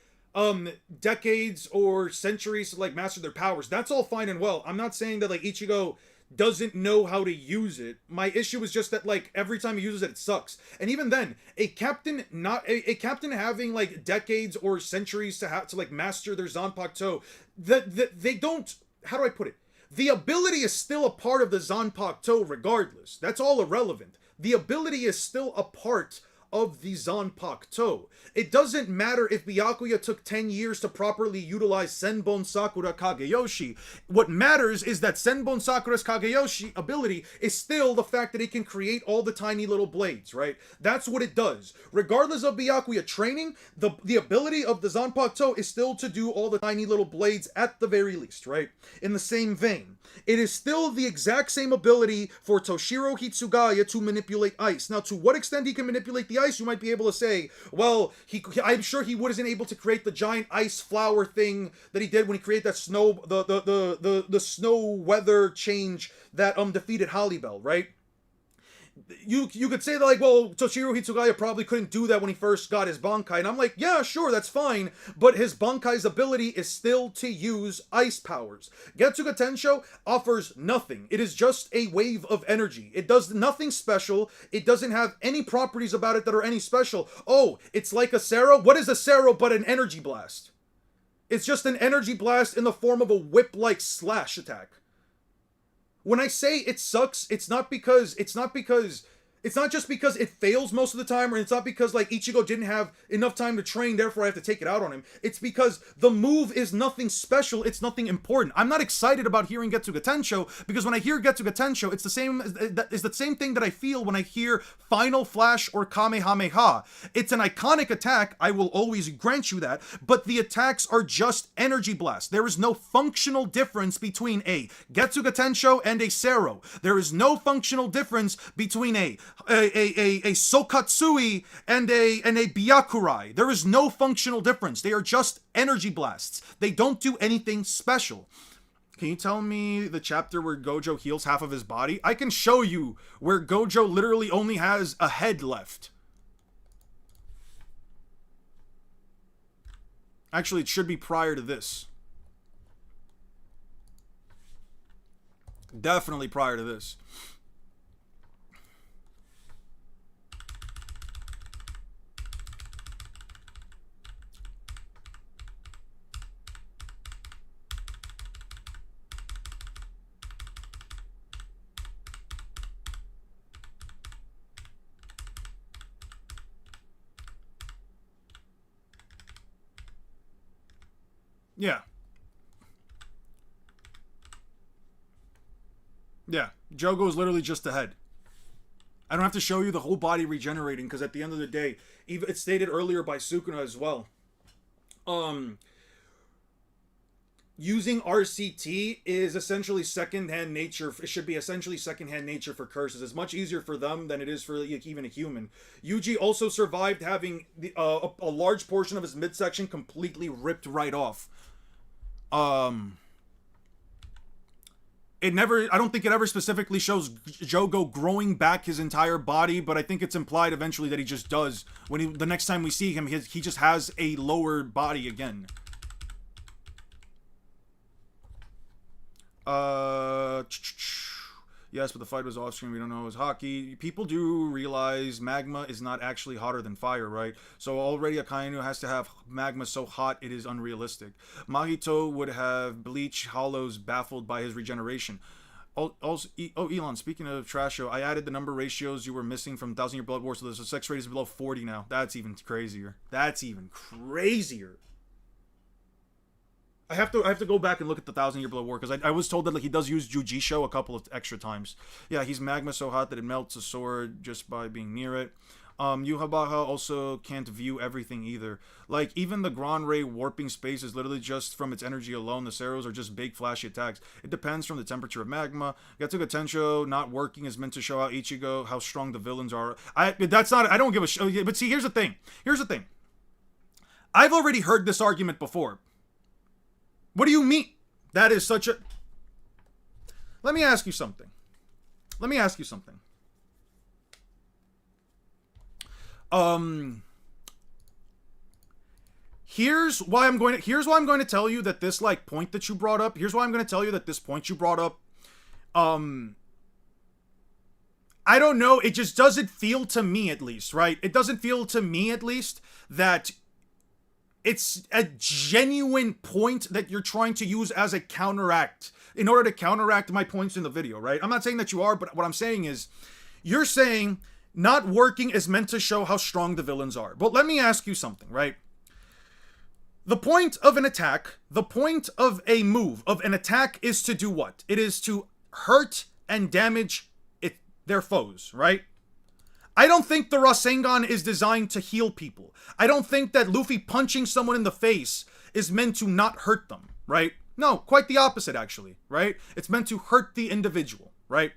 decades or centuries to, like, master their powers, that's all fine and well. I'm not saying that, like, Ichigo doesn't know how to use it. My issue is just that, like, every time he uses it, it sucks. And even then, a captain having, like, decades or centuries to like, master their Zanpakuto, they don't, how do I put it? The ability is still a part of the Zanpakuto regardless. That's all irrelevant. The ability is still a part of the Zanpakuto. It doesn't matter if Byakuya took 10 years to properly utilize Senbon Sakura Kageyoshi. What matters is that Senbon Sakura's Kageyoshi ability is still the fact that it can create all the tiny little blades, right? That's what it does. Regardless of Byakuya training, the ability of the Zanpakuto is still to do all the tiny little blades at the very least, right? In the same vein, it is still the exact same ability for Toshiro Hitsugaya to manipulate ice. Now, to what extent he can manipulate the ice, you might be able to say, well, I'm sure he wasn't able to create the giant ice flower thing that he did when he created that snow, the snow weather change that defeated Halibel, right? You could say that, like, well, Toshiro Hitsugaya probably couldn't do that when he first got his Bankai, and I'm like, yeah, sure, that's fine, but his Bankai's ability is still to use ice powers. Getsuga Tensho offers nothing. It is just a wave of energy. It does nothing special. It doesn't have any properties about it that are any special. Oh, it's like a Sero? What is a Sero but an energy blast? It's just an energy blast in the form of a whip-like slash attack. When I say it sucks, it's not just because it fails most of the time, or it's not because, like, Ichigo didn't have enough time to train, therefore I have to take it out on him. It's because the move is nothing special, it's nothing important. I'm not excited about hearing Getsuga Tensho, because when I hear Getsuga Tensho, it's the same thing that I feel when I hear Final Flash or Kamehameha. It's an iconic attack, I will always grant you that, but the attacks are just energy blasts. There is no functional difference between a Getsuga Tensho and a Sero. There is no functional difference between a a Sokatsui and a Byakurai. There is no functional difference. They are just energy blasts. They don't do anything special. Can you tell me the chapter where Gojo heals half of his body? I can show you where Gojo literally only has a head left. Actually, it should be prior to this. Definitely prior to this. Yeah. Yeah. Jogo is literally just the head. I don't have to show you the whole body regenerating because at the end of the day, even it's stated earlier by Sukuna as well. Using RCT is essentially secondhand nature. It should be essentially secondhand nature for curses. It's much easier for them than it is for even a human. Yuji also survived having a large portion of his midsection completely ripped right off. It never, I don't think it ever specifically shows Jogo growing back his entire body, but I think it's implied eventually that he just does. When the next time we see him, he just has a lower body again. Yes, but the fight was off screen. We don't know it was hockey. People do realize magma is not actually hotter than fire, right? So already Akainu has to have magma so hot it is unrealistic. Mahito would have Bleach Hollows baffled by his regeneration. Also, Elon, speaking of Trasho, I added the number ratios you were missing from 1,000 Year Blood War, so the sex rate is below 40 now. That's even crazier. That's even crazier. I have to go back and look at the 1,000 Year Blood War because I was told that like he does use Jujisho a couple of extra times. Yeah, he's magma so hot that it melts a sword just by being near it. Yuhabaha also can't view everything either. Like, even the Grand Ray warping space is literally just from its energy alone. The Ceros are just big flashy attacks. It depends from the temperature of magma. Getsuga Tensho not working is meant to show out Ichigo how strong the villains are. I don't give a shit. But see, here's the thing. I've already heard this argument before. What do you mean? That is such a... Let me ask you something. Here's why I'm going to tell you that this like point that you brought up. Here's why I'm going to tell you that this point you brought up. I don't know. It just doesn't feel to me, at least, right? It doesn't feel to me, at least, that it's a genuine point that you're trying to use as a counteract in order to counteract my points in the video, right? I'm not saying that you are, but what I'm saying is you're saying not working is meant to show how strong the villains are. But let me ask you something, right? The point of an attack, the point of a move, of an attack is to do what? It is to hurt and damage their foes, right? I don't think the Rasengan is designed to heal people. I don't think that Luffy punching someone in the face is meant to not hurt them, right? No, quite the opposite, actually, right? It's meant to hurt the individual, right?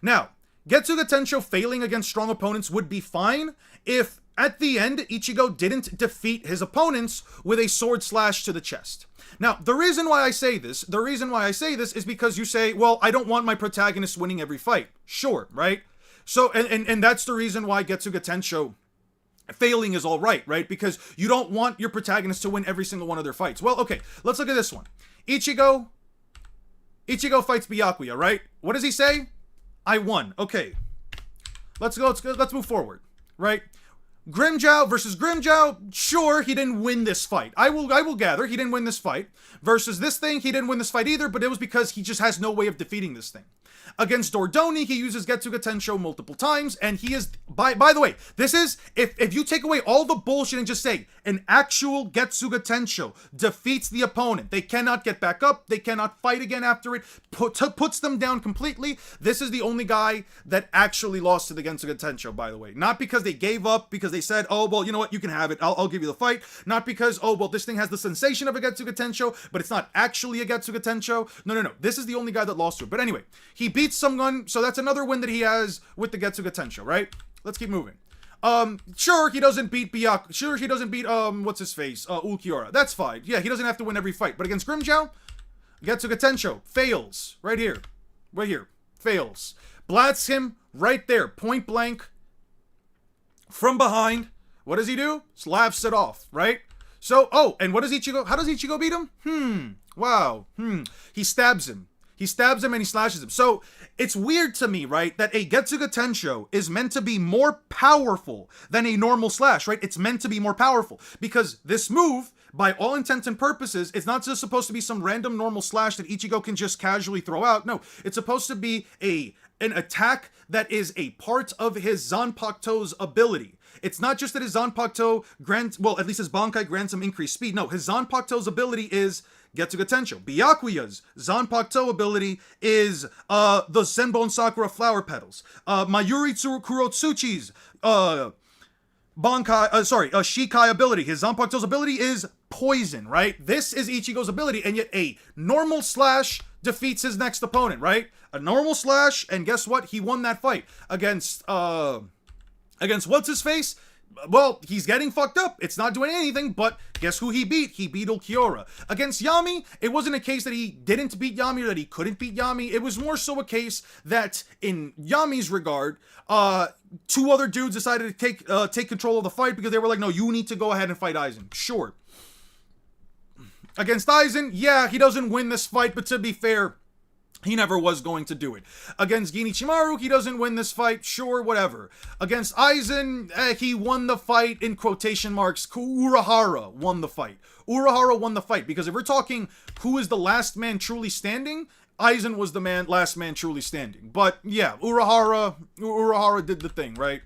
Now, Getsuga Tensho failing against strong opponents would be fine if, at the end, Ichigo didn't defeat his opponents with a sword slash to the chest. Now, the reason why I say this is because you say, well, I don't want my protagonist winning every fight. Sure, right? So, and that's the reason why Getsuga Tensho failing is all right? Because you don't want your protagonist to win every single one of their fights. Well, okay, let's look at this one. Ichigo fights Byakuya, right? What does he say? I won. Okay. Let's move forward, right? Grimmjow versus Grimmjow, sure, he didn't win this fight. I will gather he didn't win this fight. Versus this thing, he didn't win this fight either, but it was because he just has no way of defeating this thing. Against Dordoni, he uses Getsuga Tensho multiple times, and he is, by the way, this is, if you take away all the bullshit and just say, an actual Getsuga Tensho defeats the opponent. They cannot get back up. They cannot fight again after it. Puts them down completely. This is the only guy that actually lost to the Getsuga Tensho, by the way. Not because they gave up, because they said, oh, well, you know what, you can have it. I'll give you the fight. Not because, oh, well, this thing has the sensation of a Getsuga Tensho, but it's not actually a Getsuga Tensho. No. This is the only guy that lost to it. But anyway, he beats someone, so that's another win that he has with the Getsuga Tensho, right? Let's keep moving. Sure, he doesn't beat Byakuya. Sure, he doesn't beat, what's his face? Ulquiorra. That's fine. Yeah, he doesn't have to win every fight. But against Grimmjow, Getsuga Tensho fails. Right here. Fails. Blats him right there, point blank, from behind. What does he do? Laughs it off, right? So, and what does Ichigo, how does Ichigo beat him? Wow. He stabs him. He stabs him and he slashes him. So, it's weird to me, right, that a Getsuga Tensho is meant to be more powerful than a normal slash, right? It's meant to be more powerful. Because this move, by all intents and purposes, it's not just supposed to be some random normal slash that Ichigo can just casually throw out. No, it's supposed to be an attack that is a part of his Zanpakuto's ability. It's not just that his Zanpakuto grants, well, at least his Bankai grants him increased speed. No, his Zanpakuto's ability is Getsuga Tensho. Byakuya's Zanpakuto ability is the Senbon Sakura Flower Petals. Mayuri Kurotsuchi's Shikai ability. His Zanpakuto's ability is Poison, right? This is Ichigo's ability, and yet a normal slash defeats his next opponent, right? A normal slash, and guess what? He won that fight against what's his face? Well, he's getting fucked up. It's not doing anything, but guess who he beat? He beat Ulquiorra. Against Yami, it wasn't a case that he didn't beat Yami or that he couldn't beat Yami. It was more so a case that, in Yami's regard, two other dudes decided to take control of the fight because they were like, no, you need to go ahead and fight Aizen. Sure. Against Aizen, yeah, he doesn't win this fight, but to be fair, he never was going to do it. Against Genichimaru, he doesn't win this fight. Sure, whatever. Against Aizen, he won the fight in quotation marks. Urahara won the fight. Urahara won the fight because if we're talking who is the last man truly standing, Aizen was the last man truly standing. But yeah, Urahara did the thing, right?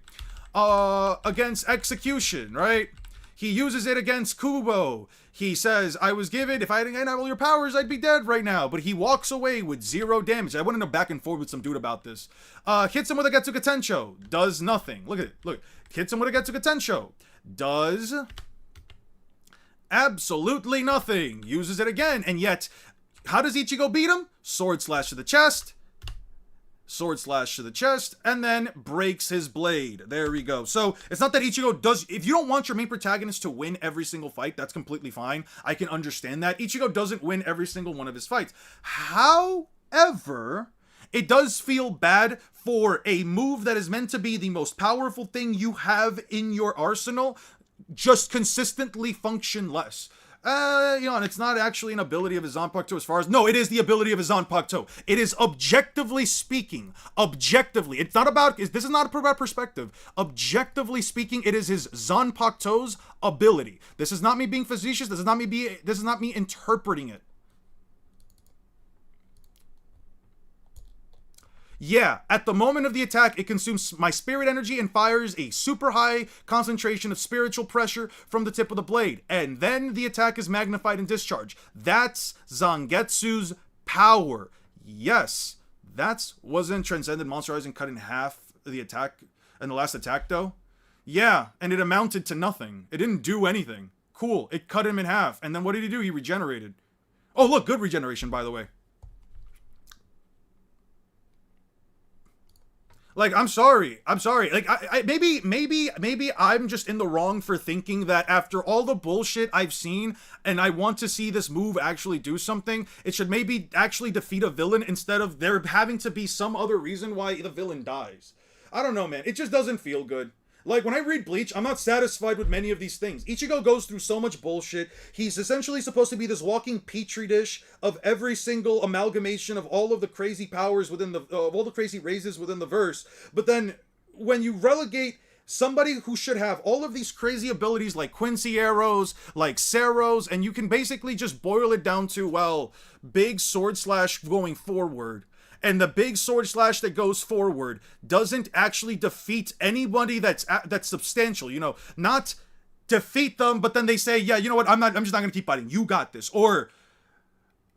Against Execution, right? He uses it against Kubo. He says, I was given, if I didn't have all your powers, I'd be dead right now. But he walks away with 0 damage. I went in a back and forth with some dude about this. Hits him with a Getsuga Tensho. Does nothing. Look at it. Look. Hits him with a Getsuga Tensho. Does absolutely nothing. Uses it again. And yet, how does Ichigo beat him? Sword slash to the chest. Sword slash to the chest, and then breaks his blade. There we go. So, it's not that Ichigo does... If you don't want your main protagonist to win every single fight, that's completely fine. I can understand that. Ichigo doesn't win every single one of his fights. However, it does feel bad for a move that is meant to be the most powerful thing you have in your arsenal just consistently function less. And it's not actually an ability of his Zanpakuto as far as... No, it is the ability of his Zanpakuto. It is objectively speaking. Objectively. It's not about... This is not about perspective. Objectively speaking, it is his Zanpakuto's ability. This is not me being facetious. This is not me interpreting it. Yeah, at the moment of the attack, it consumes my spirit energy and fires a super high concentration of spiritual pressure from the tip of the blade. And then the attack is magnified and discharged. That's Zangetsu's power. Yes, that wasn't Transcendent Monster Rising cut in half the attack in the last attack, though? Yeah, and it amounted to nothing. It didn't do anything. Cool, it cut him in half. And then what did he do? He regenerated. Oh, look, good regeneration, by the way. Like, I'm sorry. Like, maybe I'm just in the wrong for thinking that after all the bullshit I've seen and I want to see this move actually do something, it should maybe actually defeat a villain instead of there having to be some other reason why the villain dies. I don't know, man. It just doesn't feel good. Like, when I read Bleach, I'm not satisfied with many of these things. Ichigo goes through so much bullshit. He's essentially supposed to be this walking petri dish of every single amalgamation of all of the crazy powers within the... of all the crazy raises within the verse. But then, when you relegate somebody who should have all of these crazy abilities like Quincy Arrows, like Ceros, and you can basically just boil it down to, well, big sword slash going forward. And the big sword slash that goes forward doesn't actually defeat anybody that's substantial, not defeat them, but then they say, yeah, you know what, I'm just not gonna keep fighting. You got this. Or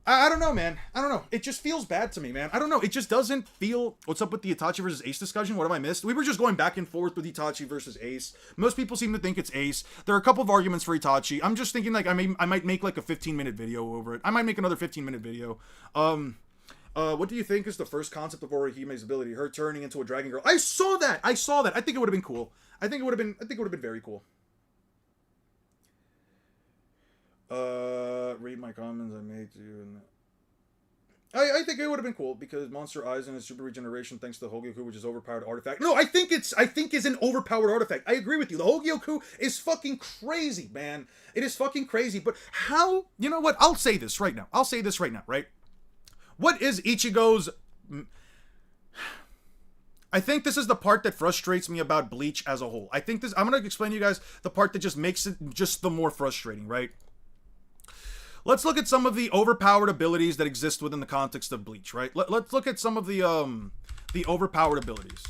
I don't know, man. I don't know. It just feels bad to me, man. I don't know. It just doesn't feel... What's up with the Itachi versus Ace discussion? What have I missed? We were just going back and forth with Itachi versus Ace. Most people seem to think it's Ace. There are a couple of arguments for Itachi. I'm just thinking, like, I might make, like, a 15-minute video over it. I might make another 15-minute video. What do you think is the first concept of Orihime's ability? Her turning into a dragon girl. I saw that! I think it would have been cool. I think it would have been very cool. Read my comments I made to you, and I think it would have been cool because Monster Aizen is super regeneration thanks to the Hogyoku, which is overpowered artifact. No, I think is an overpowered artifact. I agree with you. The Hogyoku is fucking crazy, man. It is fucking crazy. But how? You know what? I'll say this right now. Right? What is Ichigo's? I think this is the part that frustrates me about Bleach as a whole. I'm gonna explain to you guys the part that just makes it just the more frustrating, right? Let's look at some of the overpowered abilities that exist within the context of Bleach, right? Let's look at some of the overpowered abilities,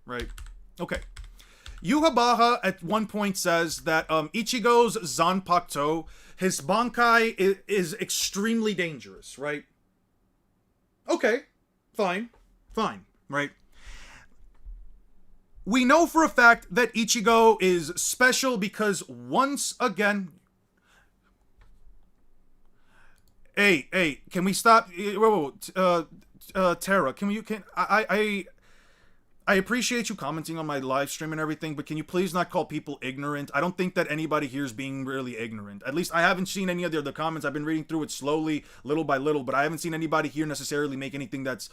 right? Okay. Yhwach at one point says that Ichigo's Zanpakuto, his Bankai, is extremely dangerous, right? Okay, fine, right? We know for a fact that Ichigo is special because once again... Hey, can we stop? Whoa, Tara, I appreciate you commenting on my live stream and everything, but can you please not call people ignorant? I don't think that anybody here is being really ignorant. At least I haven't seen any of the other comments. I've been reading through it slowly, little by little, but I haven't seen anybody here necessarily make anything that's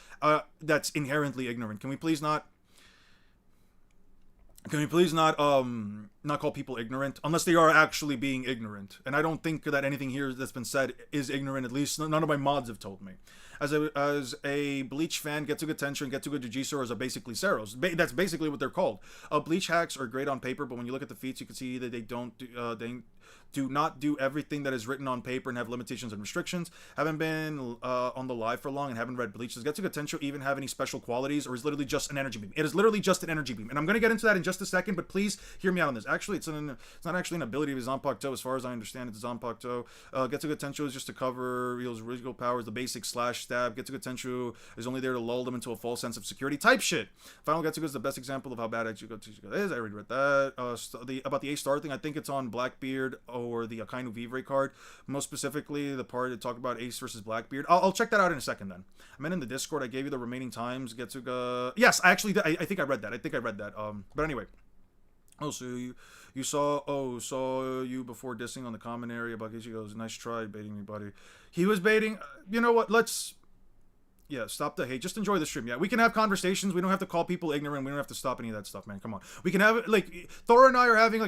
inherently ignorant. Can we please not call people ignorant unless they are actually being ignorant? And I don't think that anything here that's been said is ignorant. At least none of my mods have told me. As a Bleach fan, Getsuga Tensho and Getsuga Jujutsu are basically Ceros. That's basically what they're called. Bleach hacks are great on paper, but when you look at the feats, you can see that they do not do everything that is written on paper and have limitations and restrictions. Haven't been on the live for long and haven't read Bleach. Does Getsuga Tensho even have any special qualities, or is literally just an energy beam? It is literally just an energy beam, and I'm gonna get into that in just a second. But please hear me out on this. Actually, it's not actually an ability of his Zanpakuto, as far as I understand. It's Zanpakuto. Getsuga Tensho is just to cover Ryo's original powers, the basic slash stab. Getsuga Tensho is only there to lull them into a false sense of security type shit. Final Getsuga is the best example of how bad Getsuga is. I already read that. About the A-star thing, I think it's on Blackbeard or the Akainu Vivre card. Most specifically, the part that talk about Ace versus Blackbeard. I'll check that out in a second then. I'm in the Discord. I gave you the remaining times. Getsuga... Yes, I think I read that. But anyway. Oh, so you saw you before dissing on the common area about Ichigo's. Nice try baiting me, buddy. He was baiting... You know what? Yeah, stop the hate. Just enjoy the stream. Yeah, we can have conversations. We don't have to call people ignorant. We don't have to stop any of that stuff, man. Come on. We can have, like, Thor and I are having,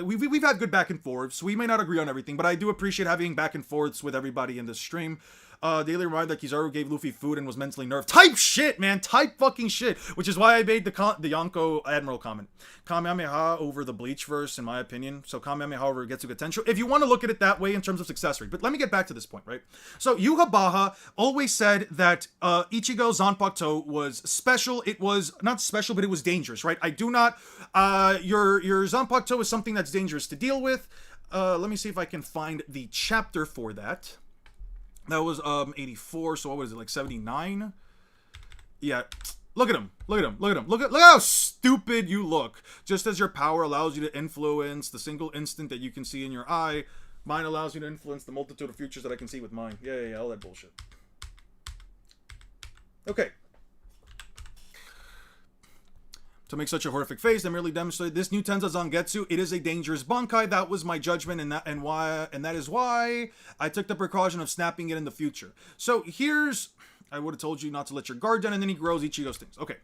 we've had good back and forths. We may not agree on everything, but I do appreciate having back and forths with everybody in this stream. Daily reminder that Kizaru gave Luffy food and was mentally nerfed. Type shit, man. Type fucking shit. Which is why I made the Yonko Admiral comment. Kamehameha over the Bleach verse, in my opinion. So Kamehameha over Getsuga Tensho. If you want to look at it that way in terms of successory. But let me get back to this point, right? So Yhwach always said that Ichigo Zanpakuto was special. It was not special, but it was dangerous, right? I do not... your Zanpakuto is something that's dangerous to deal with. Let me see if I can find the chapter for that. That was 84, so what was it, like 79? Yeah, look at him. Look at how stupid you look. Just as your power allows you to influence the single instant that you can see in your eye, mine allows you to influence the multitude of futures that I can see with mine. Yeah, all that bullshit. Okay. To make such a horrific face, I merely demonstrated this new Tenza Zangetsu. It is a dangerous Bankai. That was my judgment, and that is why I took the precaution of snapping it in the future. So here's... I would have told you not to let your guard down, and then he grows Ichigo's things. Okay.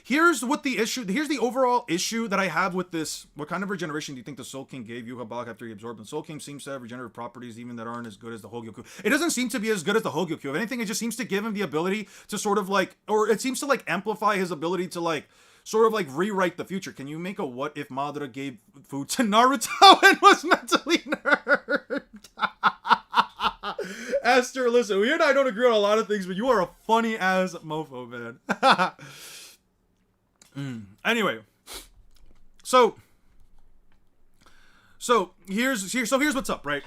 Here's the overall issue that I have with this. What kind of regeneration do you think the Soul King gave Yhwach after he absorbed? The Soul King seems to have regenerative properties even that aren't as good as the Hogyoku. It doesn't seem to be as good as the Hogyoku. If anything, it just seems to give him the ability to sort of like... Or it seems to like amplify his ability to like... sort of like rewrite the future. Can you make a what if Madara gave food to Naruto and was mentally nerfed? Esther, listen, you and I don't agree on a lot of things, but you are a funny ass mofo, man. Anyway, so So here's what's up, right?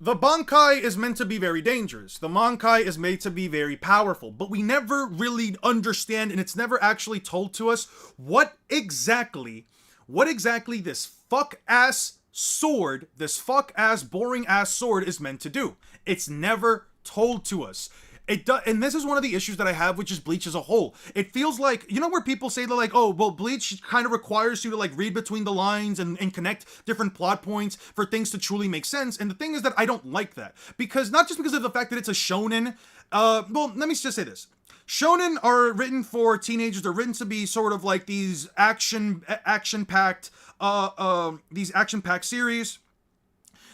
The Bankai is meant to be very dangerous. The Bankai is made to be very powerful, but we never really understand, and it's never actually told to us what exactly this fuck-ass sword, this fuck-ass, boring-ass sword is meant to do. It's never told to us. It does, and this is one of the issues that I have with just Bleach as a whole. It feels like, you know, where people say they're like, oh, well, Bleach kind of requires you to like read between the lines and connect different plot points for things to truly make sense. And the thing is that I don't like that, because not just because of the fact that it's a shonen. Well, let me just say this. Shonen are written for teenagers. They're written to be sort of like these action-packed series.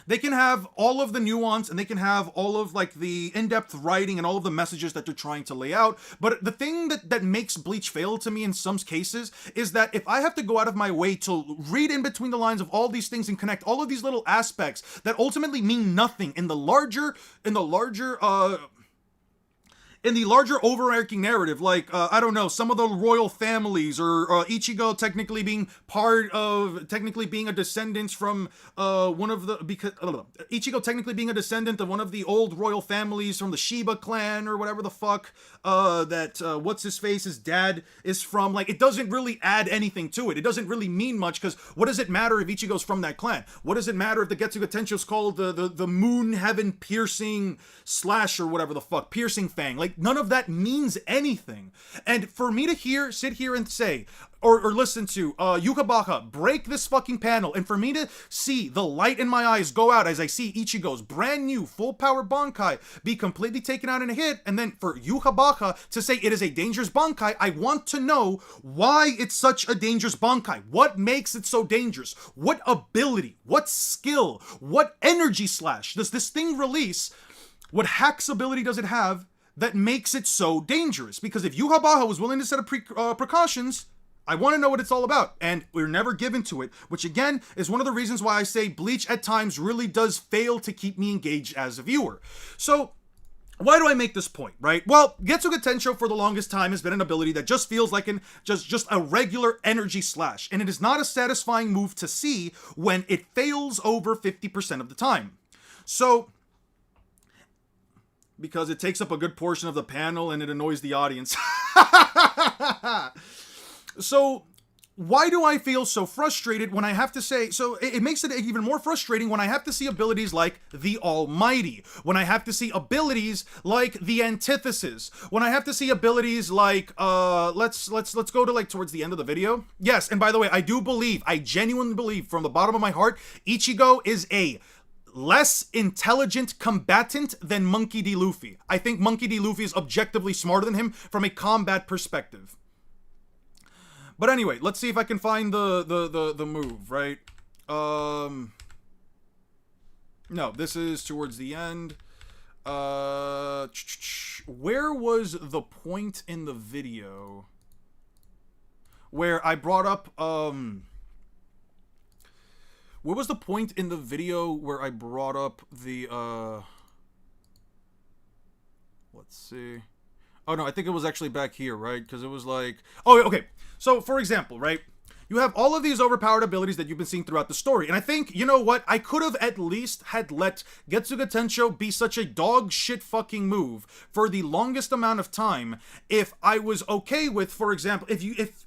They can have all of the nuance, and they can have all of like the in-depth writing and all of the messages that they're trying to lay out. But the thing that makes Bleach fail to me in some cases is that if I have to go out of my way to read in between the lines of all these things and connect all of these little aspects that ultimately mean nothing in the larger overarching narrative, like, I don't know, some of the royal families, or Ichigo technically being a descendant from Ichigo technically being a descendant of one of the old royal families from the Shiba clan, or whatever the fuck, what's-his-face's dad is from. Like, it doesn't really add anything to it. It doesn't really mean much, because what does it matter if Ichigo's from that clan? What does it matter if the Getsuga Tensho is called the Moon Heaven Piercing Slash, or whatever the fuck, Piercing Fang? Like, none of that means anything. And for me to sit here and say, or listen to Yukabaka break this fucking panel, and for me to see the light in my eyes go out as I see Ichigo's brand new full power Bankai be completely taken out in a hit, and then for Yukabaka to say it is a dangerous Bankai, I want to know why it's such a dangerous Bankai. What makes it so dangerous? What ability, what skill, what energy slash does this thing release? What hacks ability does it have that makes it so dangerous? Because if Yukabaka was willing to set up precautions, I want to know what it's all about, and we're never given to it, which again is one of the reasons why I say Bleach at times really does fail to keep me engaged as a viewer. So, why do I make this point, right? Well, Getsuga Tensho for the longest time has been an ability that just feels like just a regular energy slash, and it is not a satisfying move to see when it fails over 50% of the time. So, because it takes up a good portion of the panel and it annoys the audience. So, why do I feel so frustrated when I have to say, so it makes it even more frustrating when I have to see abilities like the Almighty, when I have to see abilities like the Antithesis, when I have to see abilities like, let's go to like towards the end of the video. Yes, and by the way, I genuinely believe from the bottom of my heart, Ichigo is a less intelligent combatant than Monkey D. Luffy. I think Monkey D. Luffy is objectively smarter than him from a combat perspective. But anyway, let's see if I can find the move, right? No, this is towards the end. Where was the point in the video where I brought up, where was the point in the video where I brought up the, let's see. Oh, no, I think it was actually back here, right? Because it was like... Oh, okay. So, for example, right? You have all of these overpowered abilities that you've been seeing throughout the story. And I think, you know what? I could have at least had let Getsuga Tensho be such a dog shit fucking move for the longest amount of time if I was okay with, for example, if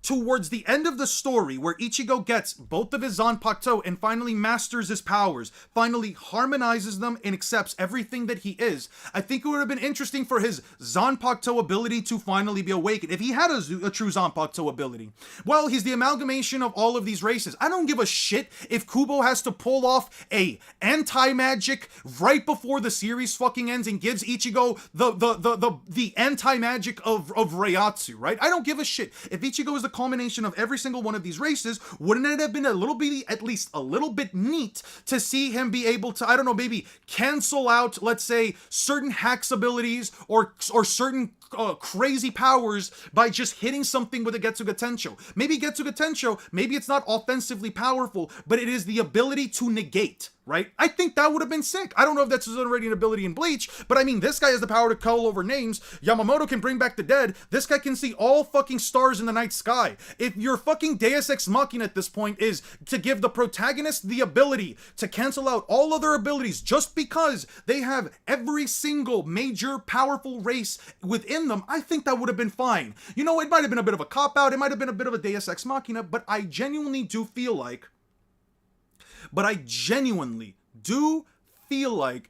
towards the end of the story, where Ichigo gets both of his Zanpakuto and finally masters his powers, finally harmonizes them and accepts everything that he is, I think it would have been interesting for his Zanpakuto ability to finally be awakened. If he had a true Zanpakuto ability. Well, he's the amalgamation of all of these races. I don't give a shit if Kubo has to pull off a anti-magic right before the series fucking ends and gives Ichigo the anti-magic of Reiatsu, right? I don't give a shit. If Ichigo is the culmination of every single one of these races, wouldn't it have been at least a little bit neat to see him be able to, I don't know, maybe cancel out, let's say, certain hacks abilities or certain crazy powers by just hitting something with a Getsuga Tensho. Maybe Getsuga Tensho, maybe it's not offensively powerful, but it is the ability to negate. right? I think that would have been sick. I don't know if that's his already an ability in Bleach, but I mean, this guy has the power to call over names. Yamamoto can bring back the dead. This guy can see all fucking stars in the night sky. If your fucking Deus Ex Machina at this point is to give the protagonist the ability to cancel out all other abilities just because they have every single major powerful race within them, I think that would have been fine. You know, it might have been a bit of a cop-out, it might have been a bit of a Deus Ex Machina, but I genuinely do feel like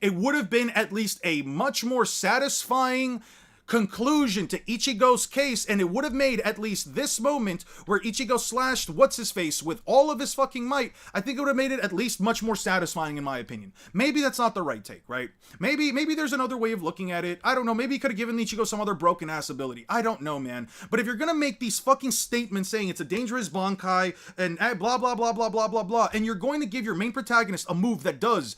it would have been at least a much more satisfying conclusion to Ichigo's case, and it would have made at least this moment where Ichigo slashed what's-his-face with all of his fucking might, I think it would have made it at least much more satisfying in my opinion. Maybe that's not the right take, right? Maybe there's another way of looking at it. I don't know, maybe he could have given Ichigo some other broken-ass ability. I don't know, man. But if you're gonna make these fucking statements saying it's a dangerous Bankai, and blah, blah, blah, blah, blah, blah, blah, and you're going to give your main protagonist a move that does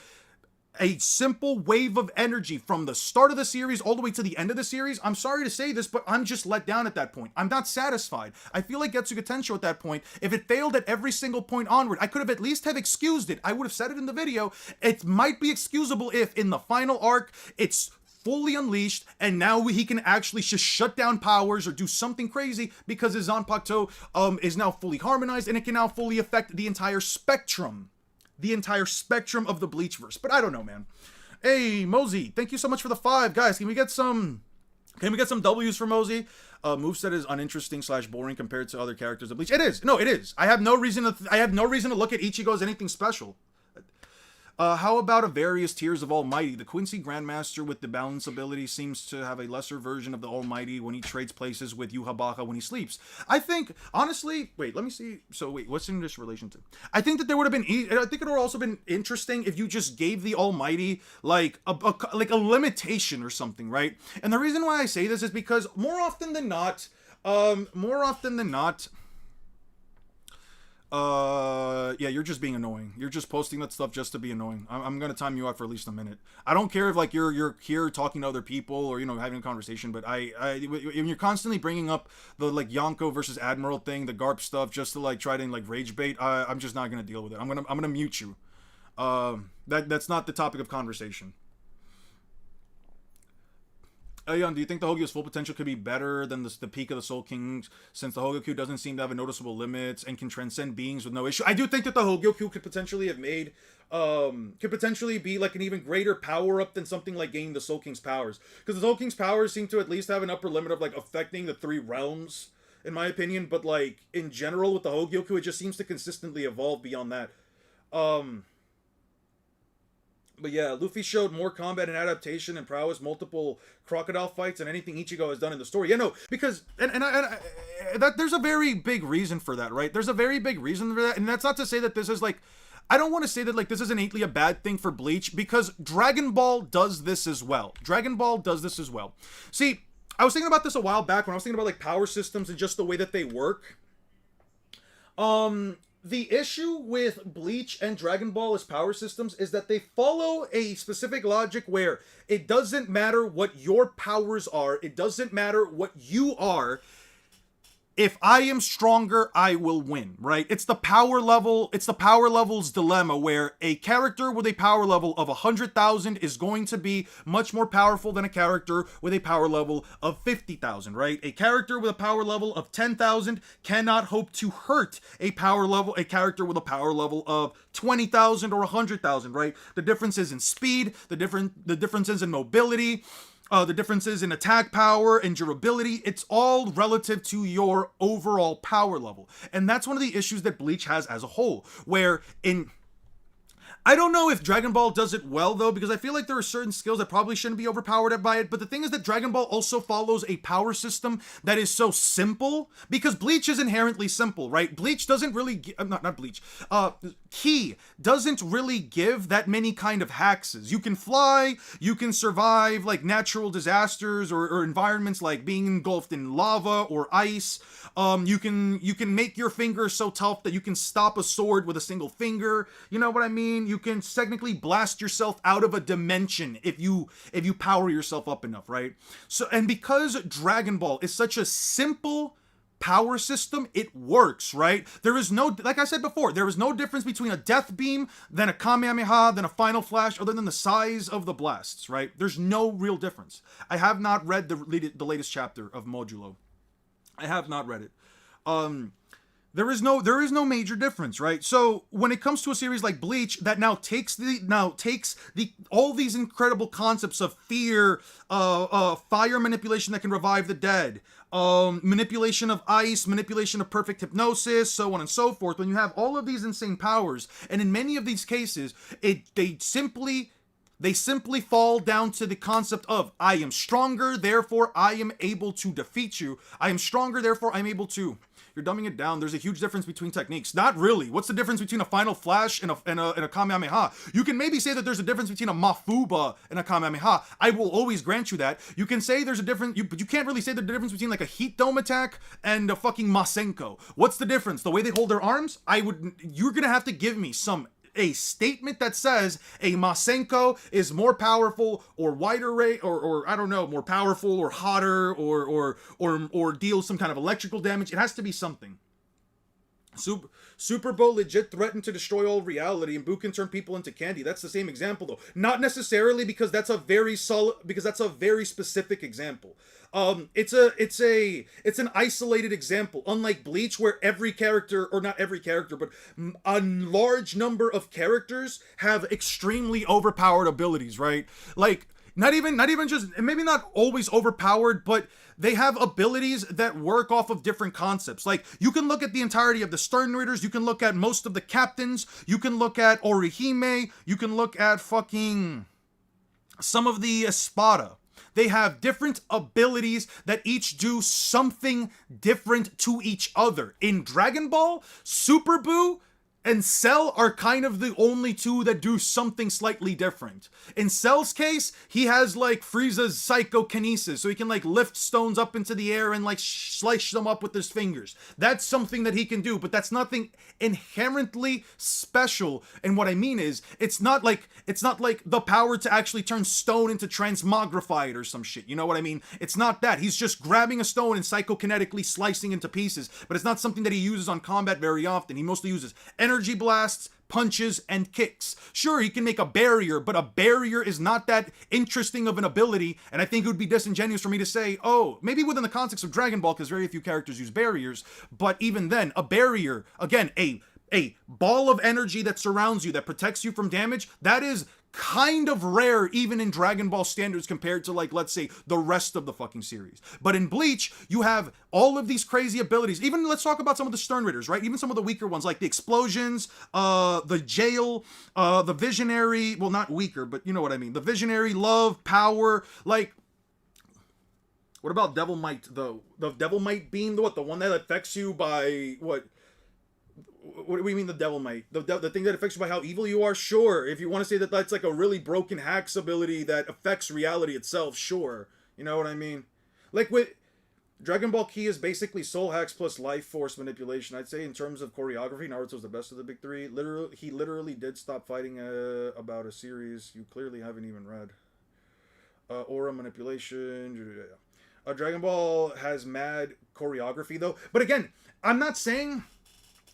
a simple wave of energy from the start of the series all the way to the end of the series, I'm sorry to say this, but I'm just let down at that point. I'm not satisfied. I feel like Getsuga Tensho at that point, if it failed at every single point onward, I could have at least have excused it. I would have said it in the video. It might be excusable if in the final arc, it's fully unleashed, and now he can actually just shut down powers or do something crazy because his Zanpakuto is now fully harmonized, and it can now fully affect the entire spectrum of the Bleachverse. But I don't know, man. Hey, Mosey, thank you so much for the 5. Guys, can we get some W's for Mosey? Moveset is uninteresting / boring compared to other characters of Bleach. It is. No, it is. I have no reason to look at Ichigo as anything special. How about a various tiers of Almighty? The Quincy Grandmaster with the balance ability seems to have a lesser version of the Almighty when he trades places with Yhwach when he sleeps. I think, honestly, wait, let me see. So wait, what's in this relation to? I think that there would have been, I think it would have also been interesting if you just gave the Almighty like a limitation or something, right? And the reason why I say this is because more often than not, yeah, you're just being annoying. You're just posting that stuff just to be annoying. I'm gonna time you out for at least a minute. I don't care if like you're here talking to other people or having a conversation, but when you're constantly bringing up the like Yonko versus Admiral thing, the Garp stuff, just to like try to like rage bait, I'm just not gonna deal with it. I'm gonna mute you. That's not the topic of conversation. Ayan, do you think the Hogyo's full potential could be better than the peak of the Soul Kings, since the Hogyoku doesn't seem to have a noticeable limits and can transcend beings with no issue? I do think that the Hogyoku could potentially have made, could potentially be like an even greater power up than something like gaining the Soul King's powers. Because the Soul King's powers seem to at least have an upper limit of like affecting the 3 realms, in my opinion. But like in general with the Hogyoku, it just seems to consistently evolve beyond that. But yeah, Luffy showed more combat and adaptation and prowess, multiple crocodile fights, than anything Ichigo has done in the story. Yeah, no, because that there's a very big reason for that, right? There's a very big reason for that, and that's not to say that this is like, I don't want to say that like this is innately a bad thing for Bleach, because Dragon Ball does this as well. See, I was thinking about this a while back when I was thinking about like power systems and just the way that they work. The issue with Bleach and Dragon Ball as power systems is that they follow a specific logic where it doesn't matter what your powers are, it doesn't matter what you are. If I am stronger, I will win, right? It's the power level's dilemma, where a character with a power level of 100,000 is going to be much more powerful than a character with a power level of 50,000, right? A character with a power level of 10,000 cannot hope to hurt a character with a power level of 20,000 or 100,000, right? The differences in speed, the differences in mobility, the differences in attack power and durability, it's all relative to your overall power level. And that's one of the issues that Bleach has as a whole, where I don't know if Dragon Ball does it well, though, because I feel like there are certain skills that probably shouldn't be overpowered by it. But the thing is that Dragon Ball also follows a power system that is so simple, because Bleach is inherently simple, right? Bleach doesn't really, not Bleach, Ki doesn't really give that many kind of hexes. You can fly, you can survive like natural disasters or environments like being engulfed in lava or ice. You can make your fingers so tough that you can stop a sword with a single finger. You know what I mean? You can technically blast yourself out of a dimension if you power yourself up enough, right? So, and because Dragon Ball is such a simple power system, it works, right? There is no, like I said before, there is no difference between a death beam, than a Kamehameha, than a final flash, other than the size of the blasts, right? There's no real difference. I have not read the latest chapter of Modulo. I have not read it. There is no major difference, right? So when it comes to a series like Bleach that now takes the all these incredible concepts of fear, fire manipulation that can revive the dead, manipulation of ice, manipulation of perfect hypnosis, so on and so forth. When you have all of these insane powers, and in many of these cases, they simply fall down to the concept of, I am stronger, therefore I am able to defeat you. I am stronger, therefore I'm able to. You're dumbing it down. There's a huge difference between techniques. Not really. What's the difference between a Final Flash and a Kamehameha? You can maybe say that there's a difference between a Mafuba and a Kamehameha. I will always grant you that. You can say there's a difference, but you can't really say the difference between like a Heat Dome attack and a fucking Masenko. What's the difference? The way they hold their arms? You're gonna have to give me a statement that says a Masenko is more powerful or wider rate or I don't know, more powerful or hotter or deals some kind of electrical damage. It has to be something. Super Bowl legit threatened to destroy all reality, and Boo can turn people into candy. That's the same example though. Not necessarily, because that's a very specific example. It's an isolated example, unlike Bleach, where every character, or not every character, but a large number of characters have extremely overpowered abilities, right? Like, not even just, maybe not always overpowered, but they have abilities that work off of different concepts. Like, you can look at the entirety of the Stern Raiders, you can look at most of the captains, you can look at Orihime, you can look at fucking some of the Espada. They have different abilities that each do something different to each other. In Dragon Ball, Super Boo and Cell are kind of the only two that do something slightly different. In Cell's case, he has like Frieza's psychokinesis, so he can like lift stones up into the air and like slice them up with his fingers. That's something that he can do, but that's nothing inherently special. And what I mean is, it's not like the power to actually turn stone into transmogrified or some shit. You know what I mean? It's not that. He's just grabbing a stone and psychokinetically slicing into pieces, but it's not something that he uses on combat very often. He mostly uses energy blasts, punches, and kicks. Sure, he can make a barrier, but a barrier is not that interesting of an ability, and I think it would be disingenuous for me to say, oh, maybe within the context of Dragon Ball, because very few characters use barriers, but even then, a barrier, again, a ball of energy that surrounds you, that protects you from damage, that is kind of rare even in Dragon Ball standards compared to, like, let's say, the rest of the fucking series. But in Bleach, you have all of these crazy abilities. Even, let's talk about some of the Stern Raiders, right? Even some of the weaker ones, like the explosions, the jail, the visionary, well, not weaker, but you know what I mean. The visionary, love, power, like, what about Devil Might, though? The Devil Might beam, the one that affects you by, what do you mean the Devil Might? The thing that affects you by how evil you are? Sure. If you want to say that that's like a really broken hacks ability that affects reality itself, sure. You know what I mean? Like with Dragon Ball Ki is basically soul hacks plus life force manipulation. I'd say in terms of choreography, Naruto's the best of the big three. He literally did stop fighting about a series you clearly haven't even read. Aura manipulation. Dragon Ball has mad choreography though. But again, I'm not saying...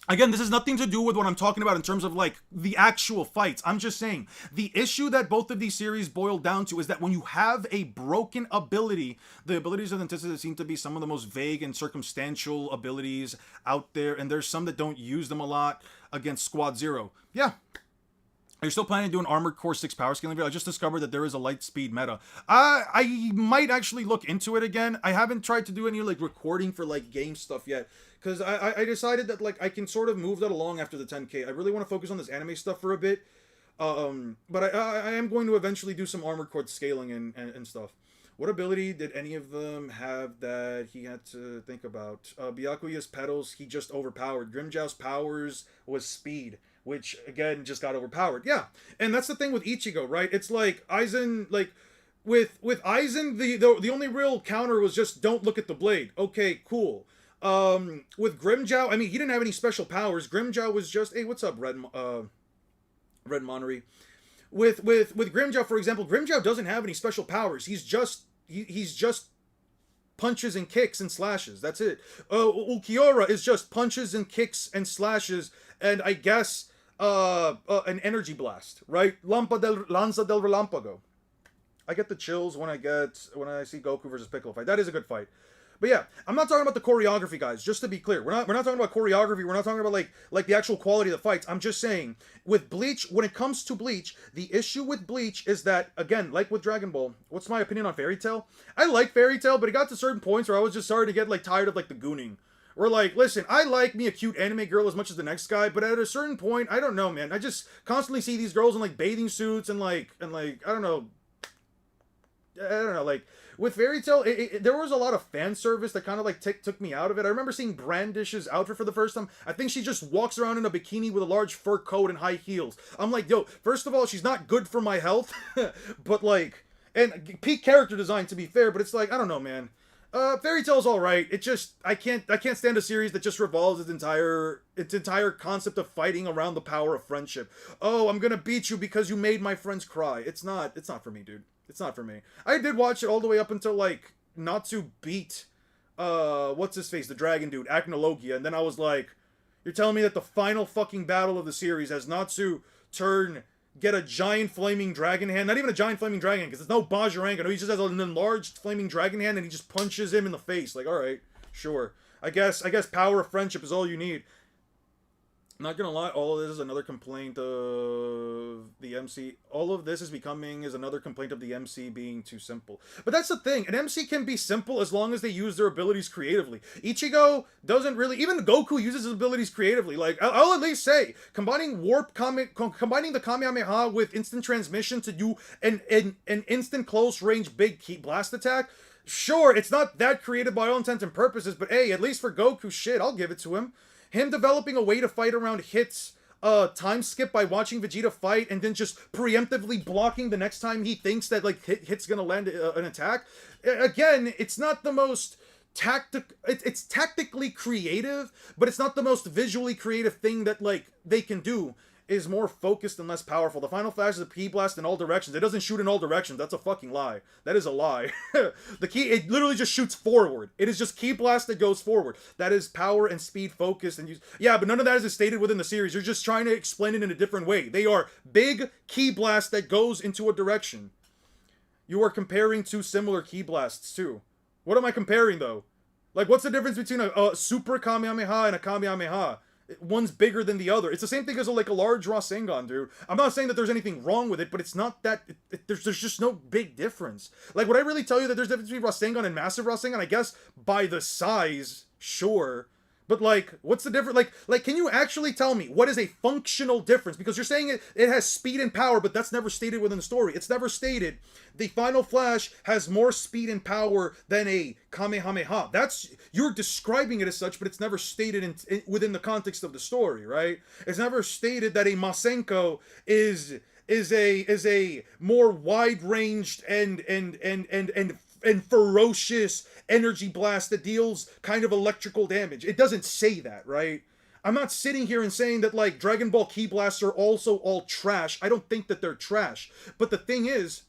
Again, this has nothing to do with what I'm talking about in terms of like the actual fights. I'm just saying the issue that both of these series boil down to is that when you have a broken ability, the abilities of Antithesis seem to be some of the most vague and circumstantial abilities out there, and there's some that don't use them a lot against Squad Zero. Yeah. Are you still planning to do an Armored Core 6 power scaling video? I just discovered that there is a light speed meta. I might actually look into it again. I haven't tried to do any like recording for like game stuff yet, because I decided that like I can sort of move that along after the 10K. I really want to focus on this anime stuff for a bit. But I am going to eventually do some Armored Core scaling and stuff. What ability did any of them have that he had to think about? Byakuya's pedals, he just overpowered. Grimjow's powers was speed, which again just got overpowered. Yeah, and that's the thing with Ichigo, right? It's like Aizen, like with Aizen, the only real counter was just don't look at the blade. Okay, cool. With Grimjow, I mean, he didn't have any special powers. Grimjow was just, hey, what's up, Red Monnery? With Grimjow, for example, Grimjow doesn't have any special powers. He's just punches and kicks and slashes. That's it. Ulquiorra is just punches and kicks and slashes, and I guess an energy blast, right? Lanza del Relampago. I get the chills when I see Goku versus Piccolo fight. That is a good fight. But yeah, I'm not talking about the choreography, guys. Just to be clear, we're not talking about choreography. We're not talking about like the actual quality of the fights. I'm just saying, with Bleach, when it comes to Bleach, the issue with Bleach is that, again, like with Dragon Ball, what's my opinion on Fairy Tail? I like Fairy Tail, but it got to certain points where I was just starting to get like tired of like the gooning. Or like, listen, I like me a cute anime girl as much as the next guy, but at a certain point, I don't know, man. I just constantly see these girls in like bathing suits and like I don't know, like with Fairy Tail, there was a lot of fan service that kind of like took me out of it. I remember seeing Brandish's outfit for the first time. I think she just walks around in a bikini with a large fur coat and high heels. I'm like, yo, first of all, she's not good for my health, but like, and peak character design to be fair, but it's like, I don't know, man. Fairy Tail's all right. It just I can't stand a series that just revolves its entire concept of fighting around the power of friendship. Oh, I'm gonna beat you because you made my friends cry. It's not for me, dude. It's not for me. I did watch it all the way up until like Natsu beat what's his face, the dragon dude, Acnologia, and then I was like, you're telling me that the final fucking battle of the series has Natsu get a giant flaming dragon hand, not even a giant flaming dragon hand, because there's no Bajiranga. No, he just has an enlarged flaming dragon hand and he just punches him in the face. Like, alright, sure. I guess power of friendship is all you need. Not gonna lie, all of this is another complaint of the MC. All of this is another complaint of the MC being too simple. But that's the thing, an MC can be simple as long as they use their abilities creatively. Ichigo doesn't really, even Goku uses his abilities creatively. Like, I'll at least say, combining the Kamehameha with instant transmission to do an instant close range big ki blast attack. Sure, it's not that creative by all intents and purposes, but hey, at least for Goku, shit, I'll give it to him. Him developing a way to fight around hits, time skip by watching Vegeta fight and then just preemptively blocking the next time he thinks that like hit's gonna land an attack. Again, it's not the most it's tactically creative, but it's not the most visually creative thing that like they can do. Is more focused and less powerful. The Final Flash is a ki blast in all directions. It doesn't shoot in all directions. That's a fucking lie. That is a lie. It literally just shoots forward. It is just ki blast that goes forward. That is power and speed focused and yeah, but none of that is stated within the series. You're just trying to explain it in a different way. They are big ki blast that goes into a direction. You are comparing two similar ki blasts too. What am I comparing though? Like, what's the difference between a super Kamehameha and a Kamehameha? One's bigger than the other. It's the same thing as like a large Rasengan, dude. I'm not saying that there's anything wrong with it, but it's not that there's just no big difference. Like, would I really tell you that there's a difference between Rasengan and massive Rasengan? I guess by the size, sure. But like, what's the difference? Like, can you actually tell me what is a functional difference? Because you're saying it has speed and power, but that's never stated within the story. It's never stated the Final Flash has more speed and power than a Kamehameha. You're describing it as such, but it's never stated within the context of the story, right? It's never stated that a Masenko is a more wide-ranged and ferocious energy blast that deals kind of electrical damage. It doesn't say that, right? I'm not sitting here and saying that like Dragon Ball ki blasts are also all trash. I don't think that they're trash. But the thing is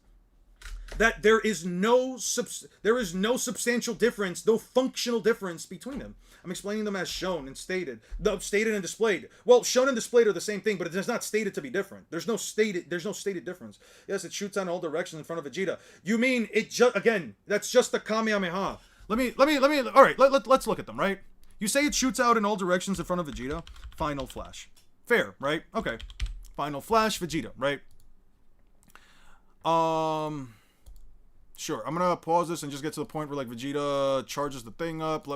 that there is no substantial difference, no functional difference between them. I'm explaining them as shown and stated. Stated and displayed. Well, shown and displayed are the same thing, but it is not stated to be different. There's no stated difference. Yes, it shoots out in all directions in front of Vegeta. You mean it just, again, that's just the Kamehameha. Let me, all right, let's look at them, right? You say it shoots out in all directions in front of Vegeta. Final Flash. Fair, right? Okay. Final Flash, Vegeta, right? Sure, I'm gonna pause this and just get to the point where like Vegeta charges the thing up.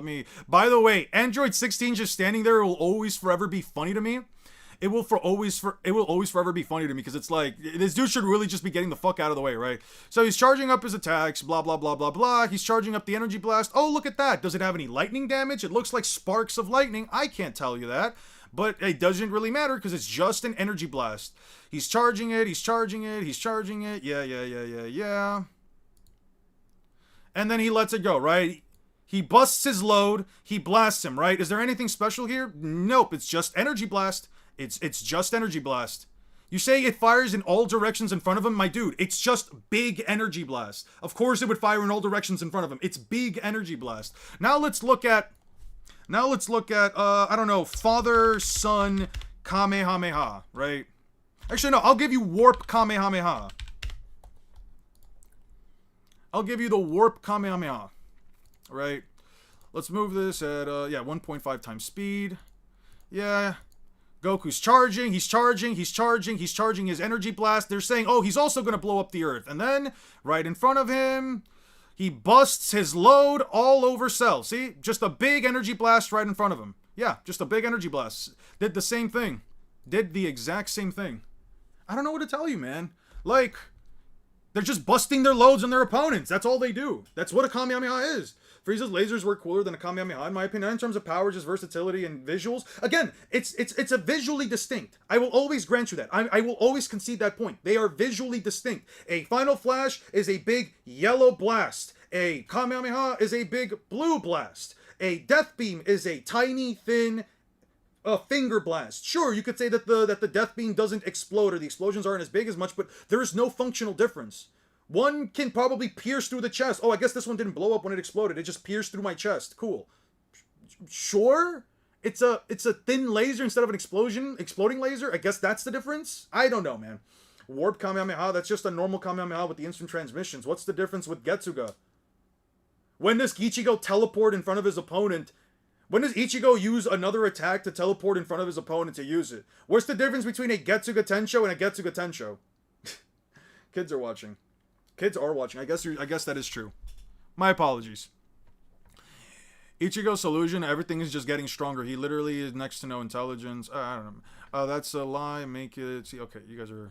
By the way, Android 16 just standing there will always forever be funny to me. It will always forever be funny to me because it's like this dude should really just be getting the fuck out of the way, right? So he's charging up his attacks, blah blah blah blah blah. He's charging up the energy blast. Oh, look at that. Does it have any lightning damage? It looks like sparks of lightning. I can't tell you that. But it doesn't really matter because it's just an energy blast. He's charging it, he's charging it, he's charging it. Yeah. And then he lets it go, right? He busts his load, he blasts him, right? Is there anything special here? Nope, it's just energy blast. It's just energy blast. You say it fires in all directions in front of him? My dude, it's just big energy blast. Of course it would fire in all directions in front of him. It's big energy blast. Now let's look at, I don't know, Father, Son, Kamehameha, right? Actually, no, I'll give you Warp Kamehameha. I'll give you the Warp Kamehameha, right? Let's move this at, 1.5 times speed. Yeah. Goku's charging, he's charging his energy blast. They're saying, oh, he's also going to blow up the Earth. And then, right in front of him, he busts his load all over Cell. See? Just a big energy blast right in front of him. Yeah, just a big energy blast. Did the same thing. Did the exact same thing. I don't know what to tell you, man. Like, they're just busting their loads on their opponents. That's all they do. That's what a Kamehameha is. Frieza's lasers were cooler than a Kamehameha, in my opinion, in terms of power, just versatility and visuals. Again, it's a visually distinct. I will always grant you that. I will always concede that point. They are visually distinct. A Final Flash is a big yellow blast. A Kamehameha is a big blue blast. A Death Beam is a tiny, thin finger blast. Sure, you could say that the Death Beam doesn't explode or the explosions aren't as big as much, but there is no functional difference. One can probably pierce through the chest. Oh, I guess this one didn't blow up when it exploded. It just pierced through my chest. Cool. Sure. It's a thin laser instead of an exploding laser. I guess that's the difference. I don't know, man. Warp Kamehameha, that's just a normal Kamehameha with the instant transmissions. What's the difference with Getsuga? When does Ichigo teleport in front of his opponent? When does Ichigo use another attack to teleport in front of his opponent to use it? What's the difference between a Getsuga Tensho and a Getsuga Tensho? Kids are watching. Kids are watching. I guess that is true. My apologies. Ichigo's solution, everything is just getting stronger. He literally is next to no intelligence. I don't know. That's a lie. Make it... See, okay, you guys are...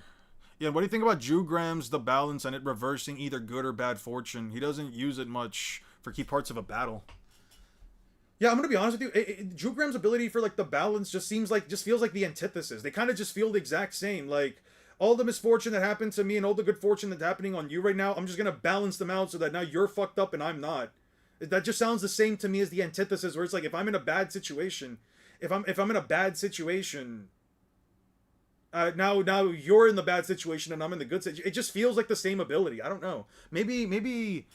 Yeah, what do you think about Jugram's The Balance and it reversing either good or bad fortune? He doesn't use it much for key parts of a battle. Yeah, I'm gonna be honest with you. Jugram's ability for, like, the balance just feels like the antithesis. They kind of just feel the exact same. Like... all the misfortune that happened to me and all the good fortune that's happening on you right now, I'm just going to balance them out so that now you're fucked up and I'm not. That just sounds the same to me as the antithesis, where it's like, if I'm in a bad situation, now you're in the bad situation and I'm in the good situation. It just feels like the same ability. I don't know. Maybe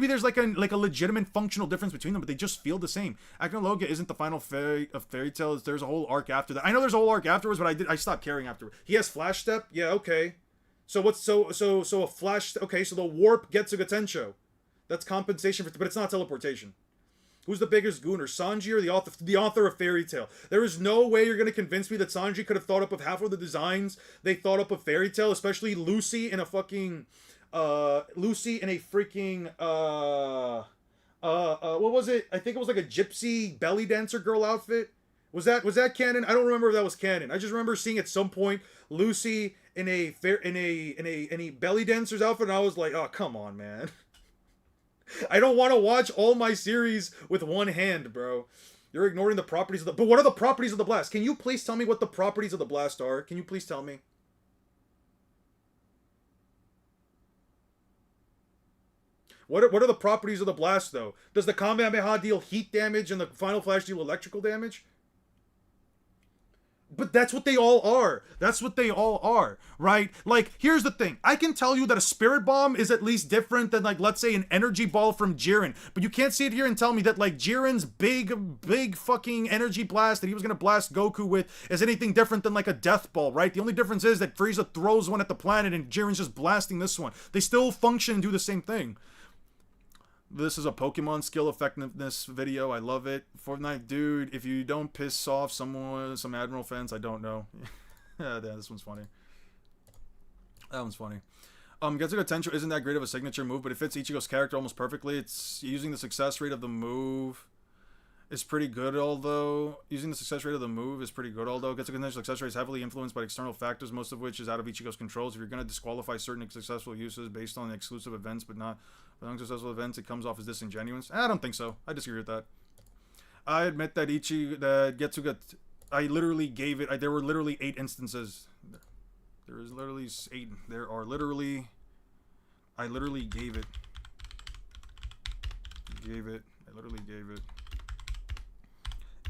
there's like a legitimate functional difference between them, but they just feel the same. Aknologa isn't the final of Fairy Tail. There's a whole arc after that. I know there's a whole arc afterwards, but I stopped caring afterwards. He has Flash Step? Yeah, okay. So what's so a Flash... Okay, so the Warp Getsuga Tensho. That's compensation for... But it's not teleportation. Who's the biggest gooner, Sanji or the author of Fairy Tail? There is no way you're going to convince me that Sanji could have thought up of half of the designs they thought up of Fairy Tail, especially Lucy in a fucking... Lucy in a freaking, what was it? I think it was like a gypsy belly dancer girl outfit. Was that canon? I don't remember if that was canon. I just remember seeing at some point Lucy in a belly dancer's outfit, and I was like, oh, come on, man. I don't want to watch all my series with one hand, bro. You're ignoring the properties of the... But what are the properties of the blast? Can you please tell me what the properties of the blast are? Can you please tell me? What are the properties of the blast, though? Does the Kamehameha deal heat damage and the Final Flash deal electrical damage? But that's what they all are. That's what they all are, right? Like, here's the thing. I can tell you that a Spirit Bomb is at least different than, like, let's say an Energy Ball from Jiren. But you can't sit here and tell me that, like, Jiren's big fucking energy blast that he was going to blast Goku with is anything different than, like, a Death Ball, right? The only difference is that Frieza throws one at the planet and Jiren's just blasting this one. They still function and do the same thing. This is a Pokemon skill effectiveness video. I love it. Fortnite, dude, if you don't piss off some Admiral fans, I don't know. Yeah, this one's funny. That one's funny. Getsuga Tensho isn't that great of a signature move, but it fits Ichigo's character almost perfectly. It's using the success rate of the move is pretty good, although... Getsuga Tensho's success rate is heavily influenced by external factors, most of which is out of Ichigo's controls. If you're going to disqualify certain successful uses based on exclusive events, but not unsuccessful events, it comes off as disingenuous. I don't think so. I disagree with that. I admit that Getsuga... I literally gave it... there were literally 8 instances. There is literally 8. There are literally... I literally gave it. I literally gave it.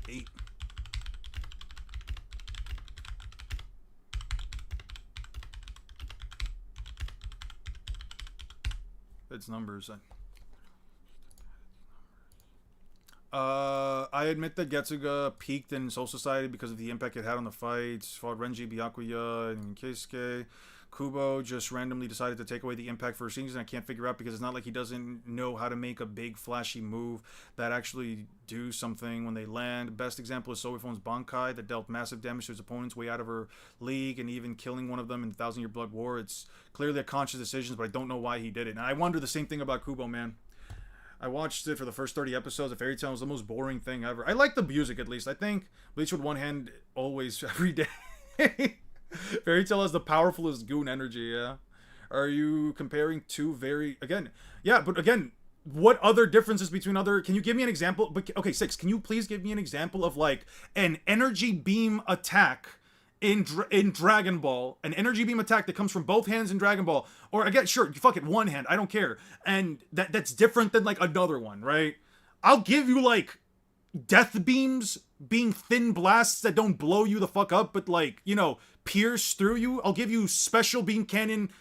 8. its numbers. I admit that Getsuga peaked in Soul Society because of the impact it had on the fights. Fought Renji, Byakuya, and Keisuke. Kubo just randomly decided to take away the impact for a season. I can't figure out because it's not like he doesn't know how to make a big flashy move that actually do something when they land. Best example is Soifon's Bankai that dealt massive damage to his opponents way out of her league and even killing one of them in the Thousand Year Blood War. It's clearly a conscious decision, but I don't know why he did it. And I wonder the same thing about Kubo, man. I watched it for the first 30 episodes of Fairy Tail. It was the most boring thing ever. I like the music, at least. I think Bleach with one hand always, every day. Fairy Tail has the powerfulest goon energy, yeah? Are you comparing two very... Again, yeah, but again, what other differences between other... Can you give me an example? But okay, Six, can you please give me an example of, like, an energy beam attack in Dragon Ball? An energy beam attack that comes from both hands in Dragon Ball. Or, again, sure, fuck it, one hand, I don't care. And that's different than, like, another one, right? I'll give you, like, death beams being thin blasts that don't blow you the fuck up, but, like, you know, pierce through you. I'll give you special beam cannon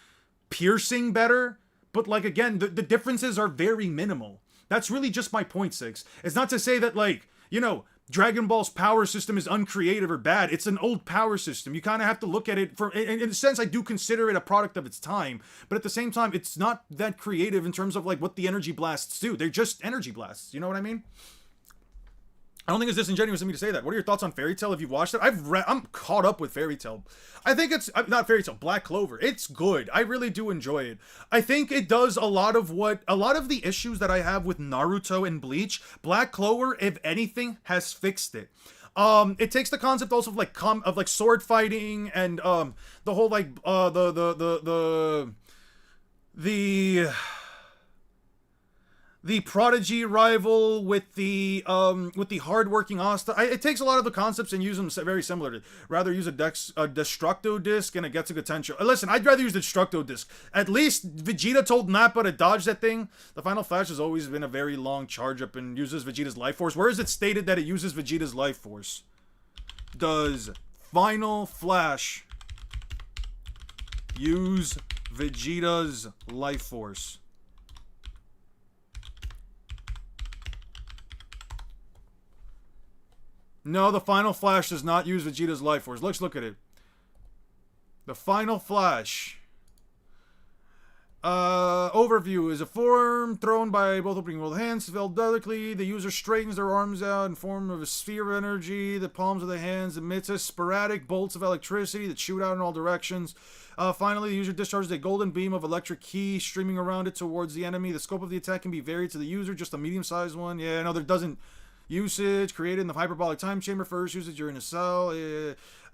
piercing better, but, like, again, the differences are very minimal. That's really just my point, Six. It's not to say that, like, you know, Dragon Ball's power system is uncreative or bad. It's an old power system. You kind of have to look at it for, in a sense, I do consider it a product of its time, but at the same time, it's not that creative in terms of, like, what the energy blasts do. They're just energy blasts. You know what I mean? I don't think it's disingenuous of me to say that. What are your thoughts on Fairy Tail? Have you watched it? I'm caught up with Fairy Tail. I think it's not Fairy Tail, Black Clover. It's good. I really do enjoy it. I think it does a lot of the issues that I have with Naruto and Bleach. Black Clover, if anything, has fixed it. It takes the concept also of like sword fighting and the whole like the prodigy rival with the hardworking Asta. It takes a lot of the concepts and use them very similar. Rather use a Destructo Disc and a Getsuga Tensho. Listen, I'd rather use the Destructo Disc. At least Vegeta told Nappa to dodge that thing. The Final Flash has always been a very long charge up and uses Vegeta's Life Force. Where is it stated that it uses Vegeta's Life Force? Does Final Flash use Vegeta's Life Force? No, the Final Flash does not use Vegeta's Life Force. Let's look at it. The Final Flash. Overview is a form thrown by both opening both hands. Felt delicately. The user straightens their arms out in form of a sphere of energy. The palms of the hands emits a sporadic bolts of electricity that shoot out in all directions. Finally, the user discharges a golden beam of electric ki streaming around it towards the enemy. The scope of the attack can be varied to the user, just a medium-sized one. Yeah, no, there doesn't... Usage created in the hyperbolic time chamber. First usage during a cell.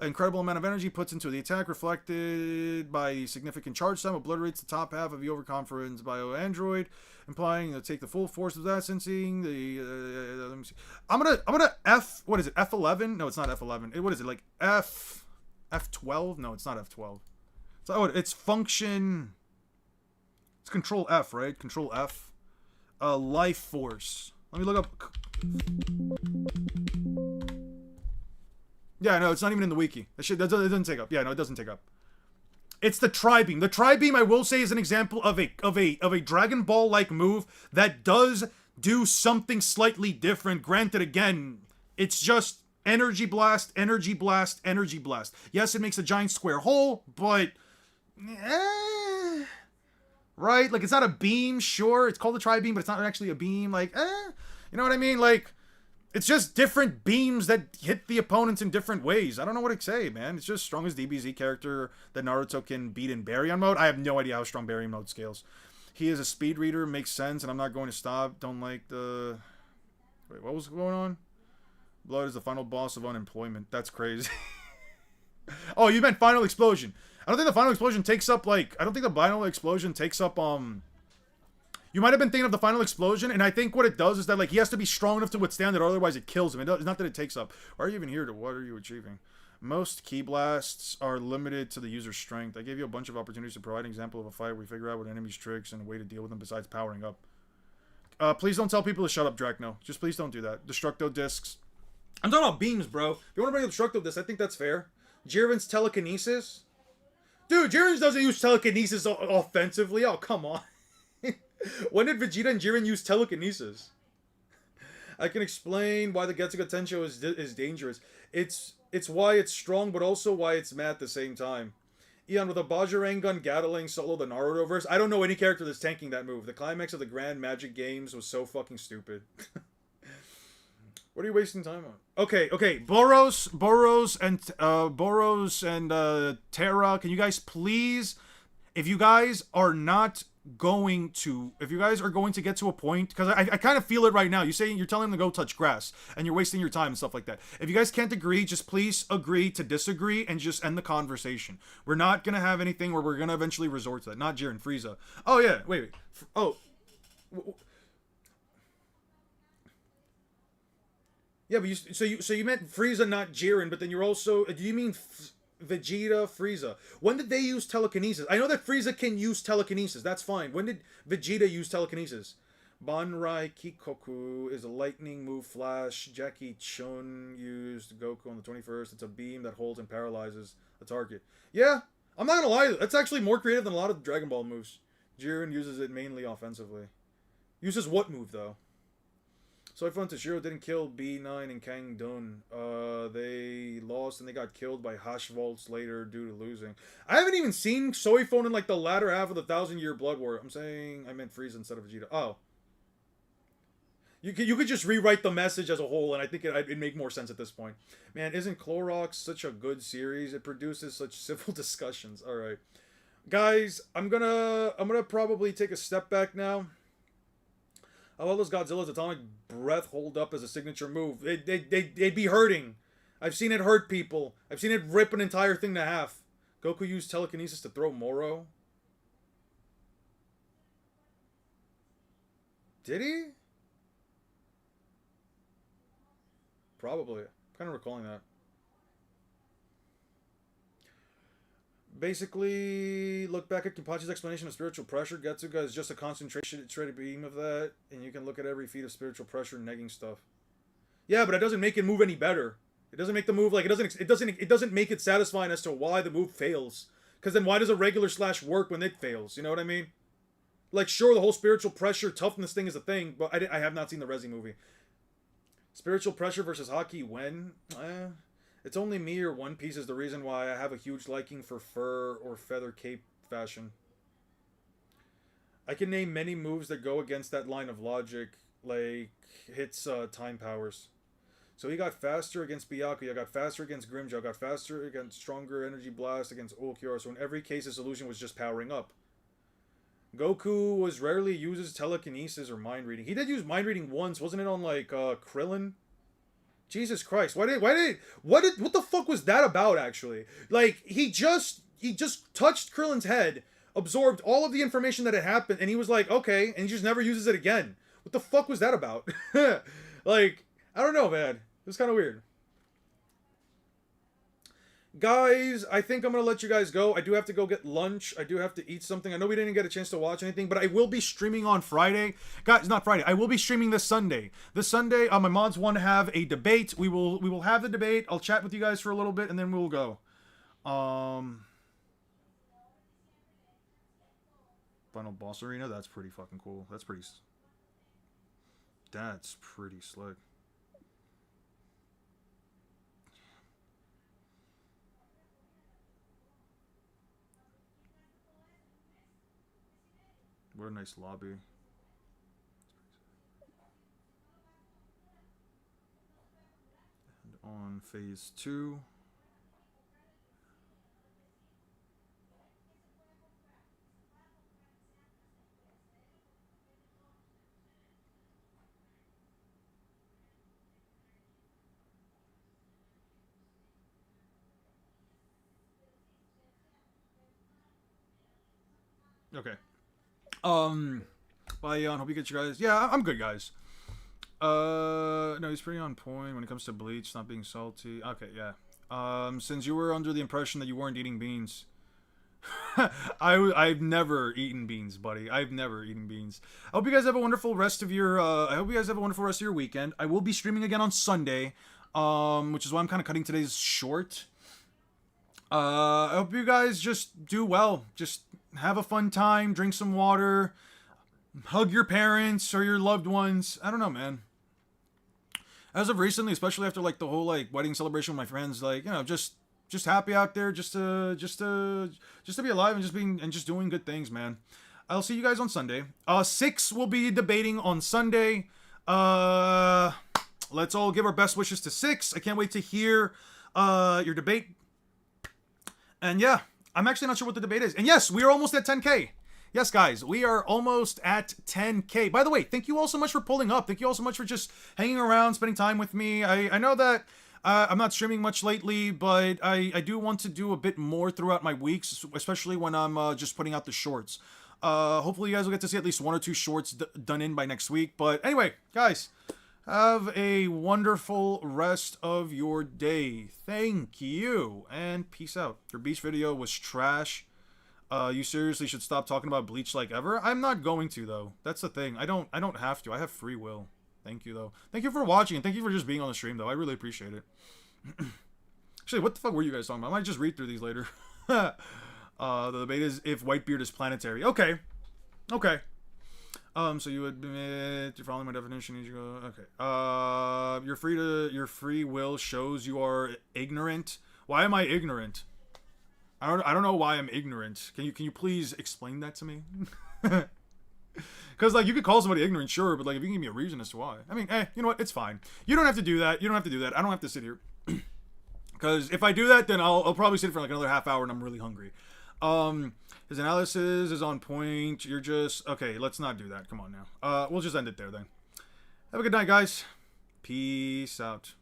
Incredible amount of energy puts into the attack, reflected by significant charge time. Obliterates the top half of the overconfidence bio android, implying to take the full force of that. Sensing the. Let me see. I'm gonna F. What is it? F11? No, it's not F11. What is it? Like F12? No, it's not F12. So it's function. It's Control F, right? Control F. Life force. Let me look up. Yeah, no, it's not even in the wiki. That doesn't take up. Yeah, no, it doesn't take up. It's the Tri-Beam. The Tri-Beam, I will say, is an example of a Dragon Ball like move that does do something slightly different. Granted, again, it's just energy blast, energy blast, energy blast. Yes, it makes a giant square hole, but right? Like, it's not a beam, sure. It's called a Tri-Beam, but it's not actually a beam. Like, you know what I mean? Like, it's just different beams that hit the opponents in different ways. I don't know what to say, man. It's just strongest DBZ character that Naruto can beat in Baryon mode. I have no idea how strong Baryon mode scales. He is a speed reader, makes sense, and I'm not going to stop. Don't like the... Wait, what was going on? Blood is the final boss of unemployment. That's crazy. Oh, you meant Final Explosion. I don't think the Final Explosion takes up, like... I don't think the Final Explosion takes up, You might have been thinking of the Final Explosion, and I think what it does is that, like, he has to be strong enough to withstand it, or otherwise it kills him. It's not that it takes up. Why are you even here? What are you achieving? Most key blasts are limited to the user's strength. I gave you a bunch of opportunities to provide an example of a fight where you figure out what enemy's tricks and a way to deal with them besides powering up. Please don't tell people to shut up, Dracno. Just please don't do that. Destructo discs. I'm talking about beams, bro. If you want to bring up Destructo discs, I think that's fair. Jiren's telekinesis? Dude, Jiren doesn't use telekinesis offensively. Oh, come on. When did Vegeta and Jiren use telekinesis? I can explain why the Getsuga Tensho is dangerous. It's why it's strong, but also why it's mad at the same time. Eon, with a Bajirang Gatling solo the Naruto verse, I don't know any character that's tanking that move. The climax of the Grand Magic Games was so fucking stupid. What are you wasting time on? Okay. Boros and Terra, can you guys please, if you guys are going to get to a point, because I kind of feel it right now. You're telling them to go touch grass, and you're wasting your time and stuff like that. If you guys can't agree, just please agree to disagree and just end the conversation. We're not gonna have anything where we're gonna eventually resort to that. Not Jiren, Frieza. Oh yeah, wait. Oh. Yeah, but you meant Frieza, not Jiren, but then you're also, do you mean Vegeta, Frieza? When did they use telekinesis? I know that Frieza can use telekinesis. That's fine. When did Vegeta use telekinesis? Banrai Kikoku is a lightning move flash. Jackie Chun used Goku on the 21st. It's a beam that holds and paralyzes a target. Yeah, I'm not gonna lie. That's actually more creative than a lot of Dragon Ball moves. Jiren uses it mainly offensively. Uses what move though? So I found Toshiro didn't kill B9 and Kang Dun. They lost and they got killed by Hashvolts later due to losing. I haven't even seen Soy Phone in like the latter half of the 1,000-Year Blood War. I'm saying I meant Frieza instead of Vegeta. Oh. You could just rewrite the message as a whole, and I think it'd make more sense at this point. Man, isn't Clorox such a good series? It produces such civil discussions. All right, guys, I'm gonna probably take a step back now. How well does Godzilla's atomic breath hold up as a signature move? They'd be hurting. I've seen it hurt people. I've seen it rip an entire thing to half. Goku used telekinesis to throw Moro. Did he? Probably. I'm kind of recalling that. Basically, look back at Kenpachi's explanation of spiritual pressure. Getsuga is just a concentration beam of that, and you can look at every feat of spiritual pressure negging stuff. Yeah, but it doesn't make it move any better. It doesn't make the move like it doesn't make it satisfying as to why the move fails. Because then why does a regular slash work when it fails? You know what I mean? Like, sure, the whole spiritual pressure toughness thing is a thing, but I have not seen the Rezi movie. Spiritual pressure versus Haki when? It's only me or One Piece is the reason why I have a huge liking for fur or feather cape fashion. I can name many moves that go against that line of logic, like hits time powers. So he got faster against Byakuya, got faster against Grimmjow, got faster against Stronger Energy Blast against Ulquiorra, so in every case his solution was just powering up. Goku rarely uses telekinesis or mind reading. He did use mind reading once, wasn't it on like Krillin? Jesus Christ! What the fuck was that about? Actually, like he just touched Krillin's head, absorbed all of the information that had happened, and he was like, okay, and he just never uses it again. What the fuck was that about? Like, I don't know, man. It was kind of weird. Guys, I think I'm going to let you guys go. I do have to go get lunch. I do have to eat something. I know we didn't get a chance to watch anything, but I will be streaming on Friday. Guys, not Friday. I will be streaming this Sunday. This Sunday, my mods want to have a debate. We will have the debate. I'll chat with you guys for a little bit, and then we'll go. Final boss arena? That's pretty fucking cool. That's pretty slick. What a nice lobby. And on phase 2. Okay. Bye, Jan. Hope you get you guys. Yeah, I'm good, guys. No, he's pretty on point when it comes to bleach, not being salty. Okay, yeah. Since you were under the impression that you weren't eating beans. I've never eaten beans, buddy. I've never eaten beans. I hope you guys have a wonderful rest of your, weekend. I will be streaming again on Sunday, which is why I'm kind of cutting today's short. I hope you guys just do well. Just have a fun time, drink some water. hug your parents or your loved ones. I don't know, man. As of recently, especially after like the whole like wedding celebration with my friends, like, you know, just happy out there, just to be alive and just doing good things, man. I'll see you guys on Sunday. Six will be debating on Sunday. Let's all give our best wishes to Six. I can't wait to hear your debate. And yeah, I'm actually not sure what the debate is. And yes, we are almost at 10K. Yes, guys, we are almost at 10K. By the way, thank you all so much for pulling up. Thank you all so much for just hanging around, spending time with me. I know that I'm not streaming much lately, but I do want to do a bit more throughout my weeks, especially when I'm just putting out the shorts. Hopefully you guys will get to see at least 1 or 2 shorts done in by next week. But anyway, guys, have a wonderful rest of your day. Thank you, and peace out. Your Beast video was trash. You seriously should stop talking about Bleach like ever. I'm not going to, though. That's the thing. I don't have to. I have free will. Thank you, though. Thank you for watching, and thank you for just being on the stream, though. I really appreciate it. Actually, what the fuck were you guys talking about? I might just read through these later. The debate is if Whitebeard is planetary. Okay. Okay. So you admit you're following my definition. You go. Okay. Your free will shows you are ignorant. Why am I ignorant? I don't know why I'm ignorant. Can you please explain that to me? Because like you could call somebody ignorant, sure, but like if you can give me a reason as to why. I mean, you know what? It's fine. You don't have to do that. You don't have to do that. I don't have to sit here. Because if I do that, then I'll probably sit for like another half hour and I'm really hungry. His analysis is on point. You're just okay. Let's not do that. Come on now. We'll just end it there then. Have a good night, guys. Peace out.